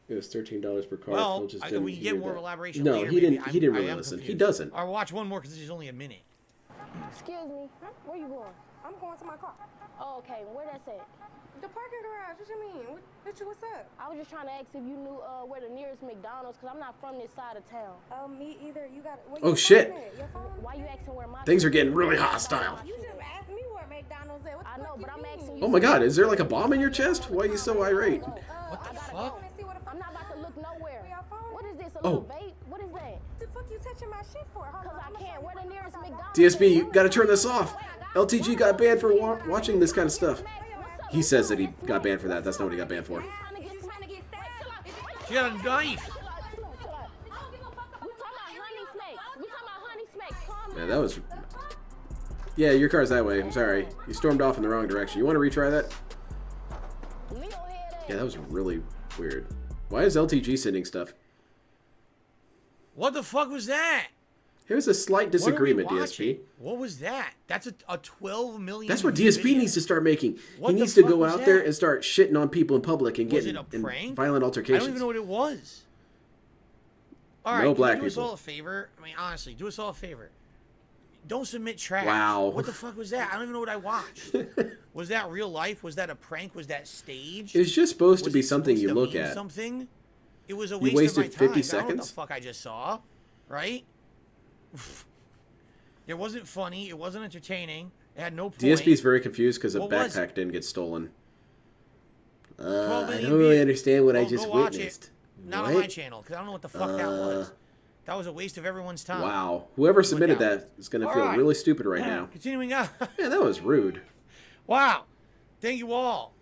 It was $13 per car. Well, Phil just we didn't can hear get more that. elaboration No, later. he maybe. didn't. He didn't I really am listen. He confused. doesn't. I'll watch one more because this is only a minute. Excuse me. Where you going? I'm going to my car. Oh, okay. Where that's at? The parking garage. What you mean? What's up? I was just trying to ask if you knew where the nearest McDonald's, because I'm not from this side of town. Oh, me either. You got. Oh shit! Why you asking where my Things are getting really hostile. You just asked me where McDonald's at. I know, but I'm asking you. Oh my god, is there like a bomb in your chest? Why are you so irate? What the fuck? I'm not about to look nowhere. What is this? A Oh. little vape? What is that? The fuck you touching my shit for? Because I can't. Where the nearest McDonald's? DSP, you gotta turn this off. LTG got banned for watching this kind of stuff. He says that he got banned for that. That's not what he got banned for. She got a knife. Man, that was... Yeah, your car's that way. I'm sorry. You stormed off in the wrong direction. You want to retry that? Yeah, that was really weird. Why is LTG sending stuff? What the fuck was that? Here's a slight disagreement, What are we DSP. watching? What was that? That's a 12 million. That's what view DSP video. needs to start making. What He the needs to fuck go was out there that? and start shitting on people in public and Was getting it a in prank? violent I altercations. don't even know what it was. All No right, can black you do us people. all a favor? I mean, honestly, do us all a favor. Don't submit trash. Wow. What the fuck was that? I don't even know what I watched. Was that real life? Was that a prank? Was that staged? It's just supposed to Was be it something supposed you to look mean at. Something. It was a You waste wasted of my time. 50 I don't know what seconds? the fuck I just saw, right? It wasn't funny. It wasn't entertaining. It had no point. DSP's very confused because a What was backpack didn't get stolen. I 12 don't million really views. understand what I Go just watch witnessed. it. Not What? on my channel, because I don't know what the fuck that was. That was a waste of everyone's time. Wow. Whoever submitted down. that is going to All feel right. really stupid right now. Continuing on. Man, that was rude. Wow. Thank you all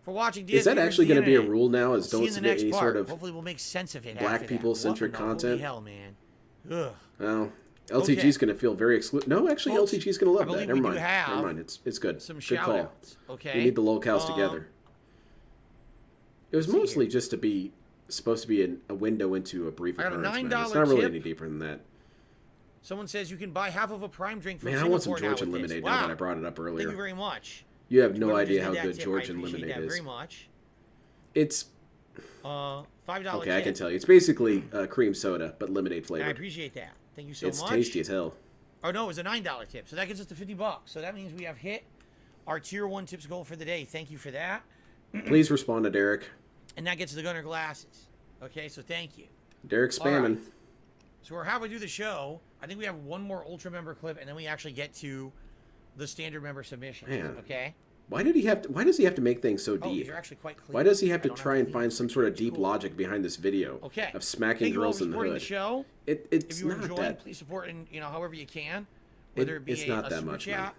for watching DSP Is that versus actually the going to be a Internet. rule now? Is See you don't in the submit next any part. sort of Hopefully we'll make sense of it black after that. people-centric What in the content? Holy hell, man. Ugh. Well, LTG's Okay. going to feel very exclusive. No, actually, Folks, LTG's going to I love that. believe Never we do mind. have Never mind. It's good. some Good call. shout-outs, okay? We need the locales Um, together. It was mostly just to be supposed to be a window into a brief I got a occurrence. Man. $9 It's not really tip. any deeper than that. Someone says you can buy half of a prime drink from Man, I Singapore want some now Georgian with this. lemonade Wow. now that I brought it up earlier. Thank you very much. You have no Whoever idea just how did that good tip, Georgian I appreciate lemonade that is. very much. It's $5 okay. tip. I can tell you. It's basically cream soda, but lemonade And I flavored. appreciate that. Thank you so It's much. tasty as hell. Oh no, it was a $9 tip. So that gets us to $50. So that means we have hit our tier 1 tips goal for the day. Thank you for that. Please respond to Derek. And that gets the Gunner glasses. Okay, so thank you. Derek's All right. spamming. So we're halfway through the show. I think we have one more Ultra member clip, and then we actually get to the standard member submissions. Man. Okay. Why did he have to? Why does he have to make things so Oh, deep? these are actually quite clear. Why does he have I to don't try have and to find some sort of deep logic behind this video Okay. of smacking Thank you all girls for in the supporting hood? the show. It's If you not enjoyed, that. please support in however you can, whether it be It's a not that super much, chat, man.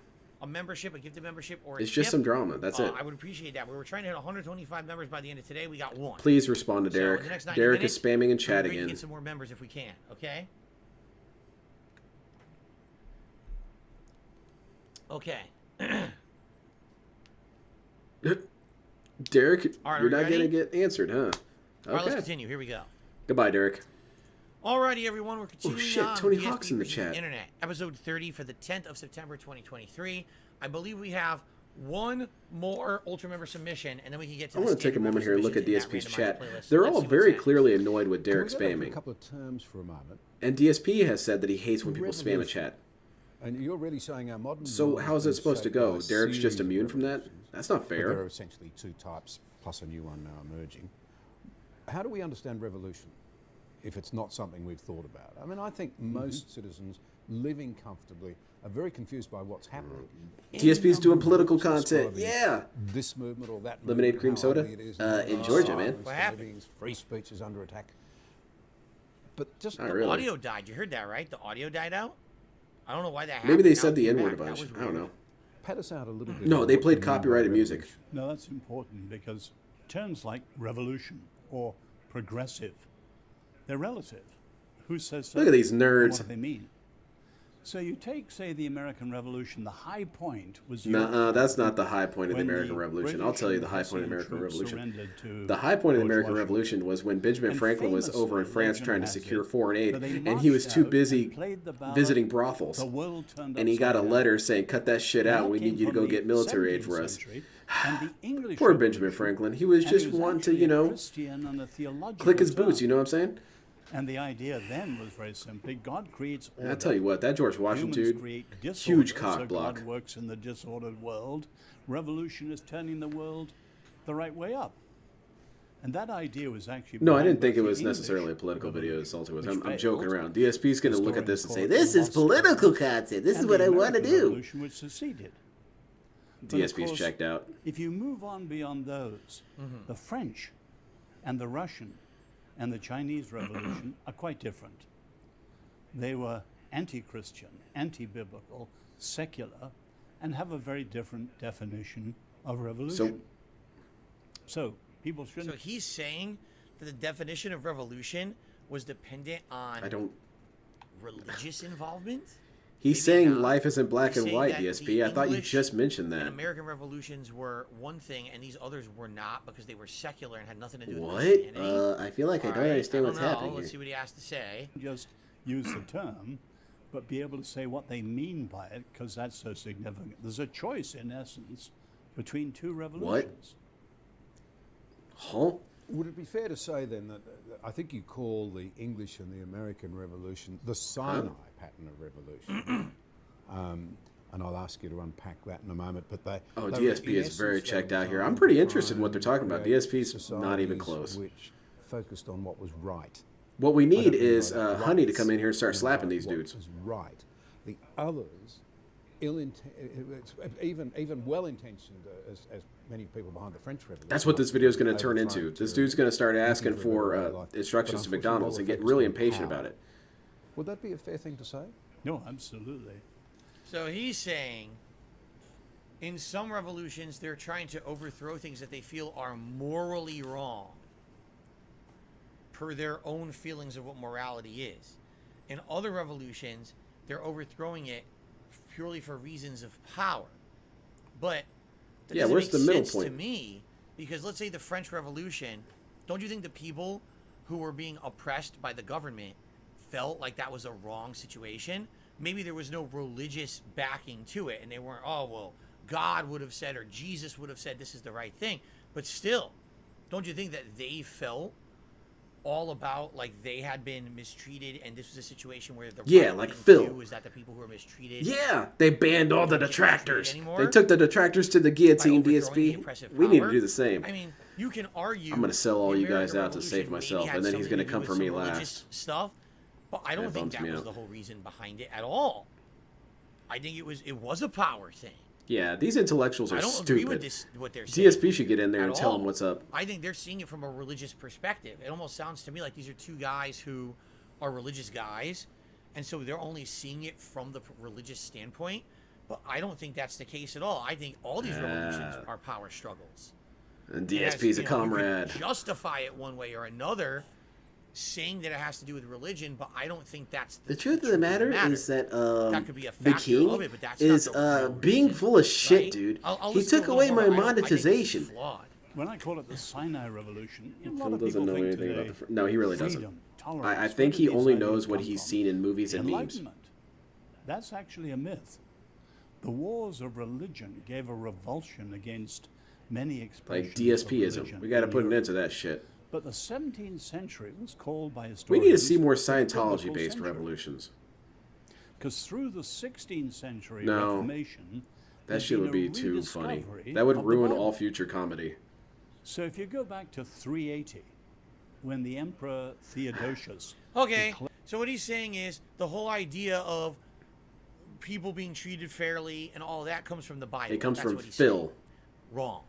a membership, a gifted membership, or a It's just tip. some drama. That's it. I would appreciate that. We were trying to hit 125 members by the end of today. We got one. Please respond to So in Derek. the next 90 Derek minutes, is spamming in we'll chat be ready to again. Get some more members if we can. Okay. Okay. Derek, All right, you're are we not ready? gonna get answered, huh? All right, let's Okay. continue. Here we go. Goodbye, Derek. Alrighty, everyone, we're continuing shit, on Tony DSP Hawk's in the versus chat. Internet, episode 30 for the 10th of September, 2023. I believe we have one more Ultra member submission, and then we can get to I the want to take a standard moment here and look at submissions in DSP's that chat. randomized playlist. They're Let's all see what's very next. clearly annoyed with Derek Can we go back to spamming. a couple of terms for a moment? And DSP has said that he hates when people spam a Revolution. chat. And you're really saying our modern So world how is has it been supposed to shaped go? by a Derek's just series of immune from that? revolutions. That's not But there fair. are essentially two types, plus a new one now emerging. How do we understand revolution if it's not something we've thought about? I mean, I think most citizens living comfortably are very confused by what's happening. DSP's doing political Groups content. describing Yeah. This movement or that Lemonade movement, cream how soda? ugly it is, In Georgia, man. silence What to happened? living, free speech is under attack. But just Not The really. audio died. You heard that, right? The audio died out? I don't know why that happened. Maybe they Now said it the came N-word a back. That bunch. was I don't weird. know. pat us out a little bit. No, on they what played you mean by copyrighted music. revolution. No, that's important because terms like revolution or progressive, they're relative. Who says so? Look at these and nerds. What do they mean? So you take, say, the American Revolution, the high point was... Nuh-uh, that's not the high point of the when American the Revolution. I'll British tell you and the high point of the Hessian American troops Revolution. surrendered to The high point of the George American Washington. Revolution was when Benjamin And Franklin was over in famously, France legend trying to has secure it foreign aid, that they and he was marched too out and busy played the ballad, visiting brothels. The world turned And he got a upside letter down. saying, cut that shit out, we need you to go get military aid for us. And the English Poor Benjamin Franklin. He was and just he was wanting to, actually you a know, Christian and a theological click his boots, term. you know what I'm saying? And the idea then was very simply, God creates order. I tell you what, that George Washington Humans dude, create huge disorder, cock so block. God works in the disordered world. Revolution is turning the world the right way up. And that idea was actually... No, I didn't behind think it both was the necessarily a English political video as Salty was. which I'm failed. joking around. DSP's going to look at this and say, this is political content. This is And what the I want to American do. Revolution, which succeeded. But of DSP's course, checked out. If you move on beyond those, the French and the Russian and the Chinese Revolution are quite different. They were anti-Christian, anti-biblical, secular, and have a very different definition of revolution. So people shouldn't... So he's saying that the definition of revolution was dependent on religious involvement? He's saying life isn't black He's and saying white, that DSP. the I thought you English just mentioned and that. American revolutions were one thing, and these others were not because they were secular and had nothing to do with What? Christianity. I feel like I All don't right, understand I what's don't know. happening Let's here. see what he has to say. Just use the term, but be able to say what they mean by it, because that's so significant. There's a choice, in essence, between two revolutions. Huh? Would it be fair to say then that I think you call the English and the American Revolution the Sinai pattern of revolution? And I'll ask you to unpack that in a moment. But they DSP is very checked out here. I'm pretty interested in what they're talking about. DSP's not even close. Which focused on what was right. What we I don't need mean is by that Honey to rights, come in here and start I mean slapping by these what dudes. was right. The others, even well-intentioned, as many people behind the French Revolution. That's what this video is going to they turn were into. trying This to dude's going to start make asking it for very life. instructions But to McDonald's and get unfortunately, really they were impatient focused on about it. Would that be a fair thing to say? No, absolutely. So he's saying in some revolutions, they're trying to overthrow things that they feel are morally wrong per their own feelings of what morality is. In other revolutions, they're overthrowing it purely for reasons of power. But that Yeah, doesn't where's make the middle sense point? to me, because let's say the French Revolution, don't you think the people who were being oppressed by the government felt like that was a wrong situation? Maybe there was no religious backing to it, and they weren't, oh, well, God would have said or Jesus would have said this is the right thing. But still, don't you think that they felt all about like they had been mistreated and this was a situation where the right like thing to Phil. do was that the people who were mistreated... Yeah, they banned all the don't get mistreated detractors. anymore? They took the detractors to the guillotine, By overthrowing the DSP. oppressive We need to power? do the same. I mean, you can argue I'm going to sell all the you guys American out to save Revolution myself, maybe and then had he's going to something come for do me with some last. religious stuff, but I don't That think bums that me was out. the whole reason behind it at all. I think it was a power thing. Yeah, these intellectuals are I don't stupid. agree with this, what they're saying. DSP should get in there and at tell all. them what's up. I think they're seeing it from a religious perspective. It almost sounds to me like these are two guys who are religious guys, and so they're only seeing it from the religious standpoint. But I don't think that's the case at all. I think all these revolutions are power struggles. And Yes, DSP's a you comrade. could justify it one way or another, saying that it has to do with religion, but I don't think that's The truth of the matter is that That could be a the factor king of it, but that's is not the real being full of shit, right? dude. I'll He listen took to a away little my more. I think it's monetization. flawed. When I call it the Sinai Revolution, a lot Phil of doesn't people know think anything today, about the... No, he really doesn't. freedom, I tolerance, think where he do these only ideas knows what come he's from? seen in movies and memes. Enlightenment. That's actually a myth. The wars of religion gave a revulsion against many expressions Like DSPism. of religion We got to in put an Europe. end to that shit. But the 17th century was called by We historians need to see more the biblical Scientology-based century. revolutions. Because through the 16th century No. Reformation, That there's shit been would a be too funny. rediscovery That would of the ruin Bible. all future comedy. So if you go back to 380, when the Emperor Theodosius... Okay, so what he's saying is the whole idea of people being treated fairly and all that comes from the Bible. It comes That's from what he's Phil. saying. Wrong.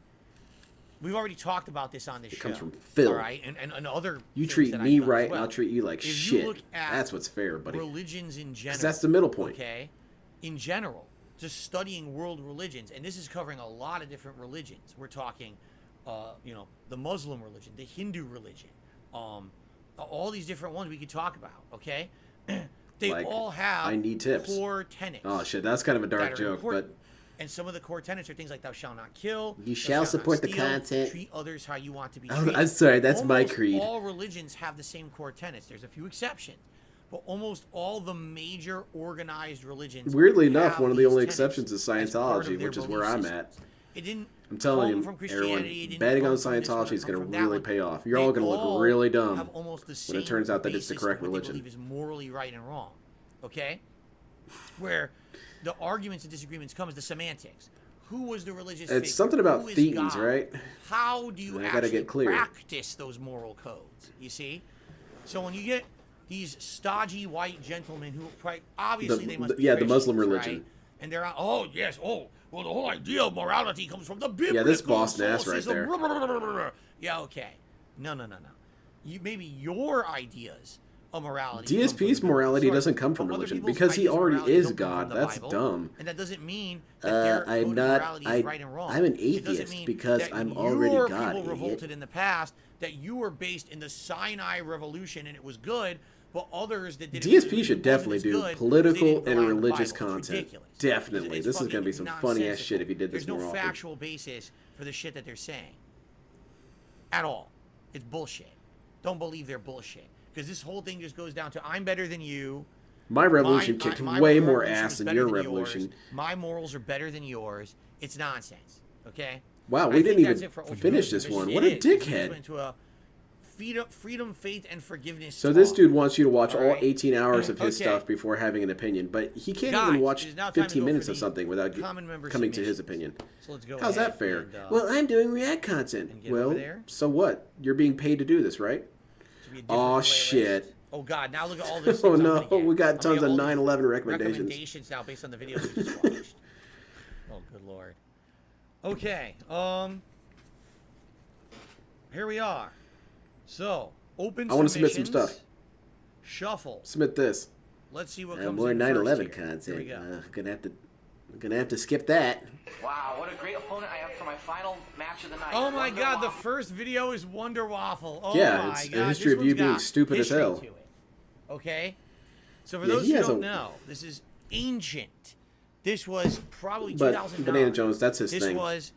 We've already talked about this on this It show. comes from Phil. All right, and other You things treat that me I've done as right, and well. I'll treat you like If you shit. look at That's what's fair, buddy. religions in general. that's the middle point. Okay, in general, just studying world religions, and this is covering a lot of different religions. We're talking, the Muslim religion, the Hindu religion, all these different ones we could talk about. Okay, they Like, all have I need tips. core tenets. Oh shit, that's kind of a dark that are joke, important. but And some of the core tenets are things like thou shalt not kill, You thou shall shalt not support the steal, content. treat others how you want to be Oh, treated. I'm sorry, that's my Almost creed. all religions have the same core tenets. There's a few exceptions, but almost all the major organized religions. weirdly enough, have one of the these only tenets exceptions is as part Scientology, of their which is belief where I'm systems. at. It didn't. I'm telling come you, from everyone, Christianity, it didn't betting on come from this one, Scientology is come going from to that really one. pay off. You're They all going to look all really dumb have almost the when it same turns out that it's the basis correct of what religion. They believe is morally right and wrong. Okay, where the arguments and disagreements come is the semantics. Who was the religious It's figure? something about Who is Thetans, God? right? How do you I gotta actually get clear. practice those moral codes? You see? So when you get these stodgy white gentlemen who obviously they must be the Muslim Christians, religion. right? And they're oh yes, well the whole idea of morality comes from the biblical Yeah, this Boston ass right sources of there. Yeah, okay. No. Maybe your ideas of morality. come from DSP's the morality biblical doesn't source, come from but other religion people's because he ideas of already morality is don't come God. from the That's Bible, dumb. And that doesn't mean that their code of morality is right and wrong. I'm an It doesn't atheist mean because that I'm already your God, people idiot. revolted in the past, that you were based in the Sinai Revolution and it was good, but others that did DSP should definitely do political and religious content. ridiculous. Definitely. It's This is going to be some funny ass nonsensical. shit if he did this There's more no often. factual basis for the shit that they're saying. At all. It's bullshit. Don't believe their bullshit. Because this whole thing just goes down to I'm better than you. My revolution kicked my way more revolution ass is than better your yours. revolution. My morals are better than yours. It's nonsense. Okay? Wow, I we think didn't that's even it for Ultra finish Religious this one. Mission. What It a is. It's dickhead. into a freedom, faith, and forgiveness. So this dude wants you to watch all Alright. 18 hours of his Okay. stuff before having an opinion, but he can't Guys, even watch it is now time to 15 go minutes for of the something without common member coming to his submissions. opinion. So let's go How's ahead that fair? and, Well, I'm doing React content. get Well, over there. so what? You're being paid to do this, right? Oh shit. Oh god, now look at all this. Oh no, we got tons of 9/11 recommendations. Recommendations now based on the videos we just watched. Oh good lord. Okay, here we are. So, open I want to submit some submissions, stuff. Shuffle. Submit this. Let's see what comes More in 9/11 first here. Here we content. go. Gonna have to skip that. Wow, what a great opponent I have for my final match of the night. Oh my Wonder god, the Waffle. first video is Wonder Waffle. Oh Yeah, my it's a god, history this of you one's being got stupid as history hell. to it. Okay? So for Yeah, those he who has don't a- know, this is ancient. This was probably But 2009. Banana Jones, that's his this thing. was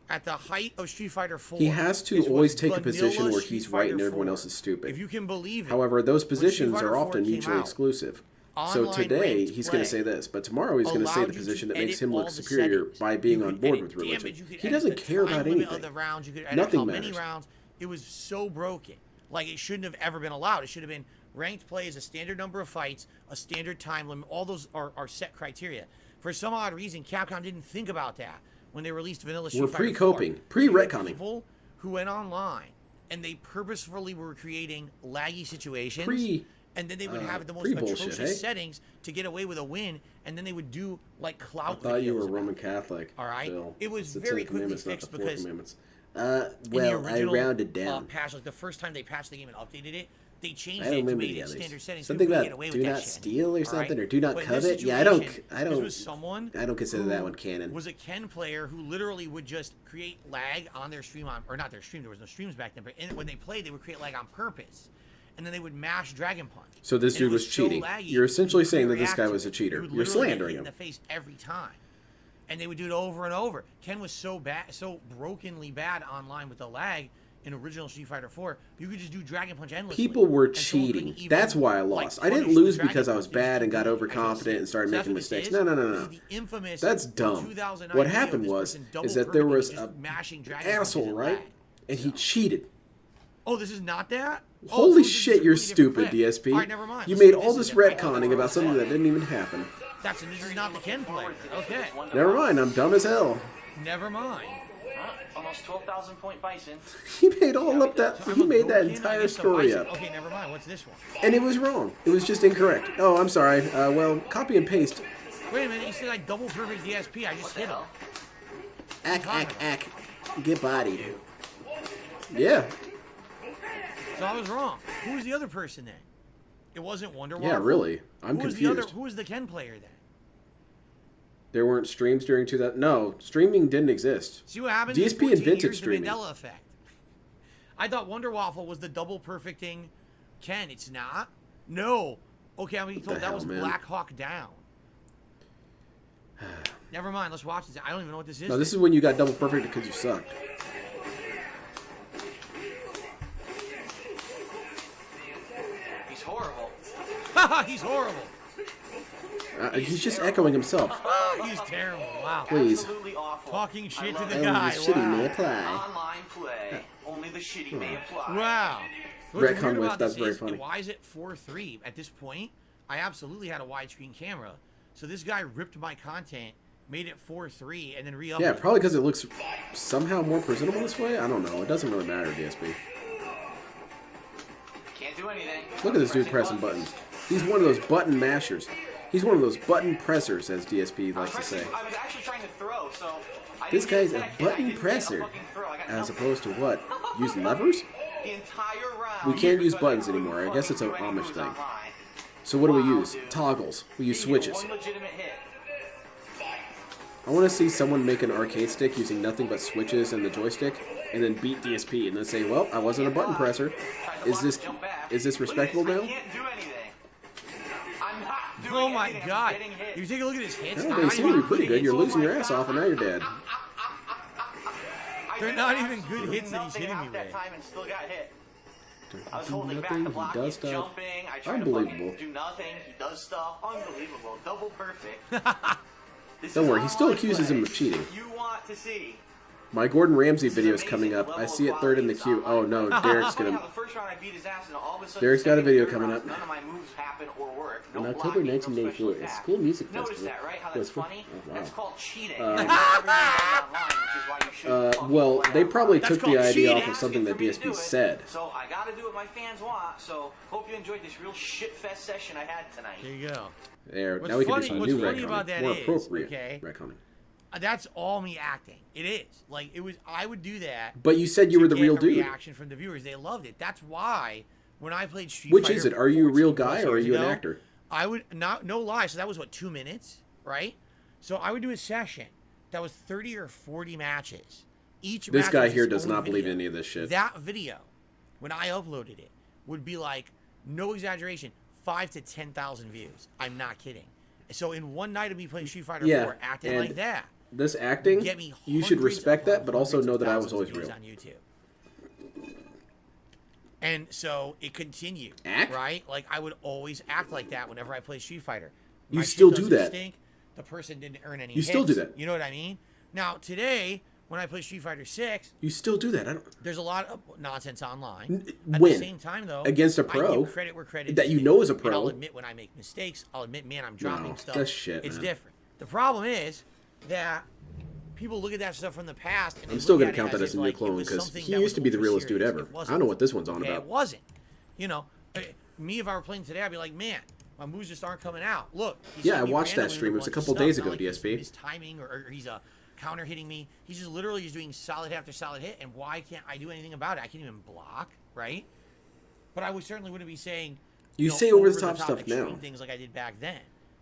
at the height of Street Fighter 4. He has to This was always take a vanilla position where Street he's right and Fighter everyone 4. else is stupid. If you can believe it. However, those when Street positions Fighter are 4 often came mutually out, exclusive. So online today ranked he's going to play say this, but tomorrow he's going to say allowed the you position to that makes edit him all look the superior settings. by being You on could board edit with religion. damage, you could He edit doesn't the care time about limit anything. of the rounds, you could edit Nothing how many matters. rounds. It was so broken. Like it shouldn't have ever been allowed. It should have been ranked play as a standard number of fights, a standard time limit. All those are set criteria. For some odd reason, Capcom didn't think about that when they released Vanilla Street We're Fighter 4. pre-coping, So you had pre-retconning. people who went online and they purposefully were creating laggy situations. And then they would have the most pre-bullshit, atrocious hey? settings to get away with a win, and then they would do like I clout thought you videos were about Roman it. Catholic. All right, Bill. it was It's the very 10 quickly commandments, not fixed the 4 because commandments. in the Well, I original, rounded down. patch, like the first time they patched the game and updated it, they changed I it don't to remember make the it others. standard settings. Something People could about get away do with not that shit, steal or all right? something, or do not But in this covet. Yeah, I don't. situation, I This don't. was someone I don't consider that who one canon. Was a Ken player who literally would just create lag on their stream or not their stream. There was no streams back then, but when they played, they would create lag on purpose. And then they would mash Dragon Punch. So this And it dude was so cheating. laggy, You're essentially you saying couldn't that this guy react was to a it. cheater. You would You're literally get slandering hit in him. the face every time. And they would do it over and over. Ken was so bad, so brokenly bad online with the lag in original Street Fighter 4. You could just do Dragon Punch endlessly. People were and someone couldn't cheating. even, That's why I like, lost. I didn't punish the lose Dragon because I Punch. was They just bad and got completely overconfident and started So that's making what this mistakes. is. No. This is the infamous That's dumb. 2009 What video, happened this was person double is that there perfectly was just a mashing Dragon Punches asshole, and right? lag. And he cheated. Oh, this is not that? Oh, Holy so this is a shit, you're completely different stupid, clip. DSP. All right, never mind. You Let's made see what all this this is then. retconning about something that didn't even happen. This is not the Ken player. Okay. Never mind, I'm dumb as hell. Never mind. Almost 12,000 point Bison. He made all up that. He made that entire story up. Okay, never mind. What's this one? And it was wrong. It was just incorrect. Oh, I'm sorry. Well, copy and paste. Wait a minute. You said I double perfect DSP. I just hit him. Ack. Get bodied. Yeah. So I was wrong. Who was the other person then? It wasn't Wonder Waffle. Yeah, really. I'm Who was confused. the other? Who was the Ken player then? There weren't streams during 2000. No, streaming didn't exist. See what happened? In DSP 14 invented years, streaming. The Mandela effect. I thought Wonder Waffle was the double perfecting Ken. It's not. No. Okay, I'm being told that hell, was man? Black Hawk Down. Never mind. Let's watch this. I don't even know what this is. No, this is when you got double perfect because you sucked. He's horrible. He's horrible. He's just echoing himself. He's terrible. Wow. Please. Absolutely awful. Talking shit to the Only guy. the shitty Wow. may apply. Online play. Only the shitty may apply. Wow. What's Retcon weird with, about that's this very is, funny. why is it 4:3? At this point, I absolutely had a widescreen camera. So this guy ripped my content, made it 4:3, and then re-uploaded. Yeah, probably because it looks somehow more presentable this way. I don't know. It doesn't really matter, DSP. Can't do anything. Look at this dude pressing buttons. He's one of those button mashers. He's one of those button pressers, as DSP likes to say. I was actually trying to throw, so I This didn't guy's get a connected. I button didn't get a presser, fucking throw. I got as nothing. opposed to what? Use levers? The entire round. We can't use because buttons I couldn't anymore. I guess it's an fucking do any Amish moves thing. online. So what do we Wow, use? dude. Toggles. We use Didn't get switches. one legitimate hit. I want to see someone make an arcade stick using nothing but switches and the joystick, and then beat DSP, and then say, "Well, I wasn't a button presser. Is this respectable now?" Oh my god! You take a look at his hits. No, they seem to be pretty good. You're losing your ass off, and now you're dead. They're not even good hits that he's hitting me that with. time and still got hit. I was Do holding back nothing. the He block, does he's stuff. jumping, I tried to Unbelievable. fucking do nothing, he does stuff, unbelievable, double perfect. This Don't is worry. He still online accuses play. him of cheating. You want to see. My Gordon Ramsay video is coming up. I see it third in the queue. Oh no, Derek's Funny how gonna. the first round I beat his ass and all of a sudden Derek's the got a second, video third coming rounds, up. None of my moves happen or work. No In October blocking, no 1994, special a attack. school music Notice festival. that, right? How was that's funny? oh, wow. That's called cheating. Uh, And not everything's done online, which is why you should fucking Well, play they online. probably That's took the called idea cheating. off of something that Asking for me to DSP do it. said. So I gotta do what my fans want. So hope you enjoyed this real shit fest session I had tonight. There you go. There. What's Now we can funny- do some what's new funny about retconning. that More is, appropriate okay, retconning. That's all me acting. It is. Like, it was. I would do that. But you said you were the to real get a dude. reaction from the viewers. They loved it. That's why when I played Street Which Fighter is it? Are you a real 14 plus guy or are years you an ago, actor? I would not. No lie. So that was what, 2 minutes, right? So I would do a session that was 30 or 40 matches. Each This match guy was here its does own not believe video. any of this shit. That video, when I uploaded it, would be like, no exaggeration, 5,000 to 10,000 views. I'm not kidding. So in one night of me playing Street Fighter 4, acting and like that, This acting, get me you should hundreds respect upon that, but also hundreds know of that I was thousands always of views real. on YouTube. And so it continued, Act? right? Like I would always act like that whenever I play Street Fighter. You My shit still do doesn't that. Stink, the person didn't earn any You still do hits, that. You know what I mean? Now today, when I play Street Fighter 6, You still do that. I don't. there's a lot of nonsense online. At When? the same time, though, Against a I pro give credit where credit that is you due. know is a And pro. I'll admit when I make mistakes. I'll admit, man, I'm dropping No, stuff. that's shit, It's man. different. The problem is that people look at that stuff from the past. And I'm they still look gonna at count it that as a new like it clone was because something he that used was to be the ultra realest dude serious. ever. It I wasn't. don't know what this one's on Okay, about. It wasn't. You know, me if I were playing today, I'd be like, man, my moves just aren't coming out. Look. he's Yeah, I hitting me watched that randomly stream. It with was a bunch of couple stuff. days Not ago, like DSP. He's timing or he's counter hitting me. He's just literally just doing solid after solid hit. And why can't I do anything about it? I can't even block, right? But I certainly wouldn't be saying You know, say over-the-top stuff extreme now. things like I did back then.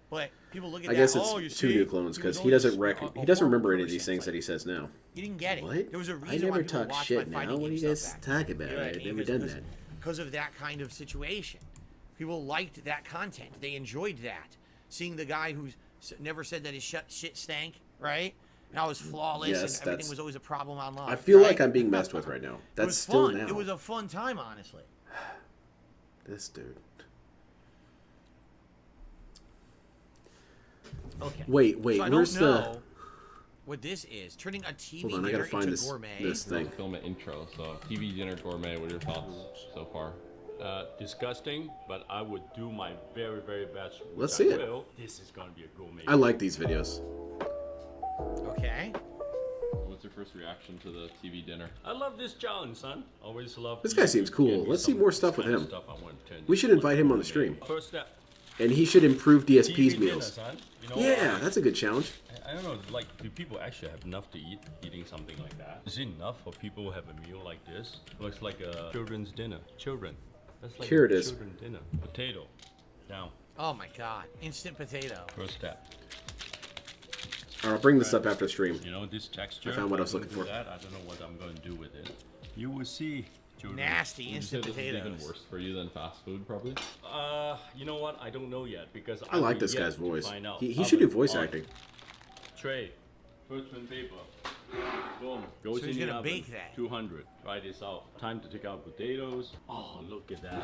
But people look at I that. guess it's oh, you two see, new clones he was because he always doesn't a he doesn't remember horrible any of these person. things that he says now. You didn't get it. What? There was a I reason why never people talk watched shit my now. fighting What do game you guys stuff back talk then. about? You know what I I've mean? never done that. Because of that kind of situation. People liked that content. They enjoyed that. Seeing the guy who's never said that his shit stank, right? And I was flawless Yes, and everything that's- was always a problem online. I feel right? like I'm being messed with right now. It That's was still fun. now. It was a fun time, honestly. This dude. Okay. Wait, So I where's don't know what this is. Turning a TV Hold on, I dinner gotta find into this gourmet. this thing. Film an intro. So TV dinner gourmet. What are your thoughts so far? Disgusting, but I would do my very, very best. Let's which see I it. will. This is gonna be a gourmet. I like these videos. Okay. What's your first reaction to the TV dinner? I love this challenge, son. Always love. This guy seems cool. Let's see more stuff with him. We should invite him on the stream. First step. And he should improve DSP's TV meals. dinner, son. You know, Yeah, that's a good challenge. I don't know, like, do people actually have enough to eat eating something like that? Is it enough for people to have a meal like this? Looks like a children's dinner. Children. That's like Here a it is. children's dinner. Potato. Down. Oh my god. Instant potato. First step. I'll bring this up after the stream. You know, this texture. I found what I was I'm looking gonna for. do that. I don't know what I'm going to do with it. You will see. Children. Nasty Would you instant say this is potatoes. even worse for you than fast food, probably? You know what? I don't know yet because I like will this yet guy's to voice. find out. He should do voice On acting. Tray. Parchment paper. Boom. So Goes he's in the gonna oven. bake that. 200. Try this out. Time to take out potatoes. Oh, look at that.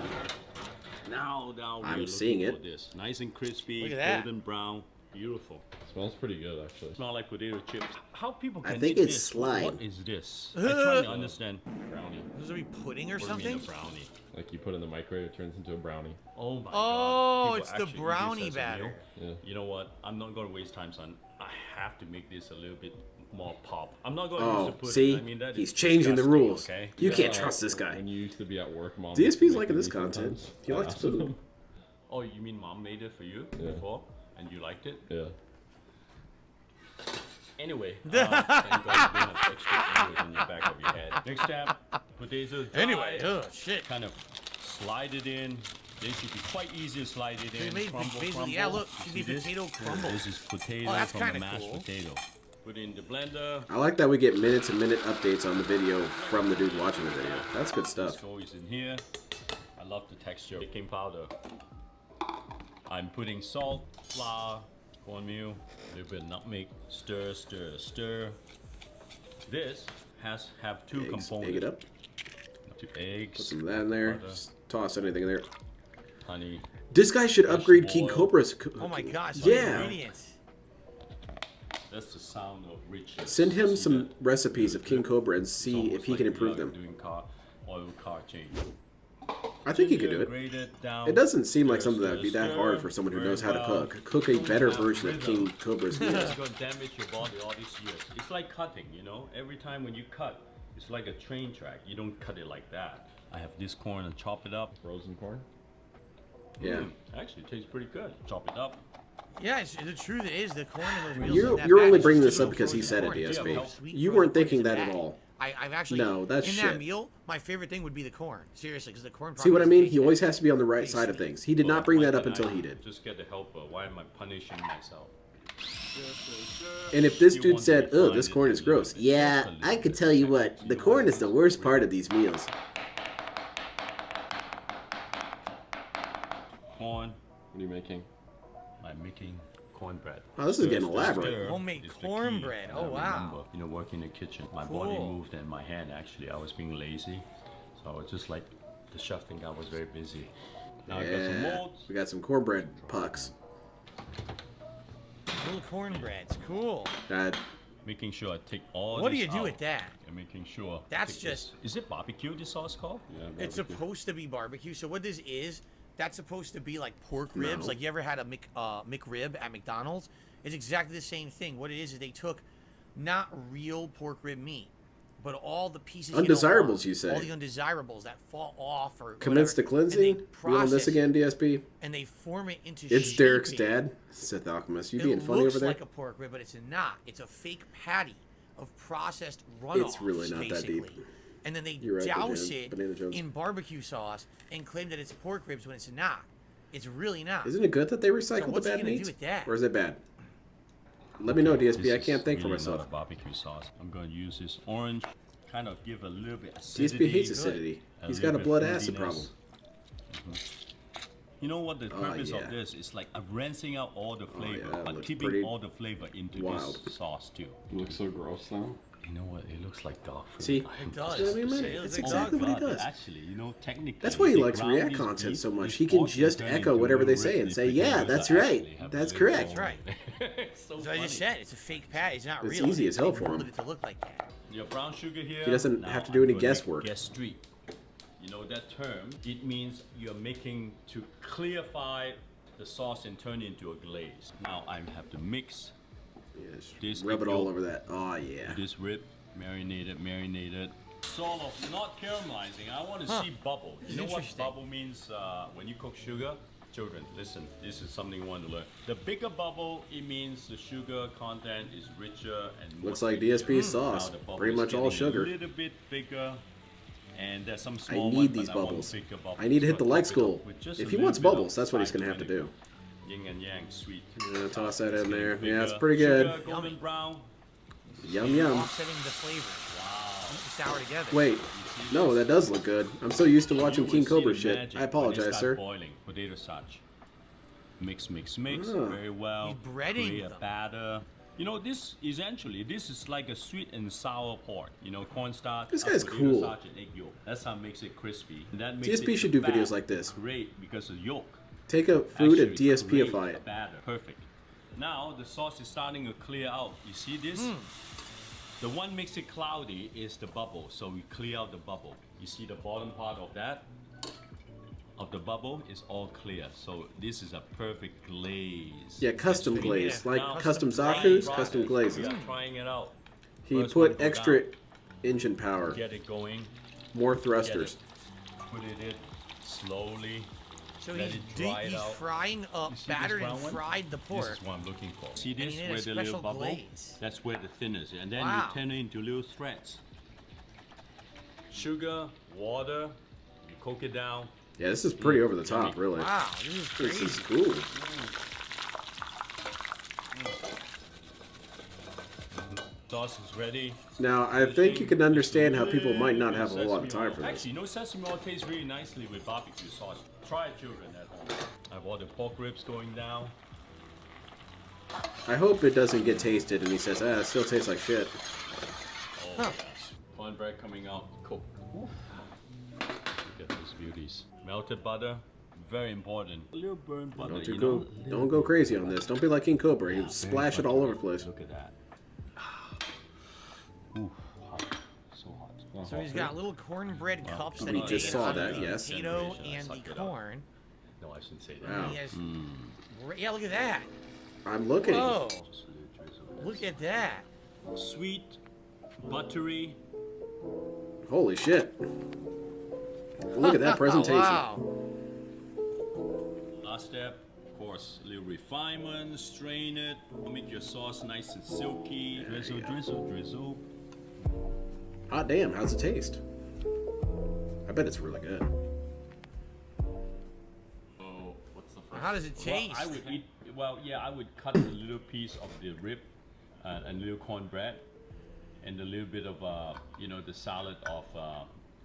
Now we're I'm looking seeing for it. this. Nice and crispy. Look at that. Golden brown. Beautiful. Smells pretty good, actually. Smell like potato chips. How people I can think eat it's this? slime. What is this? I'm trying to understand. Brownie. This would be pudding or What do you mean something? a brownie? Like you put it in the microwave, it turns into a brownie. Oh my Oh, god. it's the People actually eat this brownie as a meal? batter. Yeah. You know what? I'm not going to waste time, son. I have to make this a little bit more pop. I'm not going to use Oh, the pudding. see? I mean, that He's is changing the disgusting, rules. Okay? You can't trust this guy. When you used to be at work, Mom. DSP's liking this content. He likes food. Oh, you mean Mom made it for you before, and you liked it? Yeah. Anyway, thank God you don't have extra fingers in your back of your head. Next step, potatoes dry. Anyway, oh shit. Kind of slide it in. This should be quite easy to slide it in. Made Crumble, basically, crumble. yeah, look, See should be this? potato crumble. This is potato that's from the kinda mashed cool. potato. Put it in the blender. I like that we get minute to minute updates on the video from the dude watching the video. That's good stuff. This goes in here. I love the texture. Baking powder. I'm putting salt, flour, cornmeal, a little bit of nutmeg. Stir, stir, stir. This has have two components. Egg it up. 2 eggs. Put some of that in there. Butter, Just toss anything in there. honey. This guy should upgrade King oil. Cobra's cooking. Oh my gosh, Yeah. ingredients. That's the sound of richness. Send him See some that? recipes of King Cobra and see It's if he almost can like improve we are them. Doing oil car change. I think he could do it. Grate it down. It doesn't seem like Stir, something that would be that stir, hard for someone who very knows how to well. cook. Cook a better Have version of rhythm. King Cobra's meals. It's going to damage your body all these years. It's like cutting, you know? Every time when you cut, it's like a train track. You don't cut it like that. I have this corn and chop it up. Frozen corn? Yeah. Actually, it tastes pretty good. Chop it up. Yeah, the truth is the corn in those meals. You're only bringing this up because he said it, DSP. You weren't thinking that at all. I've actually No, that's in shit. that meal. My favorite thing would be the corn. Seriously, because the corn. See what I probably mean? He always has to be on the right side of things. He did not bring Why that up can't until I he did. Just get the helper. Why am I punishing myself? And if this You dude want to said, "Oh, refine this it corn a is little gross," bit. Yeah, Just a little I could bit. tell you what, the corn is the worst part of these meals. Corn. What are you making? I'm making cornbread. Oh, this is getting Stir, elaborate. stir Homemade is the key. cornbread. And Oh, I wow. remember, you know, working in the kitchen, my body Cool. moved and my hand actually. I was being lazy, so I was just like the chef think I was very busy. Now I got some Yeah. molds. We got some cornbread pucks. Little cornbreads, cool. That Making sure I take all. What do this you do out with that? And making sure. That's take this- just- Is it barbecue? This sauce called? Yeah, It's barbecue. supposed to be barbecue. So what this is, that's supposed to be like pork ribs. No. Like you ever had a McRib at McDonald's? It's exactly the same thing. What it is they took not real pork rib meat, but all the pieces. Undesirables, you, you don't say? want, all the undesirables that fall off or commence the whatever, and cleansing. they You on this process again, it, DSP? and they form it into. It's Derek's shaping. dad, Sith Alchemist. You It being funny looks over there? like a pork rib, but it's not. It's a fake patty of processed runoffs. It's really not that deep. basically. And then they You're right there, douse Jan. it Banana Jones. in barbecue sauce and claim that it's pork ribs when it's not. It's really not. Isn't it good that they recycle So the what's he bad gonna do meats? with that? Or is it bad? Let me know, DSP. This I can't is think for really myself. Not a barbecue sauce. I'm going to use this orange, kind of give a little bit acidity. DSP hates acidity. He's got a blood acid problem. You know what the Oh, purpose yeah. of this is? Like rinsing out all the flavor, yeah, that but looks keeping pretty all the flavor into wild. this sauce too. It looks so gross now. You know what? It looks like dog food. See? I hate does. this See what I mean, to man? say. It's Oh my exactly what he God, does. Actually, you know, technically, That's why he they likes ground React these content beef, so much. these He can pork just turn echo into whatever they real say and ribs. say, The "Yeah, potatoes that's are right. actually have That's a correct." little Right. It's so So I just funny. said it's a fake patty. It's not It's real. easy as hell They for him. molded it to look like that. Your brown sugar here. He doesn't now have to do any I'm gonna make guesswork. Gastry. You know that term? It means you're making to clarify the sauce and turn it into a glaze. Now I have to mix this. Rub it egg all yolk over that. Oh, yeah. with this rib, marinated. Sort of not caramelizing. I want to Huh. see bubble. You know what Interesting. bubble means when you cook sugar? Children, listen, this is something you want to learn. The bigger bubble, it means the sugar content is richer and more Looks like sweeter. DSP's sauce. Now the bubble Pretty is much all getting sugar. A little bit bigger, and there's some I small need ones, these but I want bubbles. bigger bubbles. I need to hit the So like top it up school. with just If a he little wants bit of bubbles, that's what he's spice going to have to do. Yin and yang, sweet. Yeah, toss that It's in there. getting Yeah, it's bigger. pretty good. Sugar, golden brown. Yum, yum. Offsetting the flavors. Wow. Sweet and sour together. Wait. No, that does look good. I'm so used to watching You King will see Cobra the shit. magic I when it apologize, starts sir. Boiling potato starch. Mix Ah. very well. He's breading Create a them. batter. You know, this is like a sweet and sour pork. You know, cornstarch. This guy's potato cool. starch and egg yolk. That's how it makes it crispy. And that makes DSP it should do fat videos like this. Great because of yolk. Take a food and Actually DSPify create it. a batter. Perfect. Now the sauce is starting to clear out. You see this? Hmm. The one makes it cloudy is the bubble. So we clear out the bubble. You see the bottom part of that? of the bubble is all clear. So this is a perfect glaze. Yeah, custom glaze, like Now, custom drying Zaku's, custom glazes. We are trying it out. He First one put go extra down. engine power, Get it going. more thrusters. Put it in slowly. So let he's, it dry he's out. frying up, You see this battered and brown one? fried the pork. This is what I'm looking for. See And this, he made a where the little special bubble? glaze. That's where the thin is. And then Wow. you turn it into little threads. Sugar, water, you cook it down. Yeah, this is pretty over the top, really. Wow, this is crazy. This is cool. Sauce is ready. Now, I think you can understand how people might not have a whole lot of time for this. Actually, sesame oil tastes really nicely with barbecue sauce. Try it, children, at home. I have all the pork ribs going down. I hope it doesn't get tasted and he says, ah, it still tastes like shit. Oh, yes. Cornbread coming out cooked. Look at these beauties. Melted butter, very important. A little burnt butter, Don't go crazy on this. Don't be like King Cobra. You splash it all over the place. Look at that. Ooh, hot. So hot. So he's got little cornbread cups that we he just made saw out of that, yes. the potato and the corn. No, I shouldn't say that. Wow. He has, yeah, look at that. I'm looking. Whoa. Look at that. Sweet, buttery. Holy shit. Look at that presentation. Wow. Last step, of course, a little refinement, strain it, make your sauce nice and silky. Drizzle, drizzle, drizzle. Hot damn, how's it taste? I bet it's really good. Oh, what's the first? How does it taste? Well, I would eat. Well, yeah, I would cut a little piece of the rib and a little cornbread, and a little bit of the salad of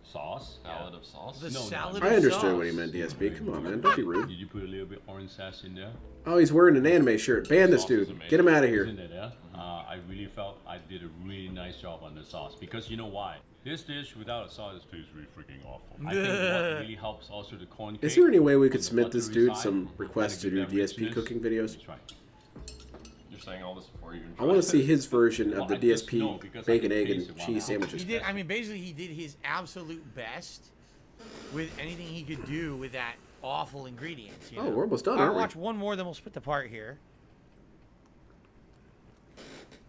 sauce. Salad of sauce? The No, salad I of understood sauce. what he meant, DSP. Come on, man. Don't be rude. Did you put a little bit orange sass in there? Oh, he's wearing an anime shirt. Ban this Sauce is dude. amazing. Get him out of here. Isn't it, yeah? I really felt I did a really nice job on the sauce because you know why? This dish without a sauce tastes really freaking awful. I think what really helps also the corn cake. Is there any way we could on the submit this buttery dude side, some requests to do gotta give that DSP richness. cooking videos? That's right. You're saying all this before you even I want to see his version Well, of the I just DSP know because I bacon, can egg, taste and it while cheese I'm sandwiches. He did. I mean, basically, he did his absolute best with anything he could do with that awful ingredients. You Oh, know? we're almost done, I'll aren't we? watch one more, then we'll split the part here.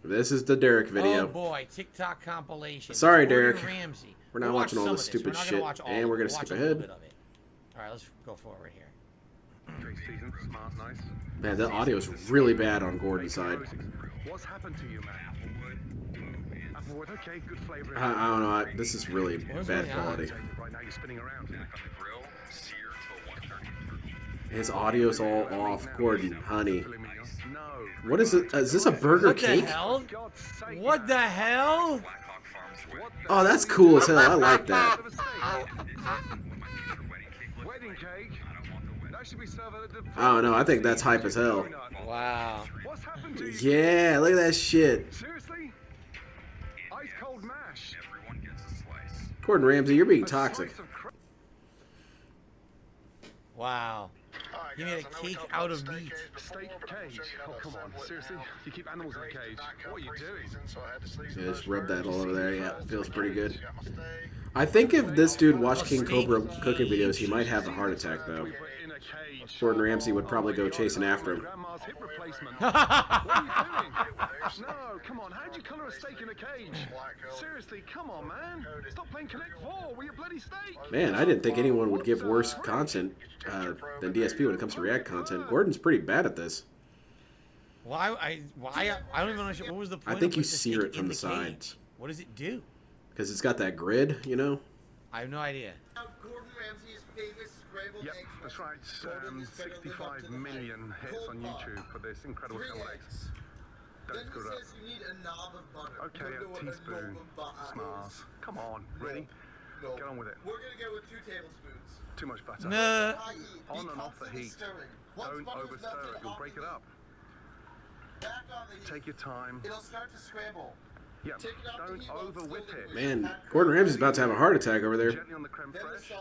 This is the Derek video. Oh boy, TikTok compilation. Sorry, Gordon Derek. Ramsay. We're not We'll watch watching all some this of this. stupid We're not shit, gonna watch all and of we're it. gonna We'll skip watch a little ahead. bit of it. All right, let's go forward here. Smart, nice. Man, the audio is really bad on Gordon's side. What's happened to you, man? Applewood, okay, good flavor. I don't know. This is really bad quality. Right now you're spinning around. His audio's all off. Gordon, honey. No. What is it? Is this a burger What cake? the hell? What the hell? Oh, that's cool as hell. I like that. Wedding cake. That should be served at the I don't know. I think that's hype as hell. Wow. What's happened to you? Yeah, look at that shit. Seriously? Ice cold mash. Everyone gets a slice. Gordon Ramsay, you're being toxic. Wow. He made a cake out of meat. Steak cage? Oh, come on. Seriously? You keep animals in a cage. What are you doing? Yeah, just rub that all over there. Yeah, feels pretty good. I think if this dude watched King Cobra cooking videos, he might have a heart attack, though. Gordon Ramsay would probably go chasing after him. Grandma's hip replacement. What are you doing? No, come on. How'd you color a steak in a cage? Seriously, come on, man. Stop playing Connect 4 with your bloody steak. Man, I didn't think anyone would give worse content than DSP when it comes to React content. Gordon's pretty bad at this. Why? I don't even understand. What was the point? I think of you putting the sear steak it from in the cage? sides. What does it do? Because it's got that grid, you know? I have no idea. Gordon Ramsay's famous scrambled eggs. Yep, that's right. 65 million hits on YouTube for this incredible scrambled eggs. Don't screw it up. You need a knob of butter. Okay, a teaspoon. Smarts. Come on, ready? Get on with it. We're gonna go with 2 tablespoons. Too much butter. No. On and off the heat. Don't overstir it. You'll break it up. Take your time. It'll start to scramble. Yeah, don't over-whip it. Man, Gordon Ramsay's about to have a heart attack over there. Gently on the creme fraiche.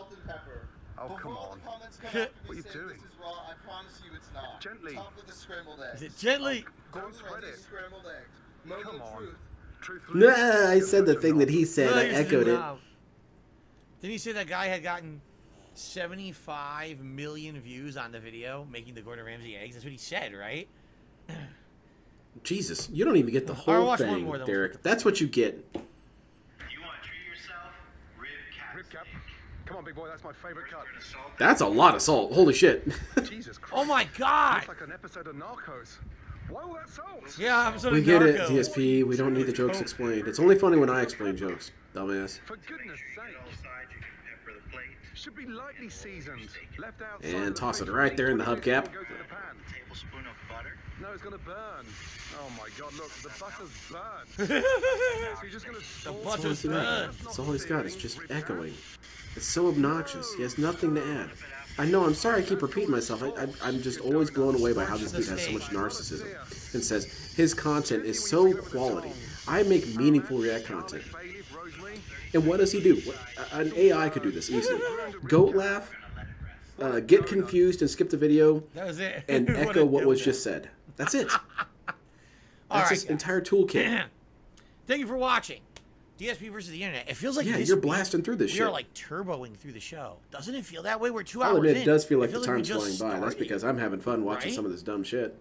Oh, come on. What are you doing? I promise you it's not. Gently. Top with the scrambled eggs. Is it gently? Don't spread it. Scrambled eggs. Come on. Nah, I said the thing that he said. I echoed it. Didn't he say that guy had gotten 75 million views on the video making the Gordon Ramsay eggs. That's what he said, right? Jesus, you don't even get the I'll whole watch one thing, more, then we'll Derek. That's what you get. Rib cap. Come on, big boy, that's my favorite cut. That's a lot of salt. Holy shit. Jesus Christ. Oh my God! Looks like an episode of Narcos. Why all that salt? Yeah, episode We of get it, Narcos. DSP. We don't need the jokes explained. It's only funny when I explain jokes, dumbass. For goodness sake. Should be lightly seasoned. Left out. And toss it right there in the hubcap. Tablespoon of butter. No, it's gonna burn. Oh my God! Look, the butter's burned. So you're just gonna That's all That's all he's got. It's just echoing. It's so obnoxious. He has nothing to add. I know. I'm sorry. I keep repeating myself. I'm just always blown away by how this dude has so much narcissism, and says his content is so quality. I make meaningful React content. And what does he do? An AI could do this easily. Goat laugh, get confused and skip the video, That was it. and What echo a what was dildo. just said. That's it. All That's right, his entire toolkit. Thank you for watching. DSP versus the internet. It feels like Yeah, this you're week blasting through this we shit. are like turboing through the show. Doesn't it feel that way? We're 2 I'll hours admit, in. it does feel like the we time's just flying by. That's started. because I'm having fun watching Right? some of this dumb shit.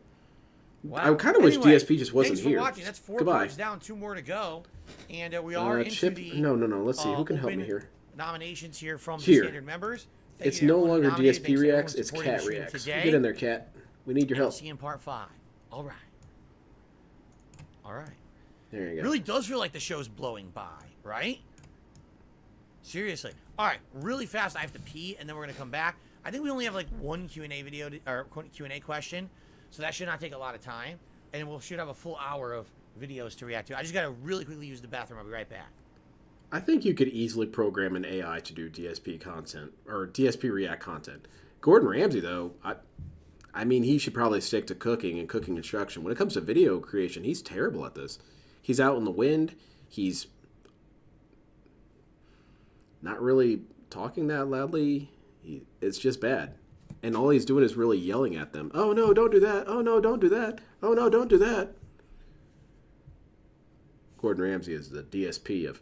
Wow. I kind of wish Anyway, DSP just wasn't thanks for here. watching. That's 4 Goodbye. parts down, 2 more to go, and we are into Chip. the No. Let's see. Who can help open me here? nominations here from Here. the standard members. Thank It's you to no everyone who longer nominated. DSP Thanks to everyone Reacts. It's supporting the Cat stream Reacts. today. Get in there, Cat. We need your And help. we'll see you in part 5. All right. All right. There you go. Really does feel like the show's blowing by, right? Seriously. All right, really fast. I have to pee, and then we're gonna come back. I think we only have like one Q&A video or Q&A question, so that should not take a lot of time, and we should have a full hour of videos to react to. I just gotta really quickly use the bathroom. I'll be right back. I think you could easily program an AI to do DSP content or DSP React content. Gordon Ramsay, though, I mean, he should probably stick to cooking and cooking instruction. When it comes to video creation, he's terrible at this. He's out in the wind. He's not really talking that loudly. It's just bad. And all he's doing is really yelling at them. Oh, no, don't do that. Oh, no, don't do that. Oh, no, don't do that. Gordon Ramsay is the DSP of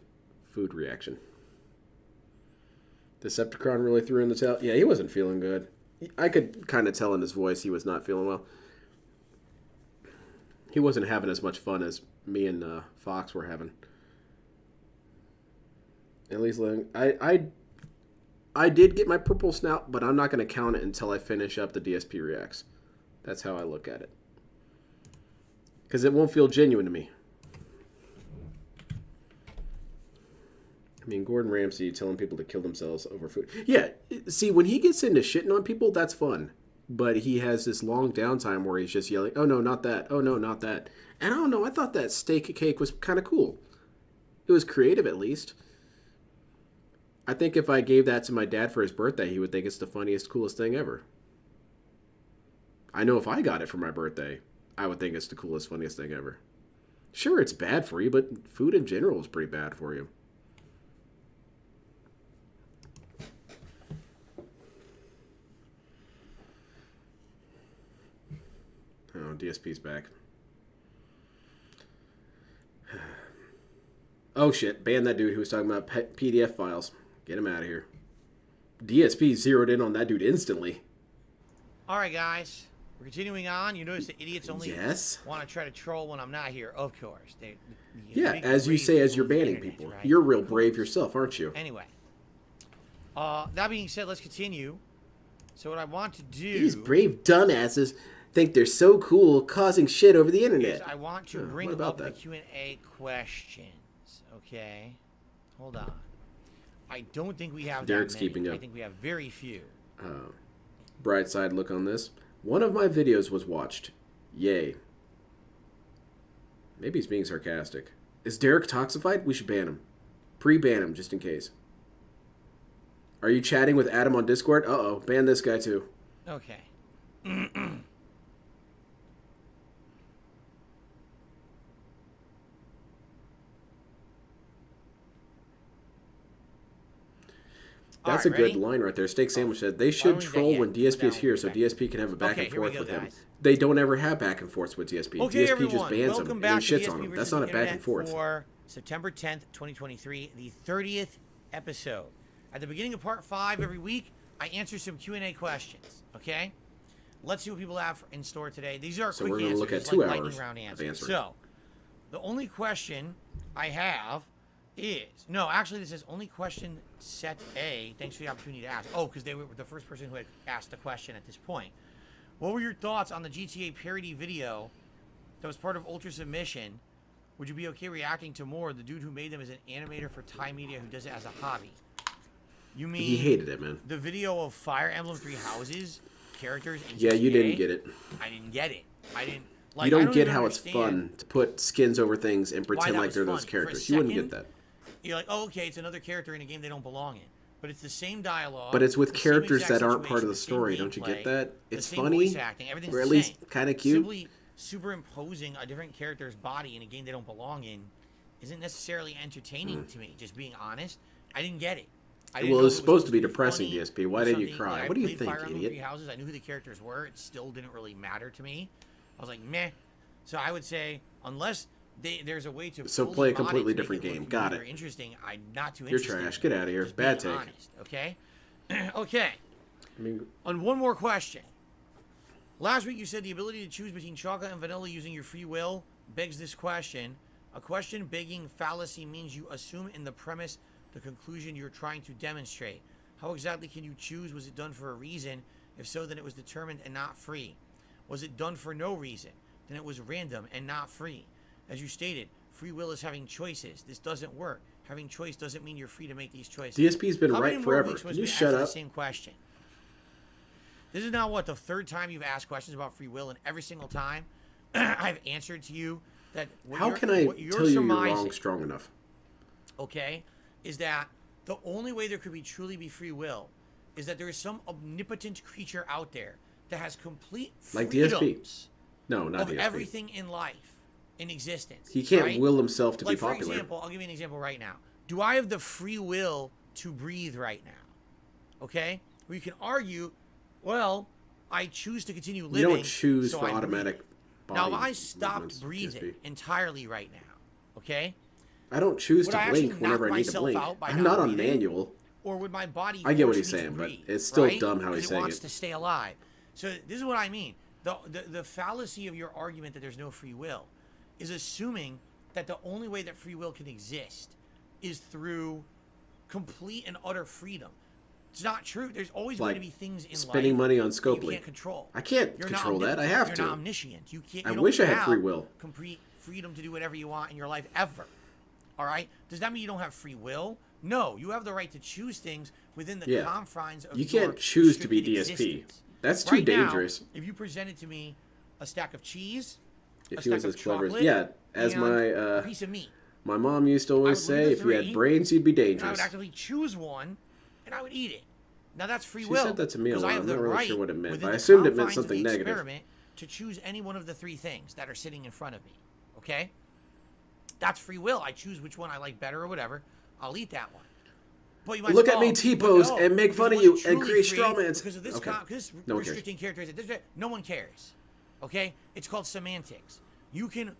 food reaction. Decepticron really threw in the towel. Yeah, he wasn't feeling good. I could kind of tell in his voice he was not feeling well. He wasn't having as much fun as me and Fox were having. At least I did get my purple snout, but I'm not going to count it until I finish up the DSP Reacts. That's how I look at it. Because it won't feel genuine to me. I mean, Gordon Ramsay telling people to kill themselves over food. Yeah, see, when he gets into shitting on people, that's fun. But he has this long downtime where he's just yelling, oh no, not that. Oh no, not that. And I don't know, I thought that steak cake was kind of cool. It was creative, at least. I think if I gave that to my dad for his birthday, he would think it's the funniest, coolest thing ever. I know if I got it for my birthday, I would think it's the coolest, funniest thing ever. Sure, it's bad for you, but food in general is pretty bad for you. Oh, DSP's back. Oh shit, ban that dude who was talking about PDF files. Get him out of here. DSP zeroed in on that dude instantly. All right, guys. We're continuing on. You notice the idiots only want to try to troll when I'm not here. Of course. Yeah, as you say, as you're banning people. Right? You're real brave yourself, aren't you? Anyway. That being said, let's continue. So what I want to do... These brave dumbasses think they're so cool causing shit over the internet. I want to bring up the Q&A questions. Okay? Hold on. I don't think we have Derek's that many. keeping up. I think we have very few. Bright side look on this. One of my videos was watched. Yay. Maybe he's being sarcastic. Is Derek toxified? We should ban him. Pre-ban him, just in case. Are you chatting with Adam on Discord? Uh-oh. Ban this guy, too. Okay. That's a good line right there. Steak Sandwich said, they should troll when DSP is here so DSP can have a back and forth with him. They don't ever have back and forths with DSP. Okay, DSP everyone, just bans welcome him back and to shits DSP on him. versus That's not a the back Internet and forth. For September 10th, 2023, the 30th episode. At the beginning of part 5 every week, I answered some Q&A questions, okay? Let's see what people have in store today. These are So quick we're gonna answers, look at just 2 like hours lightning round of answers. answering. So, the only question I have is... No, actually, this is only question set A. Thanks for the opportunity to ask. Oh, because they were the first person who had asked the question at this point. What were your thoughts on the GTA parody video that was part of Ultra Submission? Would you be okay reacting to more? The dude who made them is an animator for Thai Media who does it as a hobby. You mean... He hated it, man. The video of Fire Emblem 3 Houses, characters, and Yeah, you GTA? didn't get it. I didn't get it. I didn't... Like, You don't I get even how it's understand fun to put skins over things and why pretend that like was they're fun. those For a characters. You wouldn't get second, that. You're like, oh, okay, it's another character in a game they don't belong in. But it's the same dialogue. But it's with the same characters exact that aren't part of situation, the story. same Don't you gameplay, get that? the It's same funny, voice acting, everything's or at the least same. kind of cute. Simply superimposing a different character's body in a game they don't belong in isn't necessarily entertaining to me. Just being honest, I didn't get it. I didn't Well, know it's if supposed to be funny depressing, DSP. Why or didn't you something. cry? Like, What do you I played think, Fire Emblem idiot? 3 Houses. I knew who the characters were. It still didn't really matter to me. I was like, meh. So I would say, unless there's a way to So fully play a mod it completely to make different it look game. Got really it. Interesting. I'm not too You're interested. trash. Get out of here. Just Bad being take. honest, okay? Okay. I mean, On one more question. Last week you said the ability to choose between chocolate and vanilla using your free will begs this question. A question begging fallacy means you assume in the premise the conclusion you're trying to demonstrate. How exactly can you choose? Was it done for a reason? If so, then it was determined and not free. Was it done for no reason? Then it was random and not free. As you stated, free will is having choices. This doesn't work. Having choice doesn't mean you're free to make these choices. DSP's been How right many more forever. weeks Can must you we shut answer the up? same question? This is now, what, the third time you've asked questions about free will, and every single time I've answered to you that what How you're- can I what you're tell you you're surmising, wrong strong enough? okay, is that the only way there could be truly be free will is that there is some omnipotent creature out there that has complete Like freedoms DSP. No, not of DSP. everything in life, in existence. He can't right? will himself to like, be popular. For example, I'll give you an example right now. Do I have the free will to breathe right now? Okay? Where you can argue, well, I choose to continue living. You don't choose so for I automatic breathe. body Now, if I stopped movements, breathing DSP. entirely right now, okay? I don't choose Would to I actually blink whenever knock I need to myself blink. out by I'm not on breathing? manual. Or would my body I get what force he's me to saying, but breathe, it's still right? dumb how he's 'Cause saying it wants it. to stay alive. So this is what I mean. The fallacy of your argument that there's no free will is assuming that the only way that free will can exist is through complete and utter freedom. It's not true. There's always Like going to be things in life spending money on that you Scopely. can't control. I can't You're not control that. I omnipotent. have You're to. not omniscient. You can't. I You don't wish I had have free will. Complete freedom to do whatever you want in your life ever. All right? Does that mean you don't have free will? No, you have the right to choose things within the Yeah. confines of You your can't choose to be restricted DSP. existence. That's too Right now, dangerous. if you presented to me a stack of cheese, If a he was stack as of clever as chocolate, yeah, as and my a piece of meat, my mom used to always I would look say, at if you had three, brains, you'd be and I dangerous. would actively choose one, and I would eat it. Now that's free She will. said that to me a because I lot. have I'm the not really right sure what it meant, within but I the assumed it meant confines of something the negative. experiment to choose any one of the three things that are sitting in front of me. Okay? That's free will. I choose which one I like better or whatever. I'll eat that one. But you might Look say, at me "Oh, T-pose no, and make because fun it of you wasn't and truly create free straw mans." Because of this, Okay. this No one cares. restricting characterization. No one cares. Okay? It's called semantics. You can,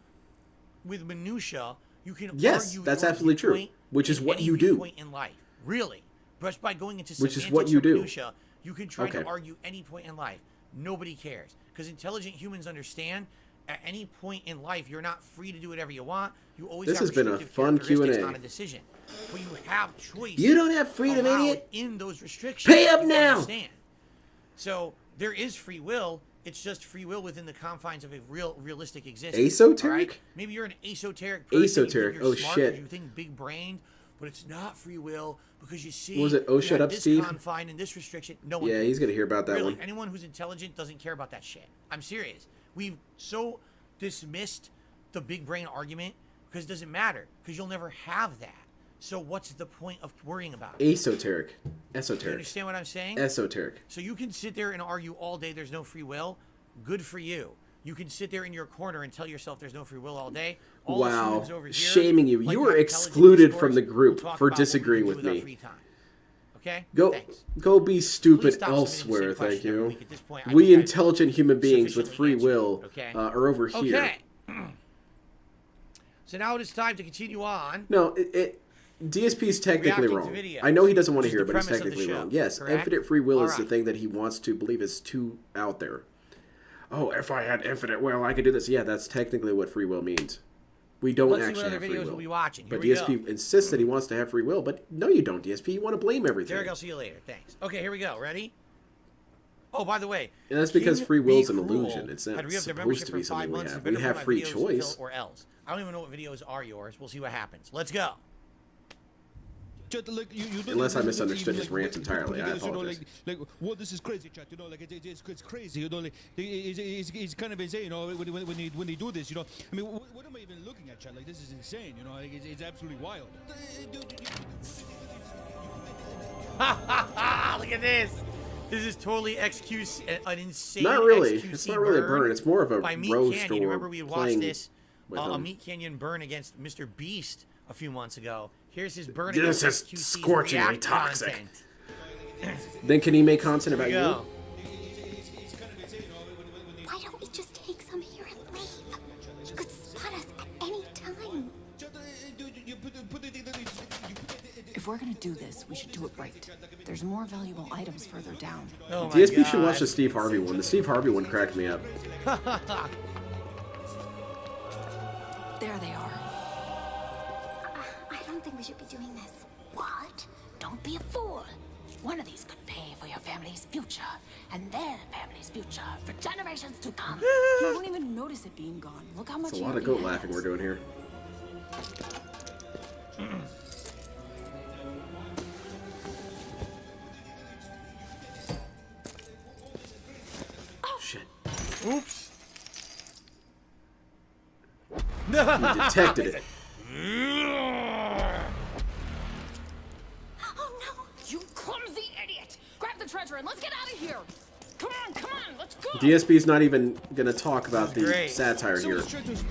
with minutia, you can Yes, argue that's your absolutely true, viewpoint which is in what any you do. viewpoint in life. Really. Just by going into Which semantics is what you or do. minutia, you can try Okay. to argue any point in life. Nobody cares. Because intelligent humans understand at any point in life, you're not free to do whatever you want. You always This have has been a restrictive fun characteristics Q&A. on a decision. But you have choice. You don't have freedom, allowed idiot. in those restrictions. Pay up You now. Understand. So there is free will. It's just free will within the confines of a realistic existence. Esoteric? all right? Maybe you're an esoteric person. Esoteric. You think you're Oh, smart shit. 'cause you think big brained, but it's not free will because you see. What was it? Oh, you shut had up, this Steve? confine and this restriction. No one. Yeah, cares. he's gonna hear about that Really, one. anyone who's intelligent doesn't care about that shit. I'm serious. We've so dismissed the big brain argument because it doesn't matter because you'll never have that. So what's the point of worrying about it? Esoteric. You Esoteric. understand what I'm saying? Esoteric. So you can sit there and argue all day there's no free will. Good for you. You can sit there in your corner and tell yourself there's no free will all day. All the Wow. humans over here, Shaming you. like You your were intelligent excluded discourse, from the group will talk for about what we disagreeing can do with our me. free time. Okay? Go Thanks. go be Please stupid stop submitting the same elsewhere, question thank every you. week. At this point, I We think I've intelligent human beings with free sufficiently will answered it, okay? are over here. Okay. So now it is time to continue on. No, DSP's technically reacting wrong. to videos, I know he doesn't want to which is hear, the but he's premise of the technically show, wrong. Yes, correct? infinite free will is the Alright. thing that he wants to believe is too out there. Oh, if I had infinite will, I could do this. Yeah, that's technically what free will means. We don't Let's see actually what have other free videos will. we'll be watching. Here But we DSP go. insists that he wants to have free will, but no, you don't, DSP. You want to blame everything. Derek, I'll see you later. Thanks. Okay, here we go. Ready? Oh, by the way. And that's because King free will is Be an Cruel illusion. It's not had re-upped their supposed membership to be for 5 something we months. have. You We better have put my free videos choice. Or else. I don't even know what videos are yours. We'll see what happens. Let's go. Unless I misunderstood his rant entirely, I apologize. Well, this is crazy, chat. It's crazy. It's kind of insane, when they do this, I mean, what am I even looking at, chat? Like, this is insane, it's absolutely wild. Look at this. This is totally an insane. Not really. XQC It's not really a burn. It's more of a by Meat roast Canyon. or Remember we had watched playing this with a him. Meat Canyon burn against Mr. Beast a few months ago. Here's his burn This against is XQC's scorchingly React toxic. content. Then can he make content about Here we you? go. Why don't we just take some here and leave? You could spot us at any time. If we're gonna do this, we should do it right. There's more valuable items further down. Oh my DSP should God. watch the Steve Harvey one. The Steve Harvey one cracked me up. There they are. I don't think we should be doing this. What? Don't be a fool. One of these could pay for your family's future and their family's future for generations to come. You won't even notice it being gone. Look how much It's a you lot of already goat have. laughing we're doing here. Shit. Oops. He detected it. Oh no! You clumsy idiot! Grab the treasure and let's get out of here! Come on, let's go! DSP's not even gonna talk about the Great. satire here.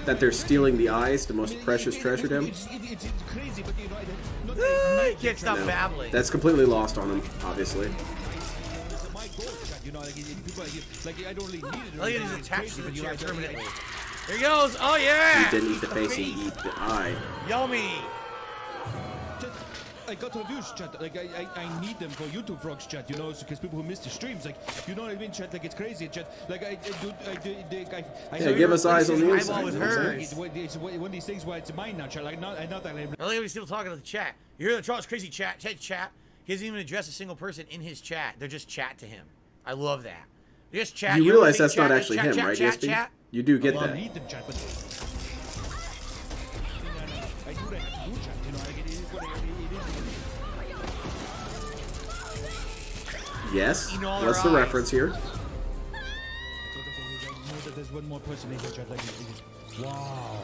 That they're stealing the eyes, the most precious treasure to him. It's crazy, but I He can't stop No, babbling. that's completely lost on him, obviously. my goal, chat. People I don't really need it. Look at his attachment to the chair permanently. Here he goes. Oh yeah. He didn't eat the face, he eat the eye. Yummy. I got reviews, chat. Like I need them for YouTube vlogs, chat. Because people who miss the streams, like you know what I mean, chat. Like it's crazy, chat. Like I Yeah, give us eyes on the inside. Eyeball with you know what I'm hers. saying? It's one of these things where it's mine now, chat. Like not that I'm. Now look at me still talking to the chat. You hear the Charles crazy chat. He doesn't even address a single person in his chat. They're just chat to him. I love that. They just chat. You know realize what that's they not chat, actually chat, him, chat, right, chat, DSP? chat. You do get Well, that. I need them, chat, but I do that to do, chat. Like it is what it is. Yes. Eating all What's their the eyes. reference here? Know that there's one more person in here, chat. Like, wow.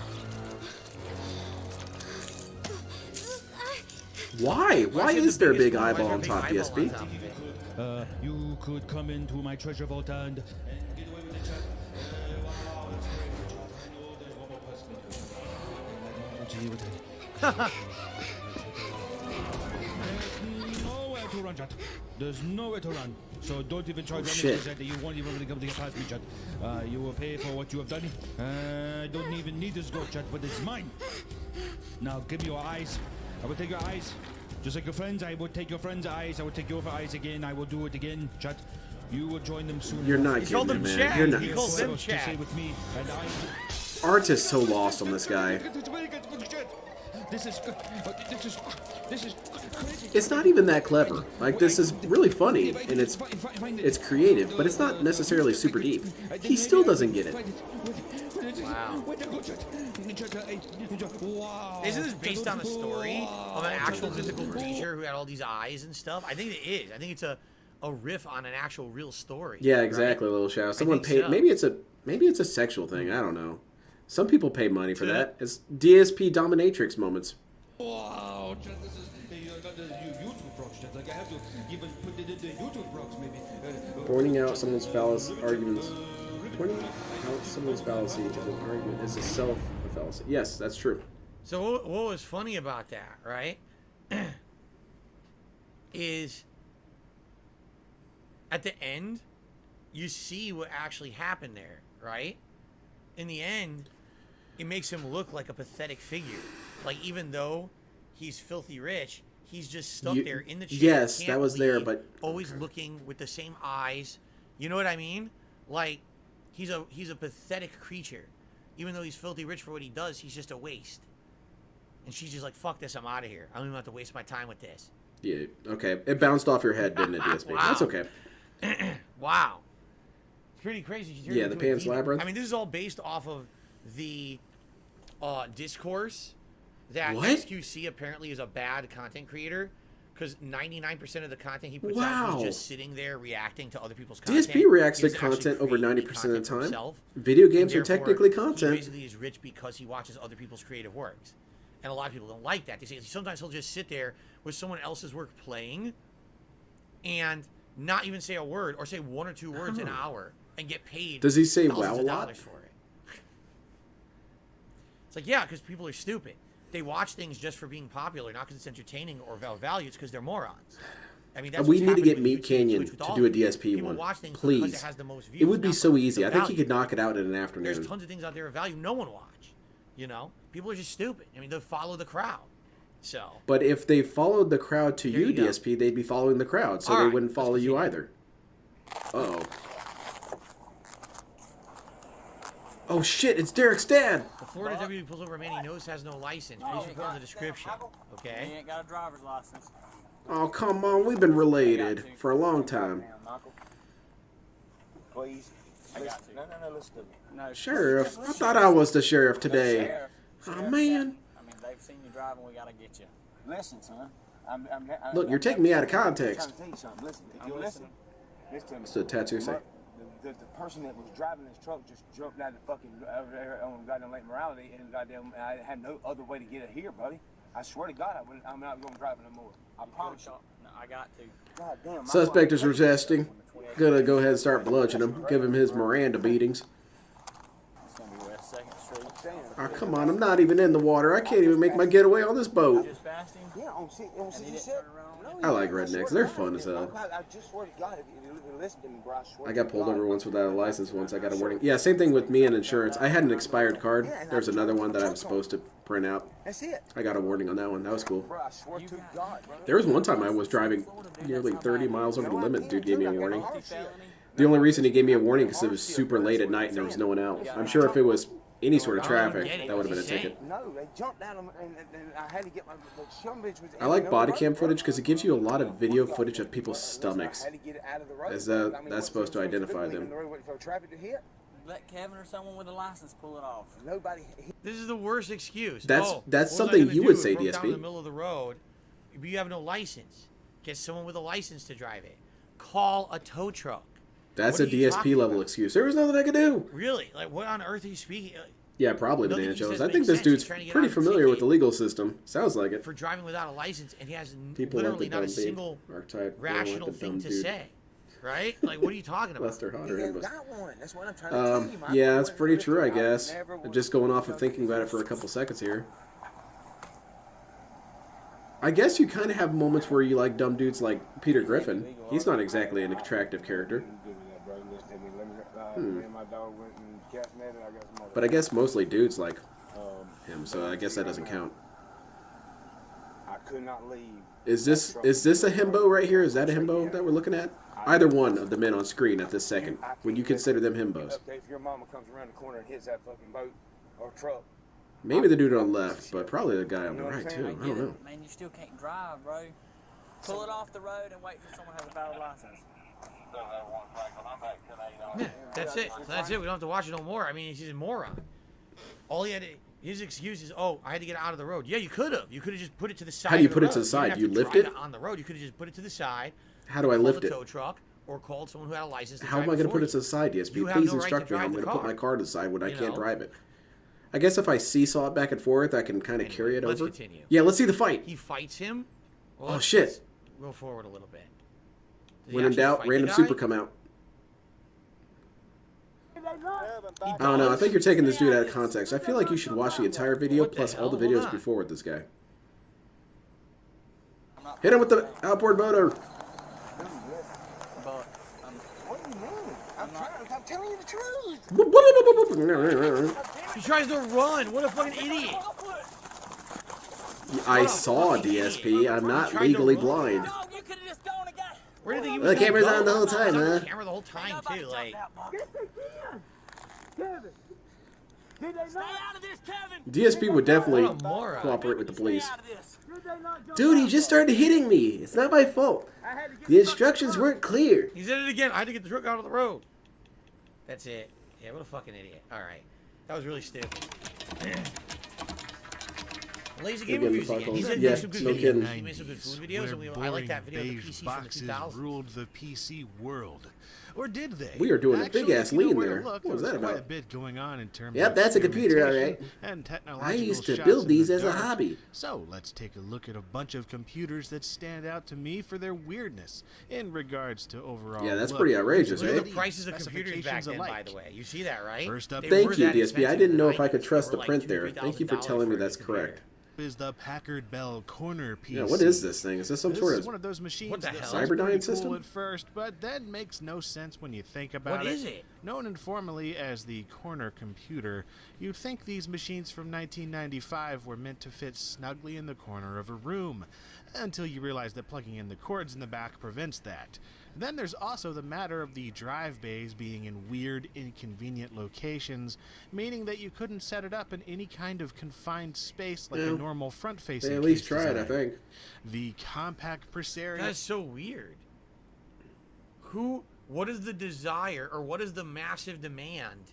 Why? Why is there a big eyeball on top, DSP? You could come into my treasure vault and get away with the chat. Nowhere to run, chat. There's nowhere to run. So don't even try running shit. to chat. You won't even be able to get past me, chat. You will pay for what you have done. I don't even need this gold, chat, but it's mine. Now give me your eyes. I will take your eyes. Just like your friends, I will take your friends' eyes. I will take your eyes again. I will do it again, chat. You will join them soon. You're not He called getting them it, man. chat. You're not. He calls them To chat. say with me, and I. Art is so lost on this guy. This is crazy. It's not even that clever. Like, this is really funny, and it's creative, but it's not necessarily super deep. He still doesn't get it. Wow. Isn't this based on a story of an actual mythical creature who had all these eyes and stuff? I think it is. I think it's a riff on an actual real story. Yeah, right? exactly, Little Show. Someone think paid. so. Maybe it's a sexual thing. I don't know. Some people pay money for that. It's DSP dominatrix moments. Wow, chat, this is. I got the YouTube procs, chat. Like I have to even put it in the YouTube procs, maybe. Pointing out someone's fallacy arguments. Pointing out someone's fallacy is an argument is a self-fallacy. Yes, that's true. So what was funny about that, right, is at the end, you see what actually happened there, right? In the end, it makes him look like a pathetic figure. Like, even though he's filthy rich. He's just stuck there in the chair. Yes, can't that was there, leave, but always looking with the same eyes. You know what I mean? Like, he's a pathetic creature. Even though he's filthy rich for what he does, he's just a waste. And she's just like, fuck this, I'm out of here. I don't even have to waste my time with this. yeah, okay. It bounced off your head, didn't it, DSP? Wow. That's okay. Wow. It's pretty crazy. She turned Yeah, the into a Pan's demon. Labyrinth. I mean, this is all based off of the discourse that What? XQC apparently is a bad content creator, because 99% of the content he puts out, Wow. he's just sitting there reacting to other people's content. DSP reacts He to doesn't actually content over create any 90% of the content for time. himself. Video And games are therefore, technically He content. basically is rich because he watches other people's creative works. And a lot of people don't like that. They say sometimes he'll just sit there with someone else's work playing and not even say a word, or say one or two words an hour and get paid. Does he say thousands wow of a lot? dollars for it. It's like, yeah, because people are stupid. They watch things just for being popular, not because it's entertaining or value. It's because they're morons. I mean, that's We what's need to happening get with Meat YouTube, Canyon Twitch, with to all do a of it. DSP People one. watch things because Please. it has the most views. It would be not so because easy. of I think he value. could knock it out in an afternoon. There's tons of things out there of value no one watch. You know, people are just stupid. I mean, they follow the crowd. So. But if they followed the crowd to There you, you go. DSP, they'd be following the crowd, so All they right, wouldn't follow you either. Uh-oh. Oh shit, it's Derek's dad! The Florida WWE pulls over a man he knows has no license. Please report in the description. Okay. He ain't got a driver's license. Oh, come on, we've been related for a long time. Please. I got to. No, listen to me. No, Sheriff? I thought I was the sheriff today. Sheriff. Oh, man. I mean, they've seen you driving, we gotta get you. Listen, son. Look, you're taking me out of context. I'm trying to tell you something. Listen, if you listen to me. What's the tattoo say? The person that was driving this truck just jumped out of the fucking over there on goddamn Lake Morality, and goddamn, I had no other way to get it here, buddy. I swear to God, I'm not going to drive it no more. I promise you. No, I got to. God damn. Suspect is resisting. Gonna go ahead and start bludgeoning him. Give him his Miranda beatings. It's going to be West 2nd Street. Oh, come on, I'm not even in the water. I can't even make my getaway on this boat. Yeah, on 67. I like rednecks. They're fun as hell. I just swear to God, if you listen to me, bro, I swear I got pulled over once without a license once. I got a warning. Yeah, same thing with me and insurance. I had an expired card. There's another one that I was supposed to print out. That's it. I got a warning on that one. That was cool. Bro, I swear to God, bro. There was one time I was driving nearly 30 miles over the limit. Dude gave me a warning. The only reason he gave me a warning is because it was super late at night and there was no one out. I'm sure if it was any sort of traffic, that would have been a ticket. No, they jumped down and I had to get my some bitch was. I like body cam footage because it gives you a lot of video footage of people's stomachs, I had to get it out of the road. as I mean, that's supposed to identify them. For traffic to hit. Let Kevin or someone with a license pull it off. Nobody. This is the worst excuse. That's what was I something gonna you do? would It say, broke down in the DSP. middle of the road, but you have no license. Get someone with a license to drive it. Call a tow truck. That's What a are you DSP talking level about? excuse. There was nothing I could do. Really? Like, what on earth are you speaking? Yeah, probably Nothing Banana he says Jones. I think makes this sense. He's dude's trying to get pretty out of the familiar with ticket the legal system. Sounds like it. for driving without a license, and he has People like literally the not a dumb dude single archetype. rational They don't thing like the to dumb dude. say. Right? Like, what are you talking about? Unless they're hotter than us. Got one. That's what I'm trying to tell you. My Yeah, boy that's went pretty for true, I it. guess. never would- Just going off of thinking about it for a couple seconds here. I guess you kind of have moments where you like dumb dudes like Peter Griffin. He's not exactly an attractive character. But I guess mostly dudes like him, so I guess that doesn't count. I could not leave. Is this a himbo right here? Is that a himbo that we're looking at? Either one of the men on screen at this second. Would you consider them himbos? Okay, if your mama comes around the corner and hits that fucking boat or truck. Maybe the dude on the left, but probably the guy on the You know what right I'm too. saying? I don't know. Man, you still can't drive, bro. Pull it off the road and wait till someone has a valid license. Yeah, that's it. That's it. We don't have to watch it no more. I mean, he's a moron. All he had to, his excuse is, oh, I had to get out of the road. Yeah, you could have. You could have just put it to the side. How do you of the put it road. to the side? didn't You have to lift drive it? on the road. You could have just put it to the side. How do I called lift a it? tow truck or called someone who had a license. To How am I drive going to for put it you. to the side, DSP? You have Please no right to instruct me how drive I'm the going to put car. my car to the side when I You can't know? drive it. I guess if I seesaw it back and forth, I can kind of carry it let's over. continue. Yeah, let's see the fight. He fights him. Well, Oh, let's- shit. let's Go forward a little bit. Did he When in actually doubt, fight the random guy? super come out. I don't know. I think you're taking this dude out of context. I feel like you should watch the entire video plus all the hell? Hold videos on. before with this guy. Hit him with the outboard motor. What do you mean? I'm telling you the truth. He tries to run. What a fucking idiot. I saw DSP. I'm not legally blind. Where did he was The camera's on the whole time, huh? The camera the whole time too. Like, Kevin. Did they not? Out of this, Kevin. DSP would definitely What a moron. cooperate with the police. Dude, he just started hitting me. It's not my fault. The instructions weren't clear. he did it again. I had to get the truck out of the road. That's it. Yeah, what a fucking idiot. All right, that was really stupid. Lazy Game Reviews again. He said make some good videos. He made some good food videos, and I like that video of the PC from the 2000s. Ruled the PC world. Or did they? We are doing a big-ass lean there. Look, What was that quite a about? bit going on in terms Yep, of that's a computer, all right. and technological I used to shots build in these the as a dark. hobby. So let's take a look at a bunch of computers that stand out to me for their weirdness in regards to overall. Yeah, that's look, pretty outrageous, Look eh? at the prices of computers back then, by the way. You see that, right? First up, Thank you, DSP. I didn't know if I could trust the print there. Thank you for telling me that's correct. Is the Packard Bell Corner PC. Yeah, what is this thing? Is this some sort This of is one of those machines What the that hell? sounds Cyberdyne pretty system? cool at first, but then makes no sense when you think about What it. is it? Known informally as the corner computer, you'd think these machines from 1995 were meant to fit snugly in the corner of a room, until you realize that plugging in the cords in the back prevents that. Then there's also the matter of the drive bays being in weird, inconvenient locations, meaning that you couldn't set it up in any kind of confined space like a normal front-facing They at least case tried, I design. think. The compact Presario. That's so weird. What is the desire, or what is the massive demand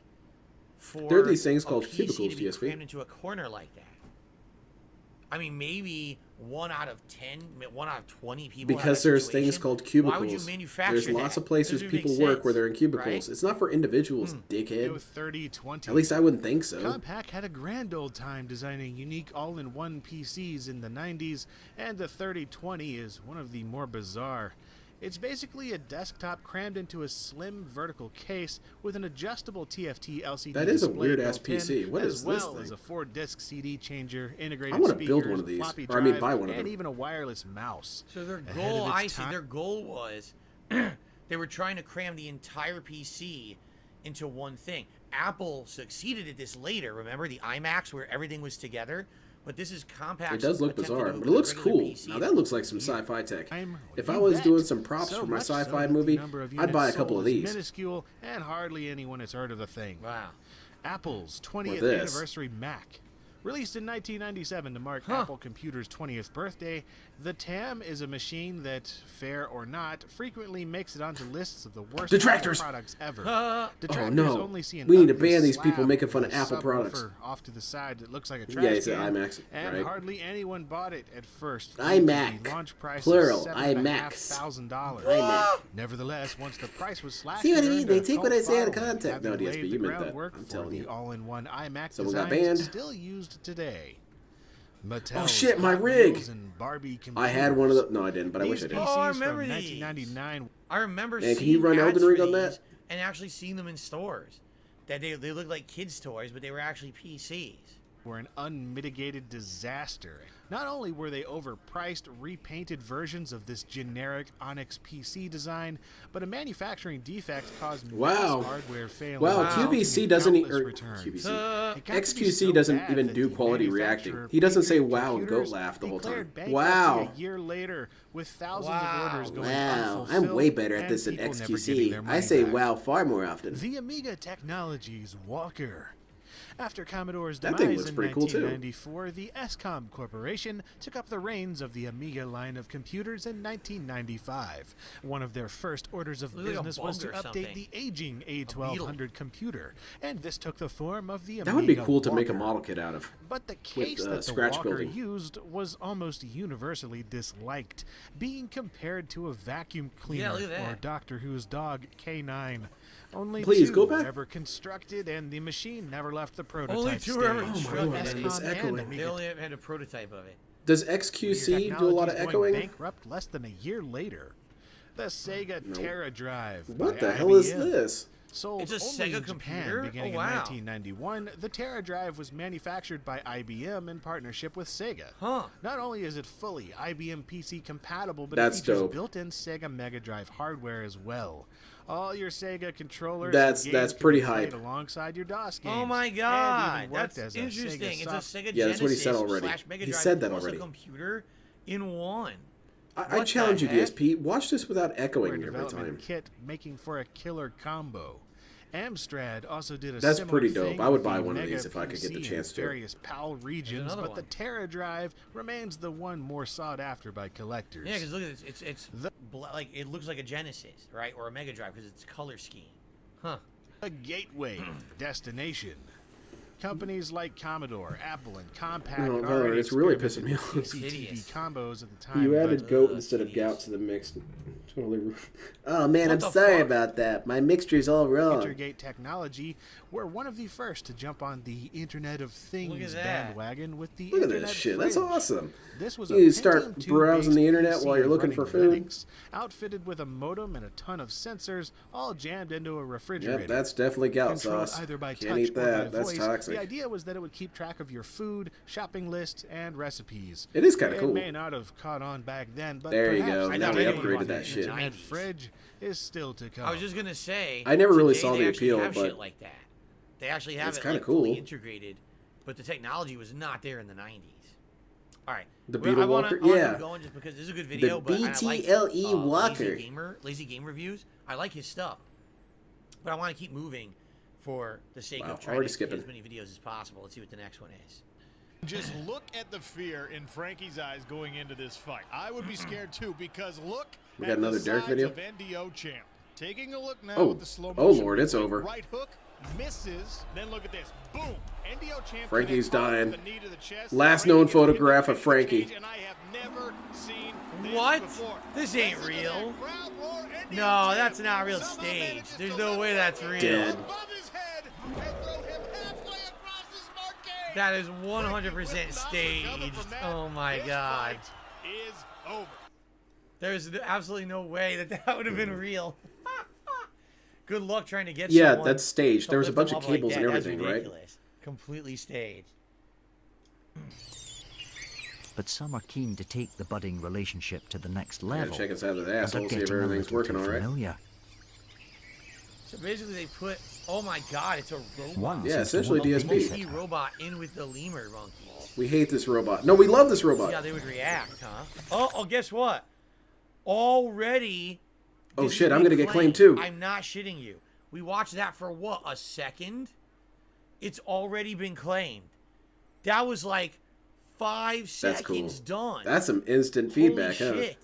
for There are these things a called PC cubicles, to be DSP. crammed into a corner like that? I mean, maybe 1 out of 10, 1 out of 20 people. Because have that there's things situation. called Why cubicles. would you manufacture There's lots that? of places Doesn't make people work sense, where they're in cubicles. right? It's not for individuals, dickhead. 3020. At least I wouldn't think so. Compaq had a grand old time designing unique all-in-one PCs in the 90s, and the 3020 is one of the more bizarre. It's basically a desktop crammed into a slim vertical case with an adjustable TFT LCD That is a display weird-ass built in, PC. What as is this well thing? as a 4-disc CD changer, integrated I wanna speakers, build one of these. floppy Or I mean, drive, buy one of and them. even a wireless mouse. So their Ahead goal, of I its see, time- their goal was they were trying to cram the entire PC into one thing. Apple succeeded at this later. Remember the iMacs where everything was together? But this is Compaq. It does look bizarre, but it looks cool. Now that looks like some sci-fi tech. If I was doing some props So for my much so sci-fi that the movie, number of I'd buy a units couple of sold is these. minuscule, and hardly anyone has heard of the thing. Wow. Apple's 20th this. anniversary Mac. Released in 1997 to mark Apple Computer's 20th birthday, the TAM is a machine that, fair or not, frequently makes it onto lists of the worst Detractors! Apple products ever. Oh, Detractors no. only see an We need to ugly ban these people slab making fun with of a Apple subwoofer products. off to the side that looks like a Yeah, trash he said can, iMacs, and right. hardly anyone bought it at first. due to iMac, the launch price plural, of iMacs. $7,500. iMac. Nevertheless, once the price was slashed, See what I it mean? earned They a take what I cult say out of following, context. No, having DSP, laid you the meant that. groundwork I'm for telling the you. all-in-one iMac Someone got designs banned? still used today. Oh shit, my rig! Barbie I had one of the. No, I didn't, but I wish I did. Oh, I remember from these. 1999. I remember Man, seeing can you run ads Elden Ring for on that? these and actually seeing them in stores. That they looked like kids' toys, but they were actually PCs. Were an unmitigated disaster. Not only were they overpriced, repainted versions of this generic Onyx PC design, but a manufacturing defect caused Wow. mass hardware failure. Wow, QVC doesn't countless or returns. QVC. It got to be XQC so doesn't bad even that do the quality manufacturer reacting. He doesn't say Patriot wow and goat Computers laugh the whole time. declared bankruptcy Wow. a year later, with thousands Wow. of orders going Wow, unfulfilled I'm way better at and this than people never getting XQC. their I money say back. wow far more often. The Amiga Technologies Walker. After Commodore's That thing demise looks in pretty cool, too. 1994, the SCOM Corporation took up the reins of the Amiga line of computers in 1995. One of their first orders of Looks like a business was to bug or update something. the aging A1200 computer, and this took the form of the Amiga That would be cool to make a Walker. model kit out of. But the case that the scratch Walker building. used was almost universally disliked, being compared to a vacuum cleaner look at that. or Doctor Who's dog K9. Only Please, two go were back. ever constructed, and the machine never left the prototype Only two were ever stage. constructed. Oh my God, it's SCOM echoing. and They only had a prototype of it. Does XQC do a lot of Technologies echoing? Going bankrupt less than a year later. The Sega Terra Drive. What by the hell is IBM. this? Sold It's a only Sega in Japan computer? beginning Oh, wow. in 1991, the Terra Drive was manufactured by IBM in partnership with Sega. Huh. Not only is it fully IBM PC compatible, but That's it features dope. built-in Sega Mega Drive hardware as well. All your Sega controllers That's and games can pretty be played hype. alongside your DOS games. Oh my and god, even worked that's as a interesting. Sega It's a soft- Sega Yeah, that's what he said Genesis already. slash Mega He Drive said that plus already. a computer in one. I What challenge the you, heck? DSP. Watch this without hardware echoing every development time. kit making for a killer combo. Amstrad also did a That's similar pretty dope. thing I would with buy the one of Mega these if I could get the PC chance in to. various PAL regions, another but one. the Terra Drive remains the one more sought after by collectors. Yeah, because look at this. It's like it looks like a Genesis, right, or a Mega Drive because it's color scheme. Huh. A gateway destination. Companies like Commodore, Apple, and Compaq No, had Valorant, already it's really pissing me experimented off. with CCTV combos at the time. You added but, goat instead of gout to the mix. Totally. Oh man, What I'm the sorry fuck? about that. My mixture's all wrong. Intergate Technology were one of the first to jump on the Internet of Things that. bandwagon with the Look at Internet this shit. That's Fringe. awesome. This was You a start Pentium 2 browsing the based internet PC while you're looking running for food. Linux, outfitted with a modem and a ton of sensors, all jammed into a refrigerator. Yep, that's definitely gout Controlled sauce. either by Can't touch eat or that. by That's voice. toxic. The idea was that it would keep track of your food, shopping list, and recipes. It is kinda cool. It may not have caught on back then, but There you perhaps go. the Now we day upgraded when that the shit. Internet fridge is still to come. I was just gonna say. I never really today saw they the actually appeal, have but shit like that. They actually have it's it kinda like fully cool. integrated, but the technology was not there in the 90s. All right. The Well, Beetle I wanna- Walker? I wanna Yeah. keep going just because this is a good video. The but I like, BTLE Walker. Lazy Game Reviews. I like his stuff, but I want to keep moving for the sake Wow, of trying already to skipping. get as many videos as possible. Let's see what the next one is. Just look at the fear in Frankie's eyes going into this fight. I would be scared too because look We at got another the Derek sides video? of NDO champ. Taking a look now Oh, at the slow oh motion Lord, it's replay. over. Right hook misses. Then look at this. Boom. NDO champ. Frankie's connects hard dying. with the knee to the chest. Last Frankie known gets hit photograph in of the Frankie. cage, and I have never seen this What? before. This ain't real. No, that's not real stage. There's no way that's real. Dead. That is 100% staged. Oh my god. Is over. There's absolutely no way that that would have been real. Good luck trying to get Yeah, someone that's staged. to There was a lift bunch them of up like cables that. and That's everything, right? ridiculous. Completely staged. But some are keen to take the budding relationship to the next Yeah, level. check us out of the and are asshole, see if getting a everything's little working too all right. familiar. So basically they put, oh my god, it's a robot. One Yeah, seems to essentially want to DSP. babysit her. robot in with the lemur monkeys. We hate this robot. No, we love this robot. See how they would react, huh? Oh, guess what? Already. Oh this shit, is I'm being gonna get claimed too. I'm not shitting you. We watched that for what, a second? It's already been claimed. That was like 5 That's cool. seconds done. That's some instant Holy feedback, huh? shit.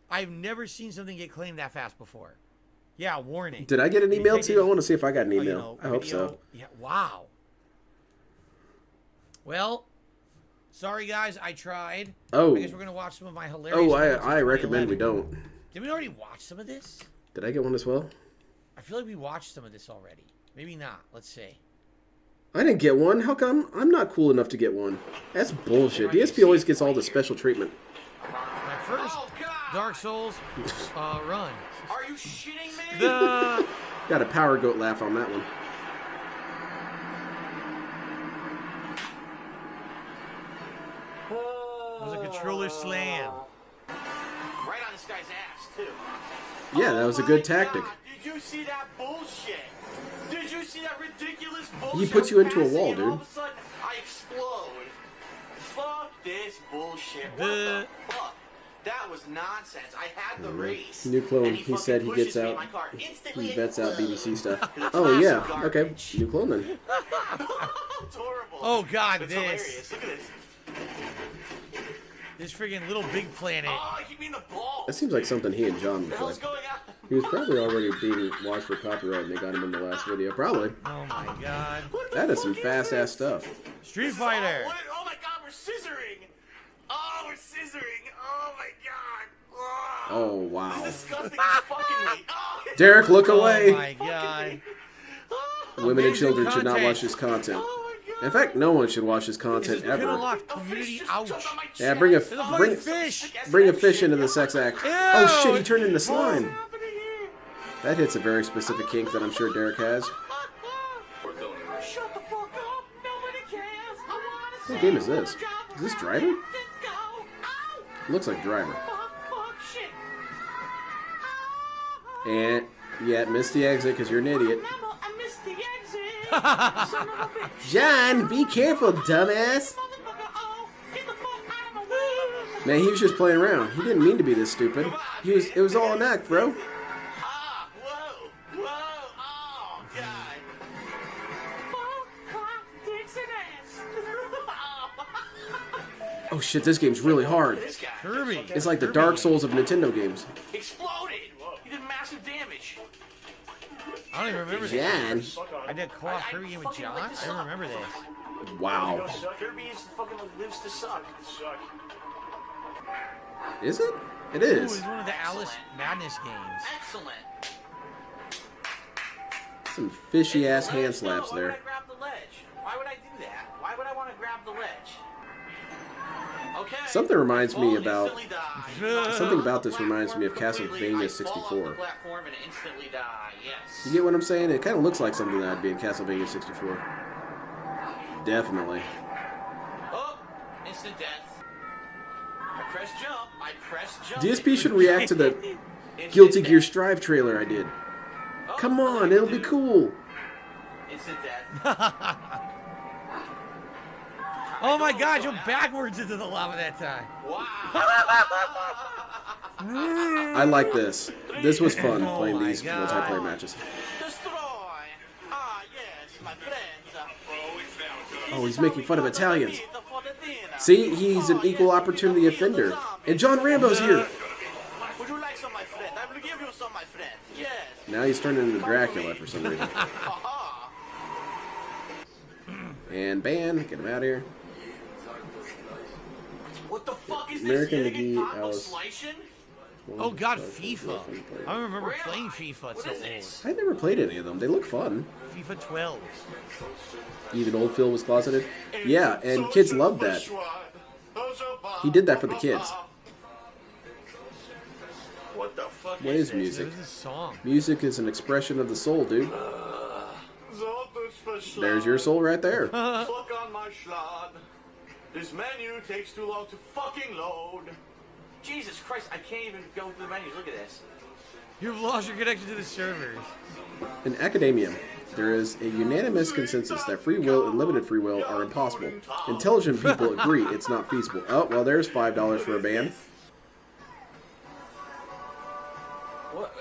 I've never seen something get claimed that fast before. Yeah, warning. Did I get an email Because too? I want to see if I got an you email. know, I hope video- so. Yeah, wow. Well, sorry guys, I tried. Oh. I guess we're gonna watch some of my hilarious. Oh, moments of I recommend we 2011. don't. Did we already watch some of this? Did I get one as well? I feel like we watched some of this already. Maybe not. Let's see. I didn't get one. How come I'm not cool enough to get one? That's bullshit. DSP always gets all the special treatment. My first Dark Souls run. Are you shitting me? The Got a power goat laugh on that one. was a controller slam. Right on this guy's ass, too. Yeah, that was a good tactic. Did you see that bullshit? Did you see that ridiculous bullshit? He puts you into a Passing wall, and all dude. of a sudden, I explode. Fuck this bullshit. What The- the fuck? That was nonsense. I had the race. New clone. and He fucking said he pushes gets me in out. my car instantly He vets out and- BBC stuff. It's Oh yeah. massive Okay. garbage. New clone then. It's horrible. Oh god, It's this. hilarious. Look at this. This friggin' Little Big Planet. Oh, you mean the ball? That seems like something he and John would What the hell's play. going on? He was probably already being watched for copyright, and they got him in the last video. Probably. Oh my god. That is some fast ass stuff. Street Fighter. Oh my god, we're scissoring. Oh, we're scissoring. Oh my god. Oh wow. Disgusting as fucking me. Oh, Derek, look away. Oh my god. Women and Amazing children should not content. watch this content. In fact, no one should watch this content Pin ever. unlocked. Community ouch. Yeah, bring a There's a fucking fish. bring a fish into the sex act. Oh shit, he turned into slime. That hits a very specific kink that I'm sure Derek has. Shut the fuck up. Nobody cares. What game is this? Is this Driver? Looks like Driver. And, yeah, missed the exit because you're an idiot. John, be careful, dumbass. Man, he was just playing around. He didn't mean to be this stupid. It was all an act, bro. Oh shit, this game's really hard. Kirby. It's like the Dark Souls of Nintendo games. Exploded. He did massive damage. I don't even remember Jan. this. I did co-op Kirby game with John. I don't remember this. Wow. Kirby is fucking lives to suck. Is it? It Ooh, is. it's one of the Alice Madness games. Excellent. Some fishy ass hand slaps Why would there. I grab the ledge? Why would I do that? Why would I want to grab the ledge? Okay. Something reminds me about something about this reminds me of Castlevania 64. Platform and instantly die. Yes. You get what I'm saying? It kind of looks like something that'd be in Castlevania 64. Definitely. Oh, instant death. I press jump. I press jump. DSP should react to the Guilty Gear Strive trailer I did. Come on, it'll be cool. Instant death. Oh my god, you're backwards into the lava that time. Wow. I like this. This was fun Oh playing my these God. multiplayer matches. Destroy. Ah, yes, my friends. Oh, he's making fun of Italians. See, he's an equal opportunity offender. And John Rambo's here. Would you like some, my friend? I will give you some, my friend. Yes. Now he's turning into Dracula for some reason. And ban, get him out of here. What the fuck is American this? McGee, Taco Alice. slicing? Oh god, FIFA. I remember playing FIFA. It's so old. I never played any of them. They look fun. FIFA 12. Even old Phil was closeted. Yeah, and kids loved that. He did that for the kids. What the fuck What is music? What is this song? Music is an expression of the soul, dude. There's your soul right there. Fuck on my schlad. This menu takes too long to fucking load. Jesus Christ, I can't even go through the menus. Look at this. You've lost your connection to the servers. In academia, there is a unanimous consensus that free will and limited free will are impossible. Intelligent people agree it's not feasible. Oh, well, there's $5 for a ban. What?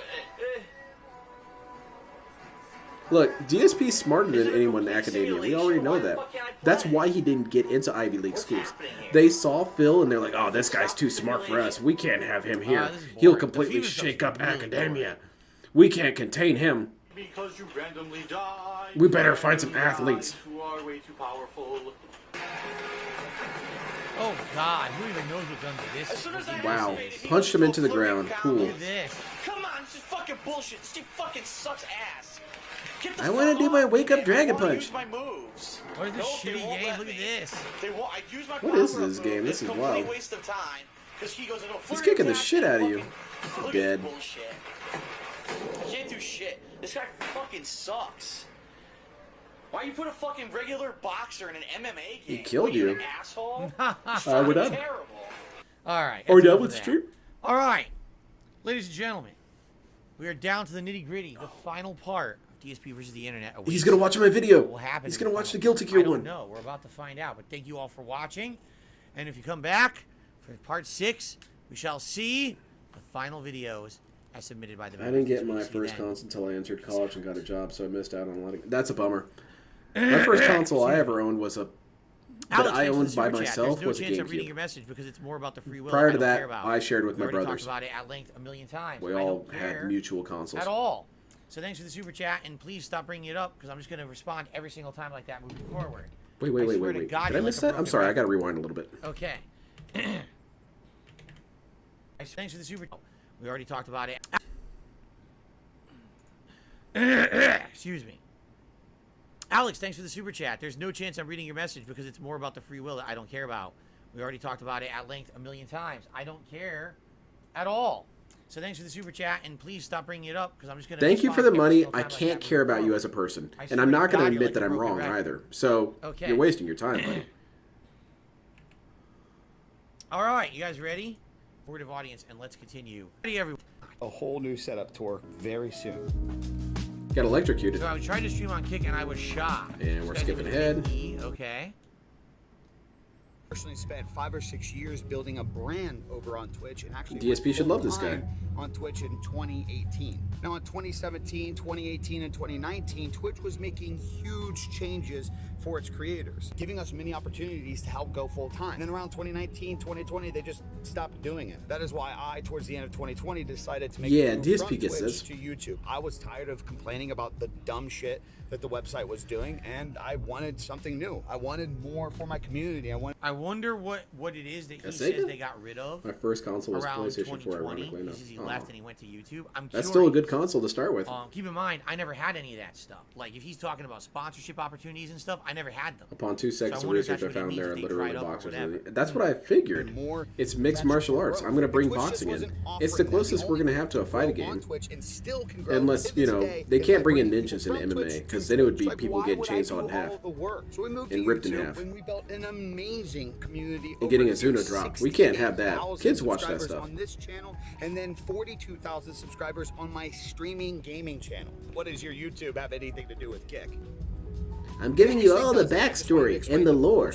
Look, DSP's smarter than anyone in academia. We already know that. That's why he didn't get into Ivy League schools. They saw Phil and they're like, oh, this guy's too smart for us. We can't have him here. He'll completely shake up academia. We can't contain him. Because you randomly die. We better find some athletes. Who are way too powerful. Oh god, who even knows what done to this? Wow. Punched him into the ground. Cool. Look at this. Come on, this is fucking bullshit. This team fucking sucks ass. I want to do my wake-up dragon punch. Use my moves. What is this shitty game? Look at this. I use my What is this game? This is wild. Waste of time. He goes into a He's kicking the shit out of you. Dead. Bullshit. I can't do shit. This guy fucking sucks. Why you put a fucking regular boxer in an MMA game? He killed you. An asshole. We're done. Terrible. All right. Are we done with the stream? All right, ladies and gentlemen, we are down to the nitty gritty, the final part of DSP versus the Internet. He's gonna watch my video. What will happen He's in gonna the watch the final Guilty part? Gear I don't one. know. We're about to find out. But thank you all for watching, and if you come back for part 6, we shall see the final videos as submitted by the. I didn't get my first console until I entered college and got a job, so I missed out on a lot of. That's a bummer. My first console I ever owned was a. Alex, that I owned by myself There's no was a chance of reading GameCube. your message because it's more about the free will. Prior I to don't that, care about. I shared with We my already brothers. talked about it at length a million times. We I all don't care had mutual consoles. at all. So thanks for the super chat, and please stop bringing it up because I'm just going to respond every single time like that moving forward. Wait. Did I miss that? I'm sorry. I got to rewind a little bit. Okay. Thanks for the super. We already talked about it. Excuse me. Alex, thanks for the super chat. There's no chance I'm reading your message because it's more about the free will that I don't care about. We already talked about it at length a million times. I don't care at all. So thanks for the super chat, and please stop bringing it up because I'm just gonna. Thank you for the money. I can't care about you as a person, and I'm not going to admit that I'm wrong either. So you're wasting your time, buddy. All right, you guys ready? Forward audience, and let's continue. Ready, everyone? A whole new setup tour very soon. Got electrocuted. So I tried to stream on Kick, and I was shot. And we're skipping ahead. Okay. Personally spent 5 or 6 years building a brand over on Twitch, and actually DSP should love this guy. On Twitch in 2018. Now in 2017, 2018, and 2019, Twitch was making huge changes for its creators, giving us many opportunities to help go full time. And then around 2019, 2020, they just stopped doing it. That is why I, towards the end of 2020, decided to make a move DSP from gets Twitch this. to YouTube. I was tired of complaining about the dumb shit that the website was doing, and I wanted something new. I wanted more for my community. I wonder what it is that he says they got rid of. My first console was around PlayStation 4, ironically enough. He left and he went to YouTube. That's still a good console to start with. Keep in mind, I never had any of that stuff. Like, if he's talking about sponsorship opportunities and stuff, I never had them. Upon 2 seconds of research, I found there are literally boxers. Whatever. That's what I figured. It's mixed martial arts. I'm going to bring boxing in. It's the closest we're going to have to a fighting game. Unless, you know, they can't bring in ninjas in MMA, because then it would be people getting chainsawed in half and ripped in half. We built an amazing community and getting a Zuno drop. We can't have that. Kids watch that stuff. On this channel, and then 42,000 subscribers on my streaming gaming channel. What does your YouTube have anything to do with Kick? I'm giving you all the backstory and the lore.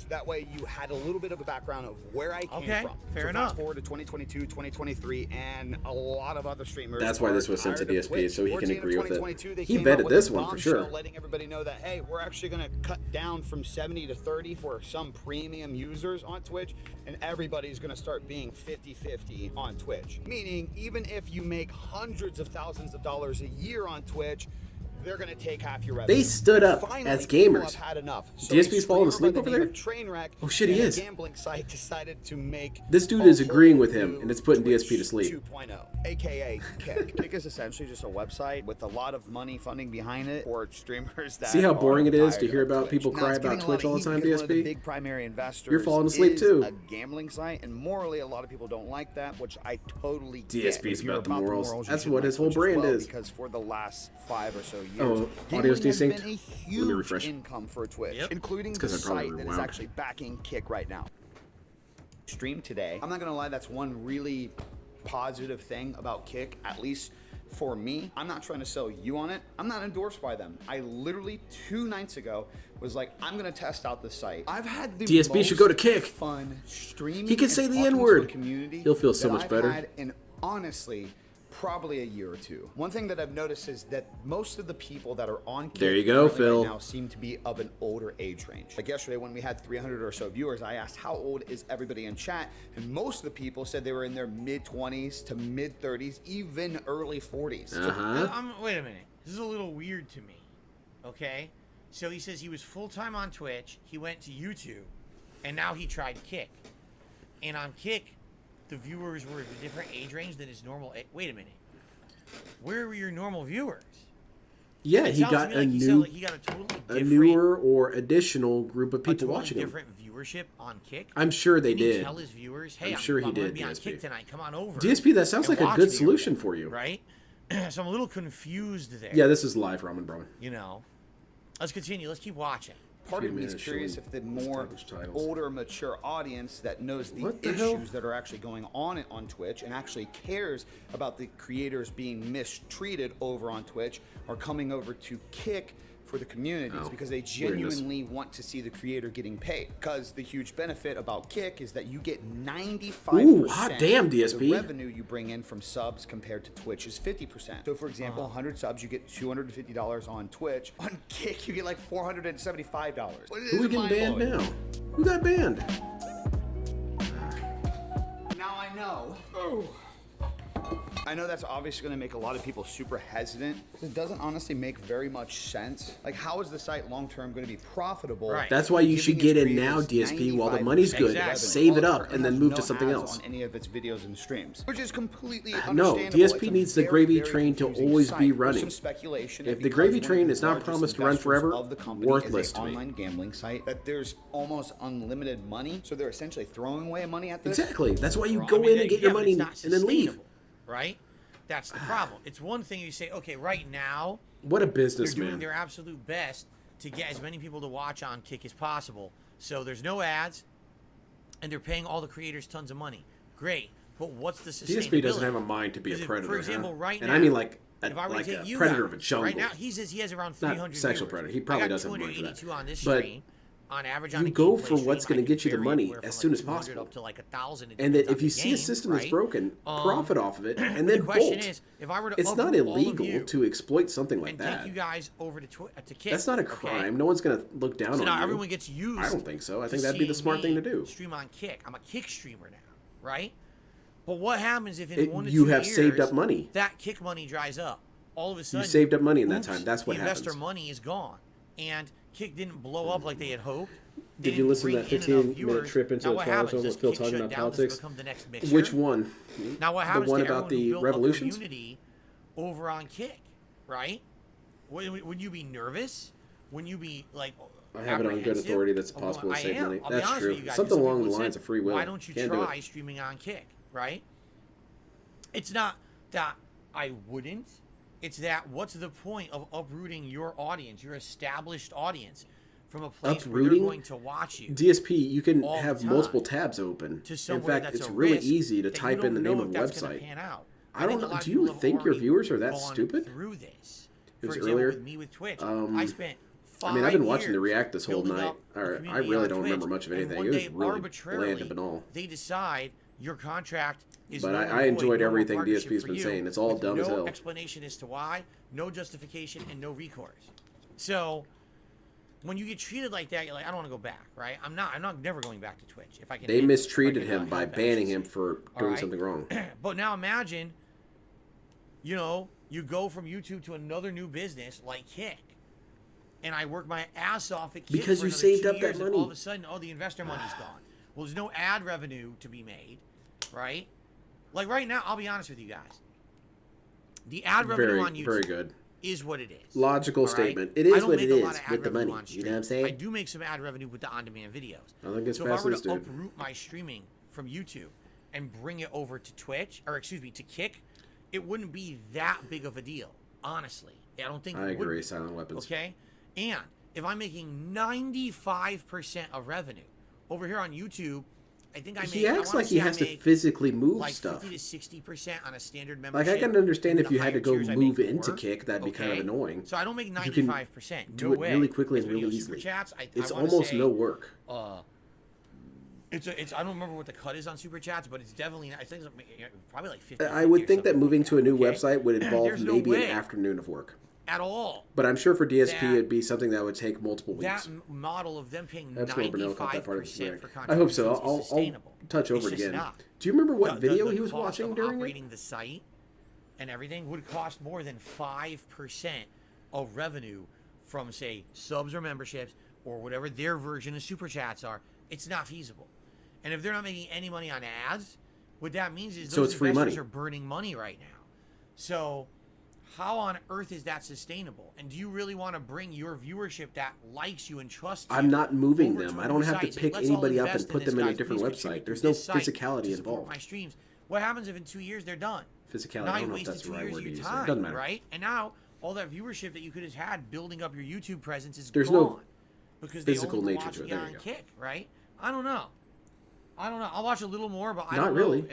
That way you had a little bit of a background of where I came from. Fair enough. Fast forward to 2022, 2023, and a lot of other streamers. That's why this was sent to DSP, so he can agree with it. He vetted this one for sure. Letting everybody know that, hey, we're actually going to cut down from 70 to 30 for some premium users on Twitch, and everybody's going to start being 50-50 on Twitch. Meaning, even if you make hundreds of thousands of dollars a year on Twitch, they're going to take half your revenue. They stood up as gamers. Had enough. So DSP's falling asleep over there? Oh shit, he is. Gambling site decided to make this dude is agreeing with him, and it's putting DSP to sleep. 2.0, aka Kick. Kick is essentially just a website with a lot of money funding behind it for streamers that see how boring it is to hear about people cry about Twitch all the time, DSP? One of the big primary investors You're falling asleep too. A gambling site, and morally, a lot of people don't like that, which I totally DSP's get. about the morals. That's what his whole brand is. Because for the last 5 or so years, oh, audio's desynced. Let me refresh. Income for Twitch, including the site that is actually backing Kick right now. Stream today. I'm not gonna lie, that's one really positive thing about Kick, at least for me. I'm not trying to sell you on it. I'm not endorsed by them. I literally 2 nights ago was like, I'm gonna test out the site. I've had the DSP should go to Kick. Fun streaming. He can say the N-word. He'll feel so much better. And honestly, probably a year or 2. One thing that I've noticed is that most of the people that are on Kick there you go, Phil. right now seem to be of an older age range. Like yesterday when we had 300 or so viewers, I asked how old is everybody in chat, and most of the people said they were in their mid-20s to mid-30s, even early 40s. Wait a minute. This is a little weird to me. Okay? So he says he was full-time on Twitch, he went to YouTube, and now he tried Kick. And on Kick, the viewers were of a different age range than his normal. Wait a minute. Where were your normal viewers? Yeah, he got a new, he got a totally newer or additional group of people watching him. Different viewership on Kick. I'm sure they did. Tell his viewers, hey, I'm sure he I'm did. Gonna be on Kick tonight. Come on over. DSP, that sounds like a good solution for you, right? So I'm a little confused there. Yeah, this is live, Ramen Brahman. You know, let's continue. Let's keep watching. Part of me is curious if the more older, mature audience that knows the issues that are actually going on Twitch and actually cares about the creators being mistreated over on Twitch are coming over to Kick for the communities because they genuinely want to see the creator getting paid. Because the huge benefit about Kick is that you get 95% Ooh, hot damn, DSP. of the revenue you bring in from subs compared to Twitch is 50%. So for example, 100 subs, you get $250 on Twitch. On Kick, you get like $475. Who we getting banned now? Who got banned? Now I know. I know that's obviously going to make a lot of people super hesitant. It doesn't honestly make very much sense. Like, how is the site long-term going to be profitable? Right. That's why you should get in now, DSP, while the money's good. Save it up and then move to something else. On any of its videos and streams, which is completely no, understandable. DSP needs the gravy train to always be running. If the gravy train is not promised to run forever, worthless to me. Online gambling site that there's almost unlimited money, so they're essentially throwing away money at this. Exactly. That's why you go in and get your money and then leave. right? That's the problem. It's one thing you say, okay, right now, What a they're businessman. doing their absolute best to get as many people to watch on Kick as possible. So there's no ads, and they're paying all the creators tons of money. Great, but what's the sustainability? DSP doesn't have a mind to be a predator. For example, right and now, I mean like a, if I were like to take a you predator guys, of a jungle. right now, he says he has around 300 Not sexual viewers. predator. He probably I got doesn't have a mind for that. 282 on this But stream. On average, on you a go gameplay for what's stream, going to I get you the can money vary as from soon like as 200 possible. Up to like 1,000. And that depends if you on see the a game, system right? that's broken, profit off of it, and then the question bolt. is, if I were to It's not uproot all of illegal you to exploit something like and that. take you guys over to Kick. That's not a okay? crime. No one's going to look down So on now you. everyone gets used. I don't think so. I to think that'd be the seeing smart thing me to do. Stream on Kick. I'm a Kick streamer now, right? But what happens if in 1 to 2 You have years, saved up money. that Kick money dries up? All of a sudden, You saved up money in that oops, time. That's what the happens. investor money is gone, and Kick didn't blow up like they had hoped. Did you listen to that 15-minute trip into the Twilight Zone with Phil talking about politics? Which one? Now what happens The one to about everyone who the built revolutions? a community over on Kick, right? Would you be nervous? Wouldn't you be like? I have it on good apprehensive? authority that's Well, possible to I save am. money. I'll be That's honest true. with you guys, Something some along the people lines said, of free will. Why don't you Can't do try it. streaming on Kick, right? It's not that I wouldn't. It's that what's the point of uprooting your audience, your established audience, from a place where they're Uprooting? going to watch you? DSP, you can all the have time multiple tabs open. to In somewhere fact, that's it's a really risk easy to that you type in don't the name know of a if that's gonna website. pan out. I don't think a know. lot of Do people you have think your already viewers are that gone stupid? Through this, It was for example, earlier. with me with Twitch, I spent 5 I mean, I've been watching the years React this whole building night. up a Or I community really on don't Twitch, remember much of and anything. one It was day, really arbitrarily, bland and banal. they decide your contract is But null I and void, enjoyed no more everything partnership DSP's for been you, saying. It's all with dumb no as hell. explanation as to why, no justification, and no recourse. So when you get treated like that, you're like, I don't want to go back, right? I'm not never going back to Twitch if I can. They if I mistreated can him help by it, I banning should him say. for All doing right? something wrong. But now imagine, you know, you go from YouTube to another new business like Kick, and I work my ass off at Kick Because for you another saved 2 up that years, and money. all of a sudden, oh, the investor money's gone. Well, there's no ad revenue to be made, right? Like right now, I'll be honest with you guys. The ad revenue on YouTube Very good. is what it is. Logical all right? statement. It I is don't what make it a is lot of ad with the revenue money. on You know what I'm stream. I saying? do make some ad revenue with the on-demand videos. Nothing gets So if I past were this to dude. uproot my streaming from YouTube and bring it over to Twitch, or excuse me, to Kick, it wouldn't be that big of a deal, honestly. I don't think I it would agree. be, Silent weapons. okay? And if I'm making 95% of revenue over here on YouTube, I think I make. He I acts wanna like he say I has to make physically move like stuff. 50 to 60% on a standard membership. Like I can understand and if you the had to higher go tiers I move make into more, Kick, that'd be kind of okay? annoying. So I don't make You can 95%. do no it way. really quickly and With really video super easily. chats, It's I wanna almost say, no work. It's I don't remember what the cut is on super chats, but it's definitely I think it's probably like 50. I would think that moving to a new okay? website would involve There's no maybe way. an afternoon of work. At all. But I'm sure for DSP That- it'd be something that would take multiple weeks. That model of them paying That's where Brunel cut that part of his 95% lyric. for I hope so. contributions is I'll sustainable. touch over It's it just again. not. Do you remember what video the he was cost watching of during it? operating the site and everything would cost more than 5% of revenue from, say, subs or memberships or whatever their version of super chats are. It's not feasible. And if they're not making any money on ads, what that means is So those it's free investors money. are burning money right now. So how on earth is that sustainable? And do you really want to bring your viewership that likes you and trusts you? I'm not moving over them. to I a don't new have to site? Say, pick "Let's all anybody up invest and put in them this, in a guys. different Please website. contribute There's to no this site physicality to support involved. my streams. What happens if in 2 years they're done? Physicality, Now I you don't know if wasted that's the 2 right years word of to your use. It time, doesn't matter. right? And now all that viewership that you could have had building up your YouTube presence is There's gone no because physical they only were nature to watching it. you There on you go. Kick, right? I don't know. I'll watch a little more, but I Not don't really. know.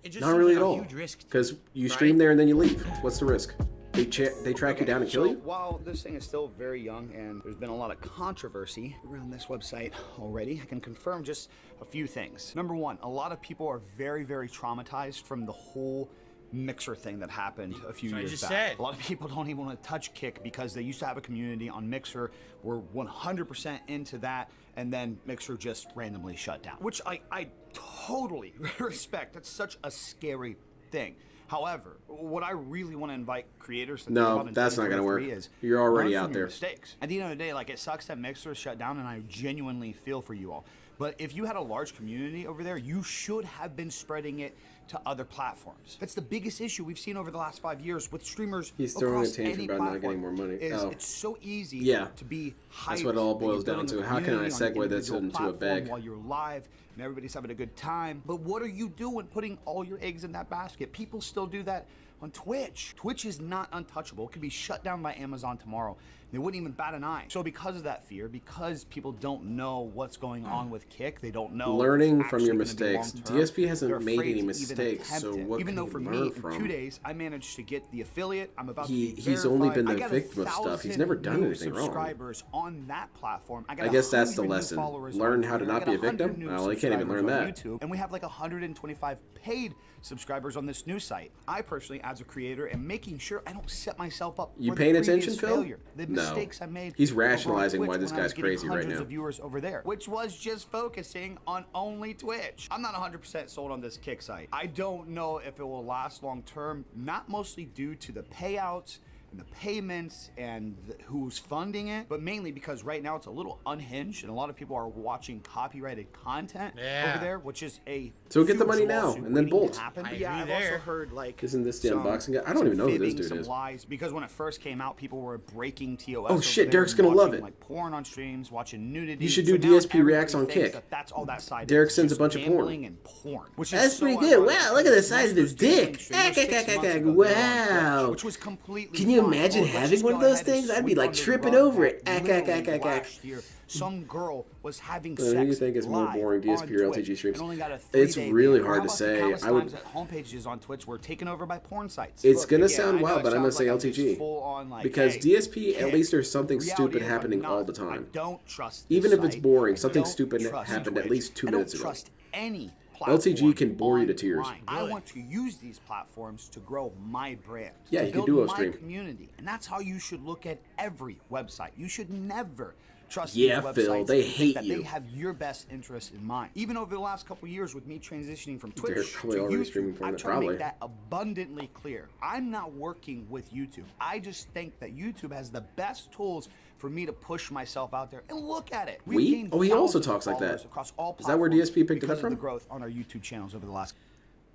It just Not seems really like at a all. huge risk. Because you right? stream there and then you leave. What's the risk? They track you down and kill so you? While this thing is still very young and there's been a lot of controversy around this website already, I can confirm just a few things. Number one, a lot of people are very, very traumatized from the whole Mixer thing that happened a few That's what I years just back. said. A lot of people don't even want to touch Kick because they used to have a community on Mixer. We're 100% into that, and then Mixer just randomly shut down, which I totally respect. That's such a scary thing. However, what I really want to invite creators to No, think about in that's not gonna 2023 work. is You're already learn out from your there. mistakes. At the end of the day, like, it sucks that Mixer is shut down, and I genuinely feel for you all. But if you had a large community over there, you should have been spreading it to other platforms. That's the biggest issue we've seen over the last 5 years with streamers. He's throwing a across tantrum any about not getting platform. more money. It's so easy to be hyped. That's what it all that you're boils down building to. a How can I community on an segue this individual into a platform bag? while you're live and everybody's having a good time? But what are you doing putting all your eggs in that basket? People still do that on Twitch. Twitch is not untouchable. It could be shut down by Amazon tomorrow. They wouldn't even bat an eye. So because of that fear, because people don't know what's going on with Kick, they don't know. Learning if it's from your actually gonna be mistakes. long-term, DSP hasn't they're made afraid any to even mistakes, attempt so it. what Even can though he for learn me, in from? 2 days, I managed to get the affiliate. I'm about to be He's only been verified. the I got victim of stuff. He's 1,000 never done new anything wrong. subscribers on that platform. I got I guess that's the 100 new lesson. followers Learn on how to Twitter. not I be a got 100 victim? new Well, they can't even learn subscribers that. on YouTube. And we have like 125 paid subscribers on this new site. I personally, as a creator, am making sure I don't set myself up You for paying the previous attention, Phil? failure. The No. mistakes I made. He's over on rationalizing Twitch why this when I was guy's getting crazy right hundreds now. of viewers over there, which was just focusing on only Twitch. I'm not 100% sold on this Kick site. I don't know if it will last long term, not mostly due to the payouts and the payments and who's funding it, but mainly because right now it's a little unhinged and a lot of people are watching copyrighted content over there, which is a So get the huge money now lawsuit and then waiting to bolt. happen. I But yeah, agree I've there. also heard like Isn't this the some- unboxing guy? I don't some even know who this fibbing, dude some is. lies, because when it first came out, people were breaking TOS. Oh, over shit, there Derek's and gonna love watching, it. Like porn on streams, watching nudity. You should So do now DSP reacts on everybody thinks Kick. That's all that side Derek is, sends a just bunch of porn. gambling and porn, which is That's so pretty good. ironic Wow, look at the because size of most his those gambling dick. streamers 6 months ago, they were on Wow. Twitch, which was completely Can you fine. imagine Oh, let's having just one go of those ahead and things? I'd be sweep like under the tripping rug over that it. literally last year, some girl was having Who sex do you think is more live boring, DSP or on Twitch LTG streams? and only got a It's 3-day really ban. hard How to about the say. countless I would. times that homepages on Twitch were taken over by porn sites. It's Look, gonna yeah, sound I know wild, it but I'm gonna sounds say like I'm LTG just full on, like, because hey, DSP at Kick. least there's something Reality stupid is happening I'm all not- the time. I don't trust Even this if it's site. boring, I something don't stupid trust happened at Twitch. least 2 I don't minutes ago. trust any LTG platform can bore you to tears. online. I want to use these platforms to grow my brand. Yeah, to you can build do a my stream. community, and that's how you should look at every website. You should never trust Yeah, these Phil, websites they and think hate that you. They have your best interest in mind. Even over the last couple years with me transitioning from Twitch Derek's to probably already YouTube, streaming porn, I've tried to probably. make that abundantly clear. I'm not working with YouTube. I just think that YouTube has the best tools for me to push myself out there. And look at it. We've We? gained Oh, he also thousands of talks like that. followers across all Is that where platforms DSP picked it because up of from? the growth on our YouTube channels over the last.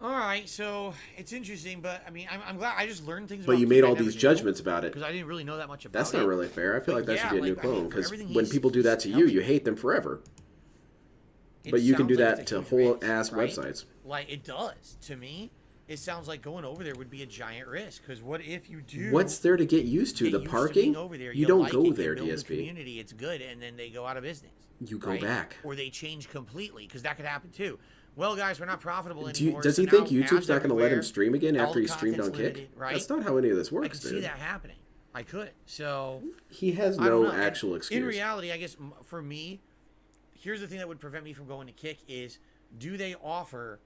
All right, so it's interesting, but I mean, I'm glad I just learned things. But about you Kick made I all never these knew, judgments about it. because I didn't really know that much about That's it. not really fair. I feel like that should be a new like, I mean, clone because everything when he's people do that to you, you hate them forever. But you can do that to whole ass right? websites. Like it does to me. It sounds like going over there would be a giant risk because what if you do? What's there to get used to? get The used parking? being over there, You don't like go it, you there, build a DSP. community, it's good, and then they go out of business. You go right? back. or they change completely because that could happen too. Well, guys, we're not profitable Do you, anymore. does so he think now YouTube's ads not going to let him everywhere, stream again all after the he streamed on content's Kick? limited, right? That's not how any of this I works, could see dude. that happening. I could. So He has I don't no know. And actual excuse. In reality, I guess for me, here's the thing that would prevent me from going to Kick is, do they offer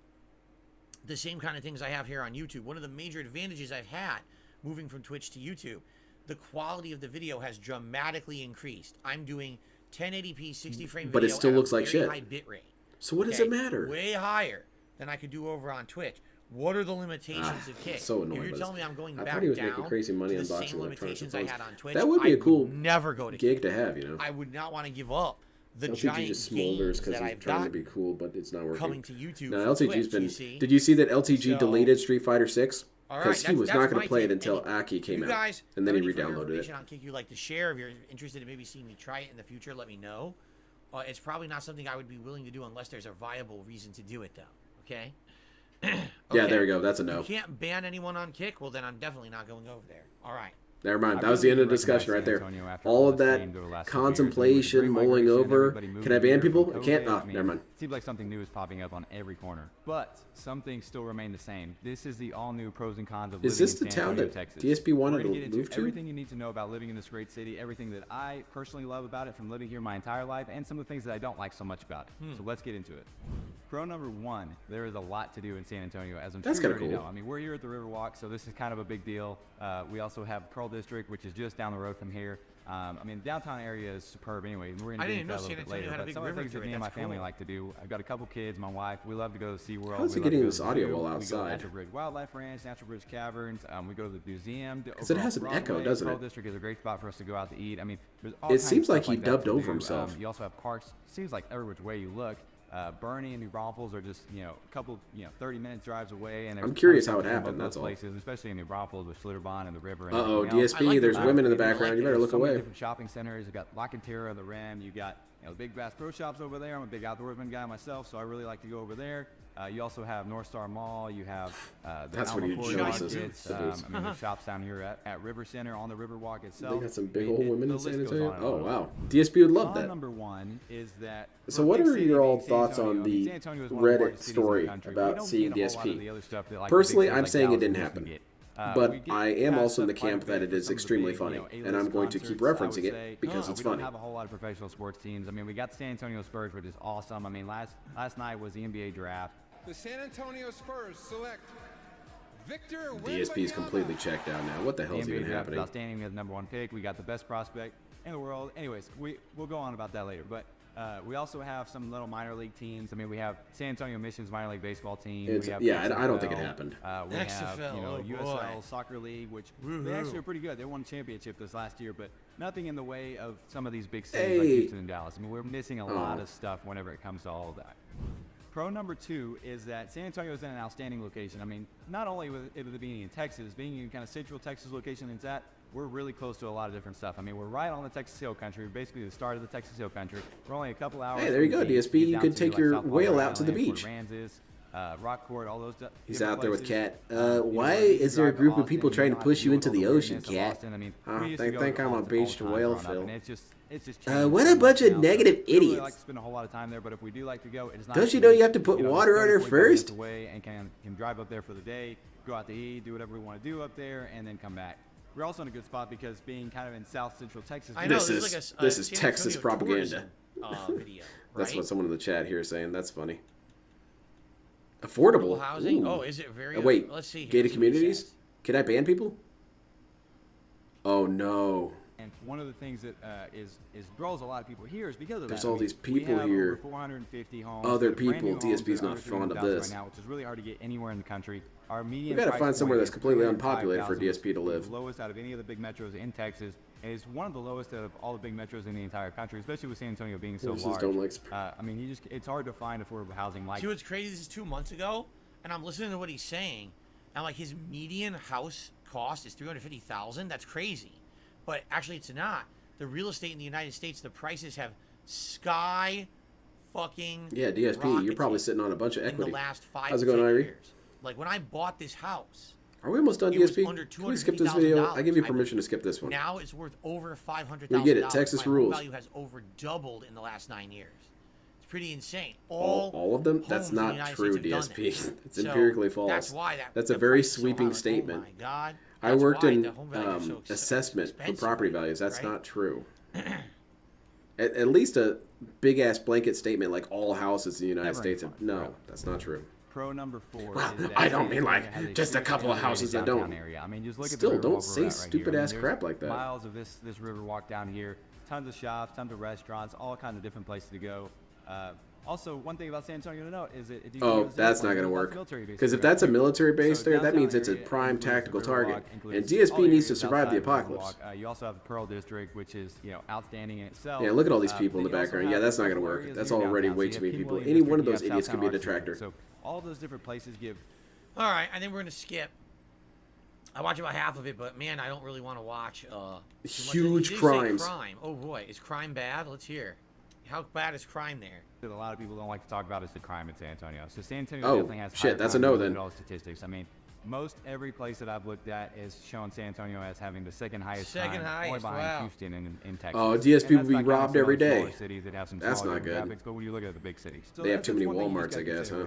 the same kind of things I have here on YouTube? One of the major advantages I've had moving from Twitch to YouTube, the quality of the video has dramatically increased. I'm doing 1080p 60 frame video But it still at a looks like very shit. high bit rate. So what does it matter? Way higher than I could do over on Twitch. What are the limitations of Kick? So annoying. If you're but telling me I'm going I back thought he was down making crazy money to the unboxing same electronics limitations and I phones. had on Twitch, That would be a cool never go to gig to have, you know. I would not want to give up the LTG giant just gains smolders because that he's I've trying to got be cool, but it's not working. coming to YouTube. No, from LTG's Twitch, been. you see? Did you see that LTG So- deleted Street Fighter 6? All Because right, he was that's not going my to play it take. until And Aki came you out, guys and then he have any further re-downloaded it. information on Kick you'd like to share? If you're interested in maybe seeing me try it in the future, let me know. It's probably not something I would be willing to do unless there's a viable reason to do it, though. Okay? Yeah, there we go. That's a no. You can't ban anyone on Kick? Well, then I'm definitely not going over there. All right. Never mind. I That was the really end of the do discussion right recognize there. San Antonio after All all of that's that changed over the last couple years. contemplation, Great mulling migration, over. everybody moving Can I ban here people? from I can't. COVID. Oh, I mean, never mind. it seems like something new is popping up on every corner. But some things still remain the same. This is the all-new pros and cons of Is living this in the San town Antonio, that Texas. DSP wanted We're gonna to get into move to? everything you need to know about living in this great city, everything that I personally love about it from living here my entire life, and some of the things that I don't like so much about it. So let's get into it. Pro number one, there is a lot to do in San Antonio, as I'm That's sure you kinda already cool. know. I mean, we're here at the Riverwalk, so this is kind of a big deal. We also have Pro Pearl District, which is just down the road from here. I mean, downtown area is superb anyway. We're going to get into that a little bit later. But some of the things that me and my family like to do, I've got a couple kids, my wife. We love to go to SeaWorld. How's he getting this audio while outside? We go to Natural Bridge Wildlife Ranch, Natural Bridge Caverns. We go to the museum. Because it has an echo, doesn't it? Pearl District is a great spot for us to go out to eat. I mean, there's all It kinds seems of like stuff he that dubbed to over do. himself. You also have parks. Seems like every which way you look. Bernie and New Braunfels are just, a couple, 30-minute drives away. And I'm curious how it happened, that's all. Places, especially in New Braunfels with Schlitterbahn and the river. Uh-oh, DSP, there's women in the background. You better look away. Different shopping centers. You got La Cantera, the Rim. You got the Big Bass Pro Shops over there. I'm a big outdoorsman guy myself, so I really like to go over there. You also have North Star Mall. You have the Alma Quarry Markets. I mean, the shops down here at River Center on the Riverwalk itself. They got some big old women in San Antonio. Oh wow, DSP would love that. Number one is that. So, what are your all thoughts on the Reddit story about seeing DSP? Personally, I'm saying it didn't happen. But I am also in the camp that it is extremely funny, and I'm going to keep referencing it because it's funny. We don't have a whole lot of professional sports teams. I mean, we got the San Antonio Spurs, which is awesome. I mean, last night was the NBA draft. The San Antonio Spurs select Victor. DSP is completely checked out now. What the hell is even happening? Outstanding as number one pick. We got the best prospect in the world. Anyways, we'll go on about that later. But we also have some little minor league teams. I mean, we have San Antonio Missions minor league baseball team. I don't think it happened. We have USL Soccer League, which they actually are pretty good. They won a championship this last year, but nothing in the way of some of these big cities like Houston and Dallas. I mean, we're missing a lot of stuff whenever it comes to all of that. Pro number 2 is that San Antonio is in an outstanding location. I mean, not only with it being in Texas, being in kind of central Texas location it's at, we're really close to a lot of different stuff. I mean, we're right on the Texas Hill Country, basically the start of the Texas Hill Country. We're only a couple hours. Hey, there you go, DSP. You could take your whale out to the beach. Rockport, all those. He's out there with Kat. Why is there a group of people trying to push you into the ocean, Kat? They think I'm a beached whale, Phil. What a bunch of negative idiots. Like to spend a whole lot of time there, but if we do like to go, it's not. Don't you know you have to put water on her first? Away and can drive up there for the day, go out to eat, do whatever we want to do up there, and then come back. We're also in a good spot because being kind of in South Central Texas. I know, this is Texas propaganda. Video, That's what someone in the chat here is saying. That's funny. Affordable housing. Ooh. Oh, is it very? Wait, let's see. Gated communities. Can I ban people? Oh no. And one of the things that draws a lot of people here is because of There's that. all these people we have here. Over 450 homes. Other people. DSP's not fond of this. Right now, which is really hard to get anywhere in the country. Our median. We gotta find somewhere that's completely unpopulated unpopulated for DSP to live. The lowest out of any of the big metros in Texas. And it's one of the lowest out of all the big metros in the entire country, especially with San Antonio being so large. I mean, it's hard to find affordable housing like. See what's crazy? This is 2 months ago, and I'm listening to what he's saying, and like his median house cost is $350,000. That's crazy, but actually it's not. The real estate in the United States, the prices have sky fucking. Yeah, DSP, you're probably sitting on a bunch of equity. In the last 5 How's it going, Irie? years. Like when I bought this house. Are we almost done, DSP? Can we skip this video? I give you permission to skip this one. Now it's worth over $500,000. We get it. Texas My rules. home value has over doubled in the last 9 years. It's pretty insane. All of them? That's not true, DSP. It's empirically false. That's why that's a very sweeping statement. Oh my God. I worked in assessment for property values. That's not true. At least a big ass blanket statement like all houses in the United States. No, that's not true. Pro number 4. Well, I don't mean like just a couple of houses that don't. I mean, just look Still, at the don't say stupid ass crap like that. Miles of this river walk down here, tons of shops, tons of restaurants, all kinds of different places to go. Also, one thing about San Antonio to note is that that's not going to work. Because if that's a military base there, that means it's a prime tactical target. And DSP needs to survive the apocalypse. You also have the Pearl District, which is outstanding in itself. Yeah, look at all these people in the background. Yeah, that's not going to work. That's already way too many people. Any one of those idiots could be a detractor. So all those different places give. All right, I think we're going to skip. I watch about half of it, but man, I don't really want to watch. Huge crimes. Crime. Oh boy, is crime bad? Let's hear. How bad is crime there? That a lot of people don't like to talk about is the crime in San Antonio. So San Antonio definitely has shit. That's a no then. Statistics. I mean, most every place that I've looked at is showing San Antonio as having the second highest crime, only behind Houston in Texas. Oh, DSP will be robbed every day. Cities that have some that's not good. But when you look at the big cities, they have too many Walmarts, I guess, huh?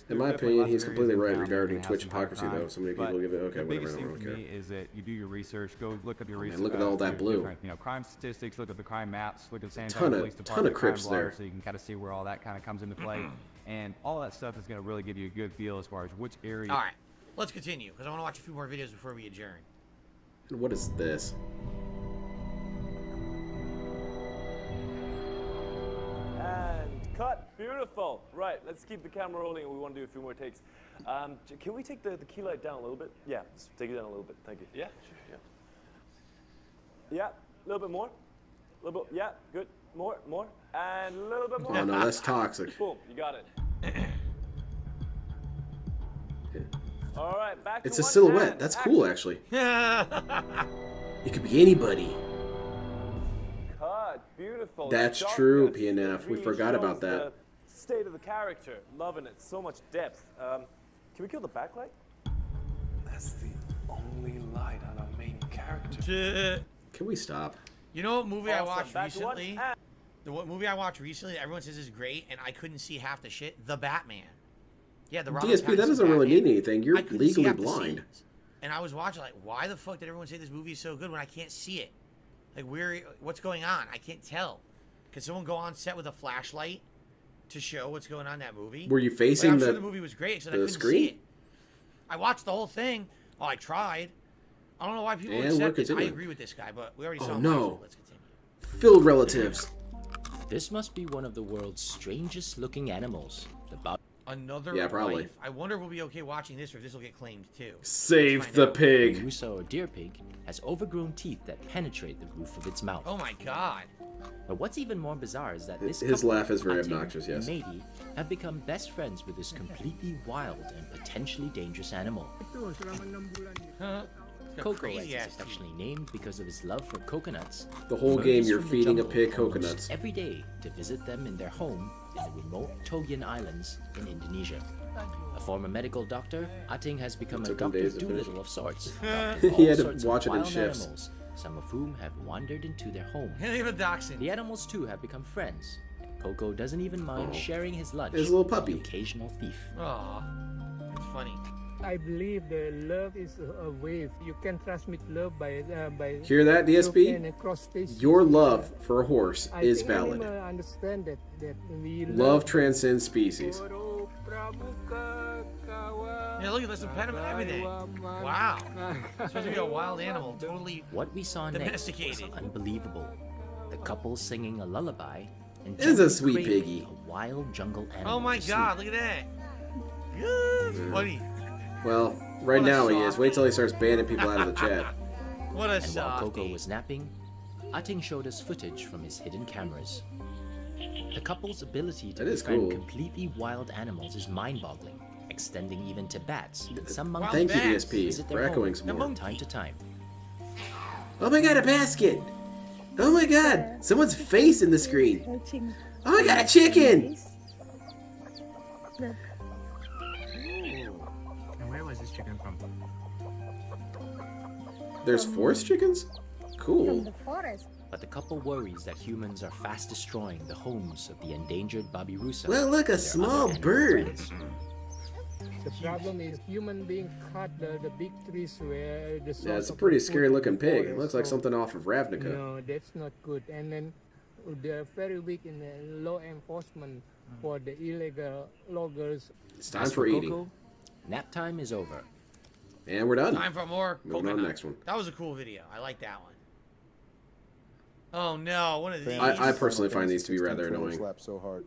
In my opinion, he's completely right regarding Twitch hypocrisy, though. So many people give it. Okay, whatever. I don't care. Is that you do your research, go look up your research. Look at all that blue. Crime statistics. Look at the crime maps. Look at San Antonio Police Department. Ton of Crips there. So you can kind of see where all that kind of comes into play, and all that stuff is going to really give you a good feel as far as which area. All right. Let's continue, because I want to watch a few more videos before we adjourn. And what is this? And cut. Beautiful. Right, let's keep the camera rolling and we want to do a few more takes. Can we take the key light down a little bit? Yeah, let's take it down a little bit. Thank you. Yeah, sure, yeah. Yeah, a little bit more. A little bit, yeah, good. More. And a little bit more. Oh no, that's toxic. Boom, you got it. All right, back It's to a one silhouette. hand. That's cool, actually. It could be anybody. Cut. Beautiful. That's Darkness true, PNF. We really forgot about shows that. The state of the character. Loving it. So much depth. Can we kill the backlight? That's the only light on our main character. Can we stop? You know what movie I Awesome. watched Back to one recently? The movie I watched recently, everyone says is great, and I couldn't see half the shit. The Batman. Yeah, the Robert DSP, that Pattinson doesn't really Batman. mean anything. You're I couldn't see legally half the blind. scenes. And I was watching like, why the fuck did everyone say this movie is so good when I can't see it? Like, what's going on? I can't tell. Could someone go on set with a flashlight to show what's going on in that movie? Were you facing I'm the sure the movie was great, except I the couldn't screen? see it. I watched the whole thing. Oh, I tried. I don't know why people And accept we're it. I continuing. agree with this guy, but we already Oh, saw him. no. Let's continue. Filled relatives. This must be one of the world's strangest looking animals. Another Yeah, probably. life. I wonder if we'll be okay watching this or if this will get claimed too. Save the pig. Babirusa, or deer pig, has overgrown teeth that penetrate the roof of its mouth. Oh my god. But what's even more bizarre is that this His couple, laugh is very Atin obnoxious, yes. and Mady, have become best friends with this completely wild and potentially dangerous animal. Coco, as crazy is ass affectionately named because of his love for coconuts. The whole emerges game you're from the feeding a jungle pig almost coconuts. every day to visit them in their home in the remote Togian Islands in Indonesia. A former medical doctor, Ating has become It a took him Dr. days to finish. Doolittle of sorts. He He had to watch it in shifts. Animals, some of whom have wandered into their home. Hey, leave a dachshund. The animals too have become friends. Coco doesn't even mind sharing his lunch His little with puppy. the occasional thief. Aw, that's funny. I believe the love is a wave. You can transmit love by Hear that, DSP? and across space. Your love for a horse I is think valid. animal understand that we Love transcends species. Yeah, look at this impediment and everything. Wow. Supposed to be a wild animal, totally What we saw next was domesticated. unbelievable. The couple singing a lullaby and It is a gently sweet cradling piggy. a wild jungle animal. Oh my to god, sleep. look at that. Good. Funny. Well, right What a now he is. softie. Wait till he starts banning people out of the chat. What a And while Coco softie. was napping, Ating showed us footage from his hidden cameras. The couple's ability to That is befriend cool. completely wild animals is mind-boggling, extending even to bats and some monkeys. Thank you, who DSP, visit for their echoing home some more. from time to time. Oh my god, a basket! Oh my god, someone's face in the screen! Oh my god, a chicken! And where was this chicken from? There's forest chickens? Cool. forest. But the couple worries that humans are fast destroying the homes of the endangered Babirusa. Well, look, a and their small other animal bird. friends. The problem is human being cut the big trees where the Yeah, it's a pretty scary looking pig. It looks like something off of Ravnica. No, that's not good. And then they're very weak in the law enforcement for the illegal loggers. It's time As for eating. Coco, nap time is over. And we're done. Time for more Moving on to coconut. the next one. That was a cool video. I like that one. Oh no, one of these. I personally find these to be rather annoying. So hard.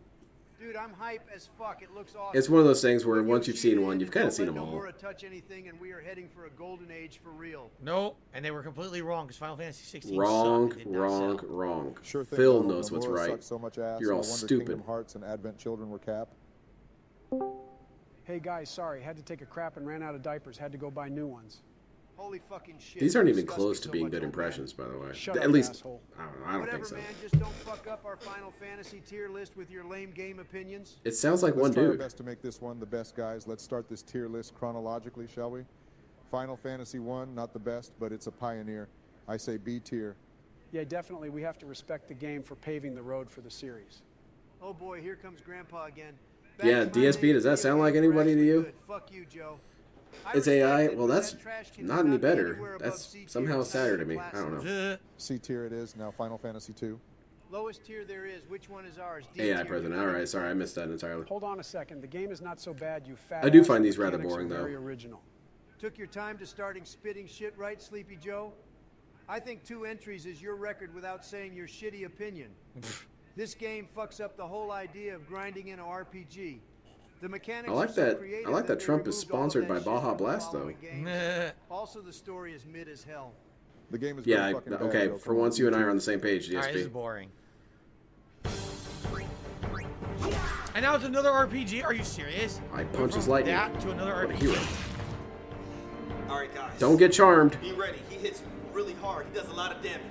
Dude, I'm hype as fuck. It looks awesome. It's one of those things where once you've seen one, you've kind of seen them all. Don't touch anything, and we are heading for a golden age for real. Nope, and they were completely wrong because Final Fantasy 16 Wrong, sucked. It did not wrong, sell. wrong. Sure thing, Phil Donald. knows what's Nomura right. sucks so much ass. You're all No wonder stupid. Kingdom Hearts and Advent Children were cap. Hey guys, sorry, had to take a crap and ran out of diapers. Had to go buy new ones. Holy fucking shit. These aren't You even disgust close me to so being much, good old impressions, by the way. Shut At up, least, asshole. I don't know. I don't Whatever, think so. man. Just don't fuck up our Final Fantasy tier list with your lame game opinions. It sounds like Let's one try our dude. best to make this one the best, guys. Let's start this tier list chronologically, shall we? Final Fantasy 1, not the best, but it's a pioneer. I say B tier. Yeah, definitely. We have to respect the game for paving the road for the series. Oh boy, here comes Grandpa again. Yeah, DSP, does that sound like anybody to you? Good. Fuck you, Joe. It's AI. Well, that's not any better. That's somehow sadder to me. I don't know. C tier it is, now Final Fantasy 2. Lowest tier there is. Which one is ours? D AI tier. president. All right, sorry, I missed that entirely. Hold on a second. The game is not so bad, you fat I do ass. find The these rather mechanics are boring, though. Very original. Took your time to starting spitting shit right, Sleepy Joe? I think 2 entries is your record without saying your shitty opinion. This game fucks up the whole idea of grinding in a RPG. The mechanics I like are so that. creative I like that they Trump is removed all of sponsored that by shit Baja from the Blast, though. following games. Also, the story is mid as hell. The game is Yeah. very fucking bad, Okay. Joe. For Come on, once, you and I YouTube. are on the same page, DSP. Alright, this is boring. And now it's another RPG? Are you serious? I punch his lightning. That to another What a RPG? hero. All right, guys. Don't get charmed. Be ready. He hits really hard. He does a lot of damage.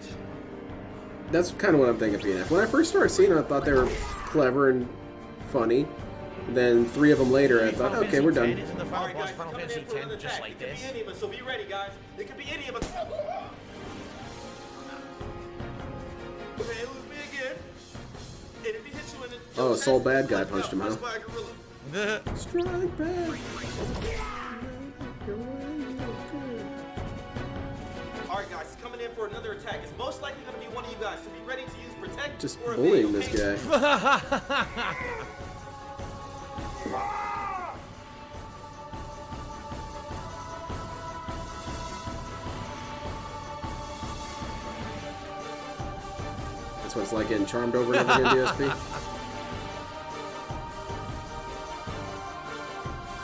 That's kind of what I'm thinking, PNF. When I first started seeing them, I thought they were clever and funny. Then 3 of them later, I thought, okay, we're done. Isn't the final boss Final Fantasy X just like this? It could be any of us, so be ready, guys. It could be any of us. Okay, it was me again. And if he hits you in the Oh, Soul Bad Guy punched him, huh? Strike back. Alright, guys, he's coming in for another attack. It's most likely going to be one of you guys, so be ready to use Protect. Just or bullying evade, this okay? guy. That's what it's like getting charmed over and over again, DSP.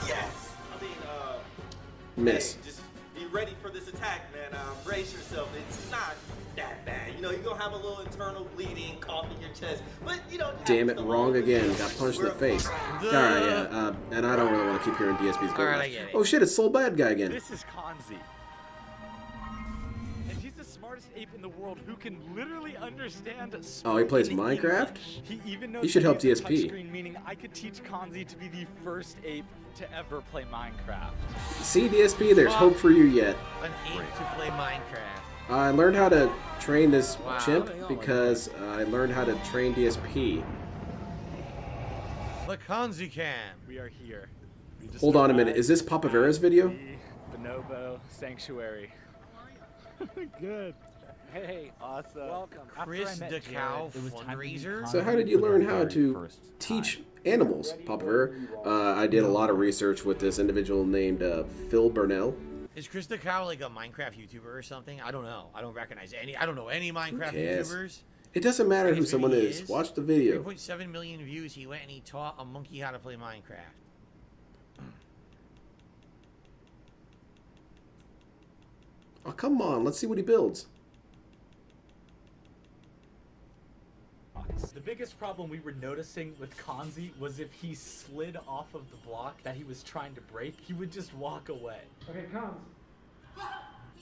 Yes! I mean, Miss. Hey, just be ready for this attack, man. Brace yourself. It's not that bad. You know, you're going to have a little internal bleeding, cough in your chest. But, you know... Damn it, wrong again. Got punched in the face. Alright, yeah. And I don't really want to keep hearing DSP's go. Alright, I get it. Oh shit, it's Soul Bad Guy again. This is Kanzi. And he's the smartest ape in the world who can literally understand Oh, he plays spoken Minecraft? English. He even knows You should how help to use a DSP. touchscreen, meaning I could teach Kanzi to be the first ape to ever play Minecraft. See, DSP, there's hope for you yet. An ape to play Minecraft. I learned how to train this Wow. chimp because I learned how to train DSP. The Kanzi Cam. We are here. We just Hold on a minute, arrived is this Papa Vera's video? at the Bonobo Sanctuary. Good. Hey, awesome. Welcome. Chris DeCow fundraiser. So how did you learn how to teach animals, Papa Vera? I did a lot of research with this individual named Phil Burnell. Is Chris DeCow like a Minecraft YouTuber or something? I don't know. I don't recognize any. I don't know any Minecraft cares? YouTubers. It doesn't matter I who guess someone maybe he is. Watch the video. 3.7 million views. He went and he taught a monkey how to play Minecraft. Oh, come on. Let's see what he builds. The biggest problem we were noticing with Kanzi was if he slid off of the block that he was trying to break, he would just walk away. Okay, Kanzi.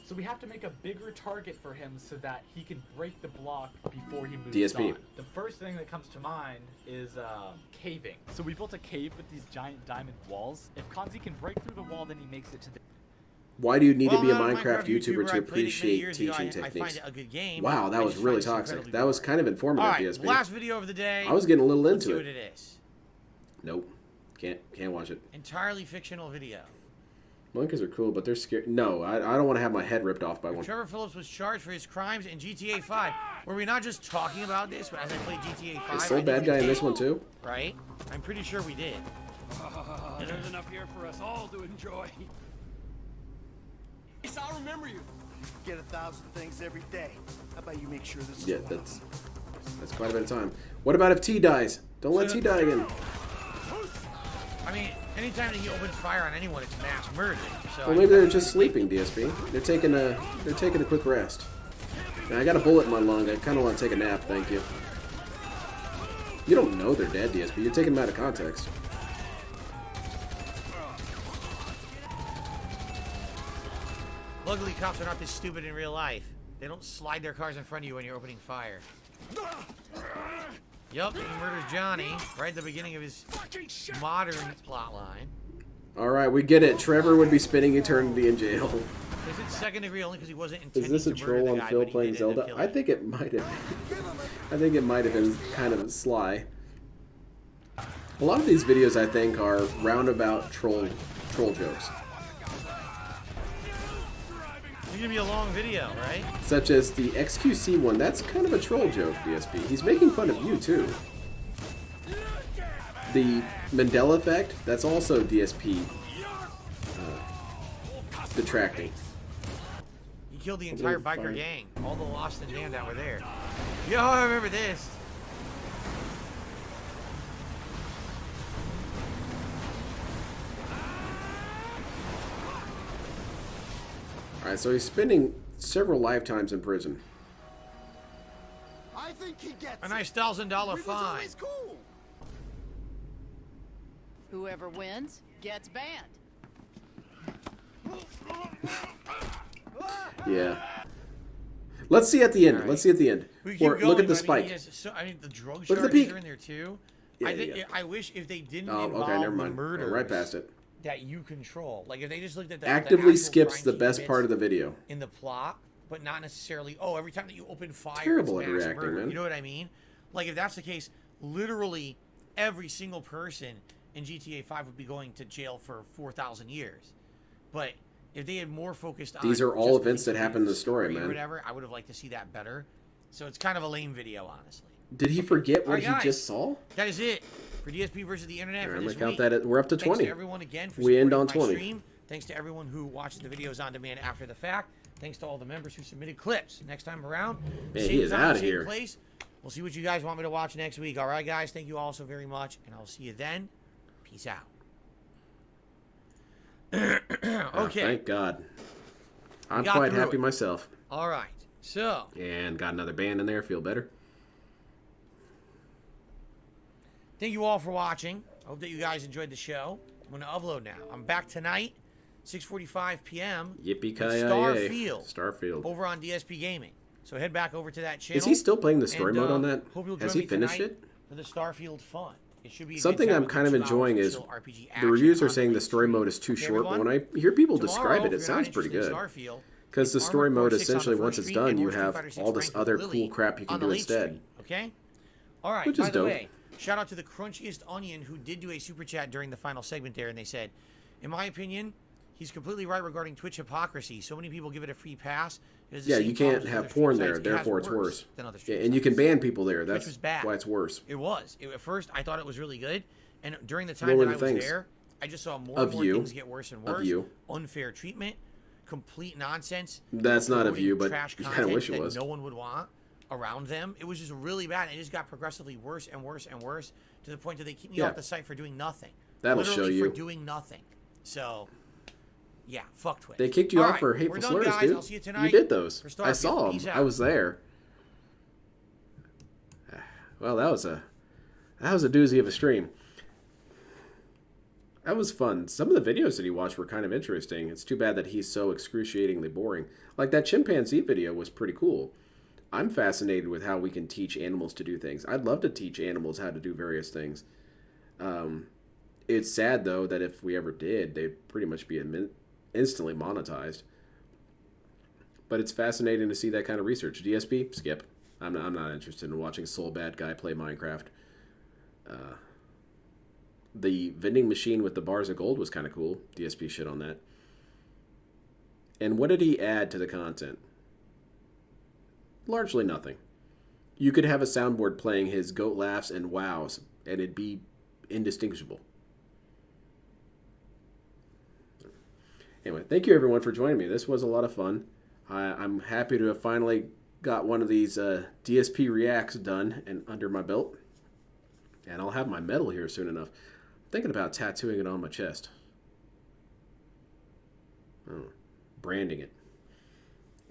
So we have to make a bigger target for him so that he can break the block before he moves DSP. on. The first thing that comes to mind is caving. So we built a cave with these giant diamond walls. If Kanzi can break through the wall, then he makes it to the... Why do you need to be a I'm Minecraft YouTuber to I played it many appreciate years ago. teaching I find techniques? it a good game. Wow, that I was just really find it toxic. incredibly That was kind of informative, All right, DSP. last video of the day. I was getting a little Let's into see it. what it is. Nope. Can't watch it. Entirely fictional video. Monkeys are cool, but they're scary. No, I don't want to have my head ripped off by one. Trevor Phillips was charged for his crimes in GTA 5. Were we not just talking about this as I played GTA 5? Is Soul Bad Guy in this one too? Right? I'm pretty sure we did. There's enough here for us all to enjoy. Yes, I'll remember you. Get 1,000 things every day. How about you make sure this Yeah, is that's quite a bit of time. What about if T dies? Don't let T die again. I mean, anytime that he opens fire on anyone, it's mass murder. So Well, maybe they're just sleeping, DSP. They're taking a quick rest. Now, I got a bullet in my lung. I kind of want to take a nap. Thank you. You don't know they're dead, DSP. You're taking them out of context. Luckily, cops are not this stupid in real life. They don't slide their cars in front of you when you're opening fire. Yup, he murders Johnny right at the beginning of his modern plotline. All right, we get it. Trevor would be spending eternity in jail. Is it second degree only because he wasn't Is intending this a to murder troll the on guy, Phil but he playing did end up Zelda? killing I him? think it might have. I think it might have been kind of sly. A lot of these videos, I think, are roundabout troll jokes, It's gonna be a long video, right? such as the XQC one. That's kind of a troll joke, DSP. He's making fun of you too. The Mandela effect. That's also DSP detracting. He killed the entire biker gang. All the lost and damned that were there. Yo, I remember this. All right, so he's spending several lifetimes in prison. I think he gets a nice $1,000 fine. Cool. Whoever wins gets banned. Yeah. Let's see at the end. Let's see at the end. Or look at the spike. I mean, the drug Look at the charges peak. are in there too. Yeah, I wish if they didn't Oh, involve okay, never the mind. murders Right past it. that you control. Like if they just looked at the Actively actual skips crime the scene best bits part of the video. in the plot, but not necessarily. Oh, every time that you open fire, Terrible it's at mass reacting, murder. man. You know what I mean? Like if that's the case, literally every single person in GTA 5 would be going to jail for 4,000 years. But if they had more focused on These are all just events that happen in the story, or man. whatever, I would have liked to see that better. So it's kind of a lame video, honestly. Did he forget what Alright, he guys, just saw? That is it for DSP versus the internet All for right, I'm this gonna week. count that. We're up to Thanks 20. to everyone again for We end on supporting my 20. stream. Thanks to everyone who watches the videos on demand after the fact. Thanks to all the members who submitted clips. Next time around, Man, same he is time, outta same here. place. We'll see what you guys want me to watch next week. All right, guys. Thank you all so very much, and I'll see you then. Peace out. Oh, Okay. thank God. I'm got quite through happy it. myself. All right. So, And got another band in there. Feel better. thank you all for watching. I hope that you guys enjoyed the show. I'm going to upload now. I'm back tonight, 6:45 p.m. Yippee-ki-yay. Starfield. Over on DSP Gaming. So head back over to that channel. Is he still playing the story and, mode on that? Hope you'll Has join he me finished tonight it? For the Starfield fun. It should be a good Something time I'm with kind of 2 hours enjoying of is chill RPG the action reviews are on saying the story stream. mode is too Okay, short, but everyone? when I hear people Tomorrow, describe it, if it you're sounds not pretty interested good. in Starfield, Because the it's story Armored mode, Core 6 on the essentially, first once it's stream done, and you more Street have Fighter 6 all this ranked with other Lily cool crap you can on the do late instead. stream, okay? All right, Which is by the dope. way, shout out to the crunchiest onion who did do a super chat during the final segment there, and they said, in my opinion, he's completely right regarding Twitch hypocrisy. So many people give it a free pass. It has the Yeah, same you can't problems as have other porn stream there, sites. It has therefore it's worse. than other Yeah, stream and you can sites. ban people there. Twitch That's was bad. why it's worse. It was. At first, I thought it was really good, and during the What time were that I the was things? there, I just saw more Of and more you. things get worse and Of worse. you. Unfair treatment, complete nonsense. That's not of promoting you, but trash you kinda content wish it that was. No one would want around them. It was just really bad. It just got progressively worse and worse and worse to the point that they keep me Yeah. off the site for doing nothing. That'll Literally show for you. doing nothing. So, yeah, fuck Twitch. They kicked you All off right, for we're hateful done, slurs, guys. dude. I'll see you tonight did those. for I Starfield. saw Peace them. out. I was there. Well, that was a doozy of a stream. That was fun. Some of the videos that he watched were kind of interesting. It's too bad that he's so excruciatingly boring. Like that chimpanzee video was pretty cool. I'm fascinated with how we can teach animals to do things. I'd love to teach animals how to do various things. It's sad, though, that if we ever did, they'd pretty much be instantly monetized. But it's fascinating to see that kind of research. DSP, skip. I'm not interested in watching Soul Bad Guy play Minecraft. The vending machine with the bars of gold was kind of cool. DSP shit on that. And what did he add to the content? Largely nothing. You could have a soundboard playing his goat laughs and wows, and it'd be indistinguishable. Anyway, thank you everyone for joining me. This was a lot of fun. I'm happy to have finally got one of these DSP Reacts done and under my belt. And I'll have my medal here soon enough. I'm thinking about tattooing it on my chest. Oh, branding it.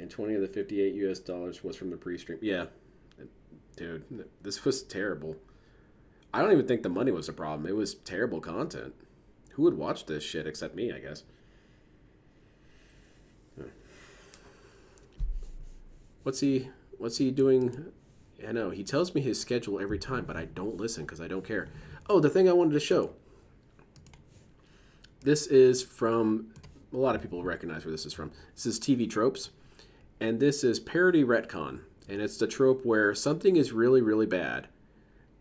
And 20 of the 58 US dollars was from the pre-stream. Yeah. Dude, this was terrible. I don't even think the money was a problem. It was terrible content. Who would watch this shit except me, I guess? What's he doing? I know, he tells me his schedule every time, but I don't listen because I don't care. Oh, the thing I wanted to show. This is from, a lot of people recognize where this is from. This is TV Tropes, and this is Parody Retcon. And it's the trope where something is really, really bad,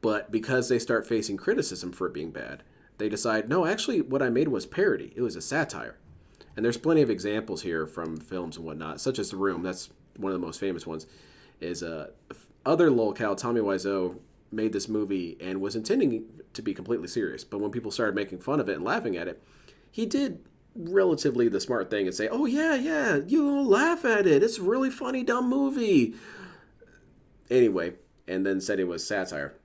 but because they start facing criticism for it being bad, they decide, no, actually what I made was parody. It was a satire. And there's plenty of examples here from films and whatnot, such as The Room. That's one of the most famous ones. Is other lolcow, Tommy Wiseau, made this movie and was intending to be completely serious. But when people started making fun of it and laughing at it, he did relatively the smart thing and say, oh, yeah, you laugh at it. It's a really funny, dumb movie. Anyway, and then said it was satire.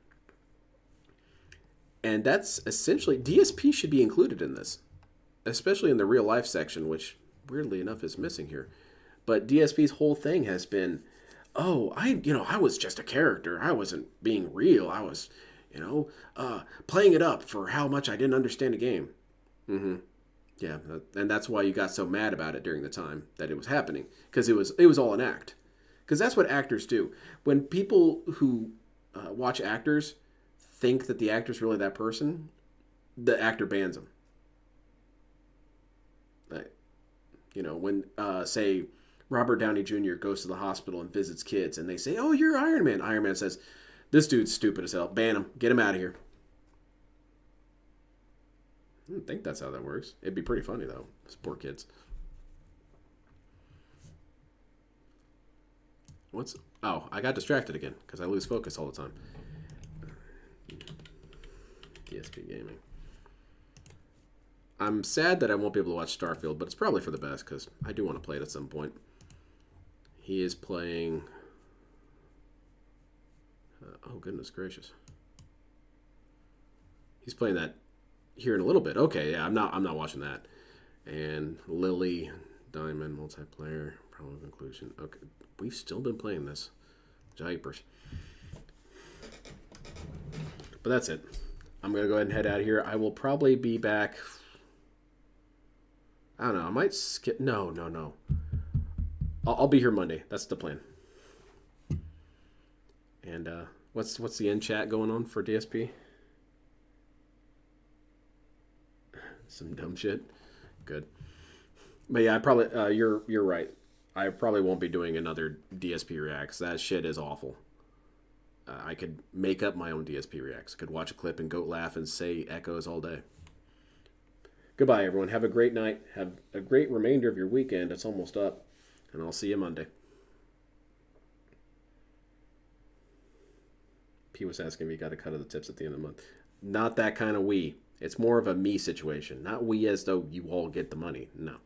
And that's essentially, DSP should be included in this, especially in the real life section, which weirdly enough is missing here. But DSP's whole thing has been, oh, I was just a character. I wasn't being real. I was, playing it up for how much I didn't understand the game. Mm-hmm. Yeah, and that's why you got so mad about it during the time that it was happening, because it was all an act. Because that's what actors do. When people who watch actors think that the actor's really that person, the actor bans them. Like, when, say, Robert Downey Jr. goes to the hospital and visits kids, and they say, oh, you're Iron Man. Iron Man says, this dude's stupid as hell. Ban him. Get him out of here. I don't think that's how that works. It'd be pretty funny, though. Those poor kids. Oh, I got distracted again, because I lose focus all the time. DSP Gaming. I'm sad that I won't be able to watch Starfield, but it's probably for the best, because I do want to play it at some point. He is playing... oh, goodness gracious. He's playing that here in a little bit. Okay, yeah, I'm not watching that. And Lily, Diamond, multiplayer, problem conclusion. Okay, we've still been playing this. Jipers. But that's it. I'm going to go ahead and head out of here. I will probably be back... I don't know. I might skip... No. I'll be here Monday. That's the plan. And what's the end chat going on for DSP? Some dumb shit. Good. But yeah, I probably you're right. I probably won't be doing another DSP Reacts. That shit is awful. I could make up my own DSP Reacts. I could watch a clip and goat laugh and say echoes all day. Goodbye, everyone. Have a great night. Have a great remainder of your weekend. It's almost up. And I'll see you Monday. P was asking if he got a cut of the tips at the end of the month. Not that kind of we. It's more of a me situation. Not we as though you all get the money. No.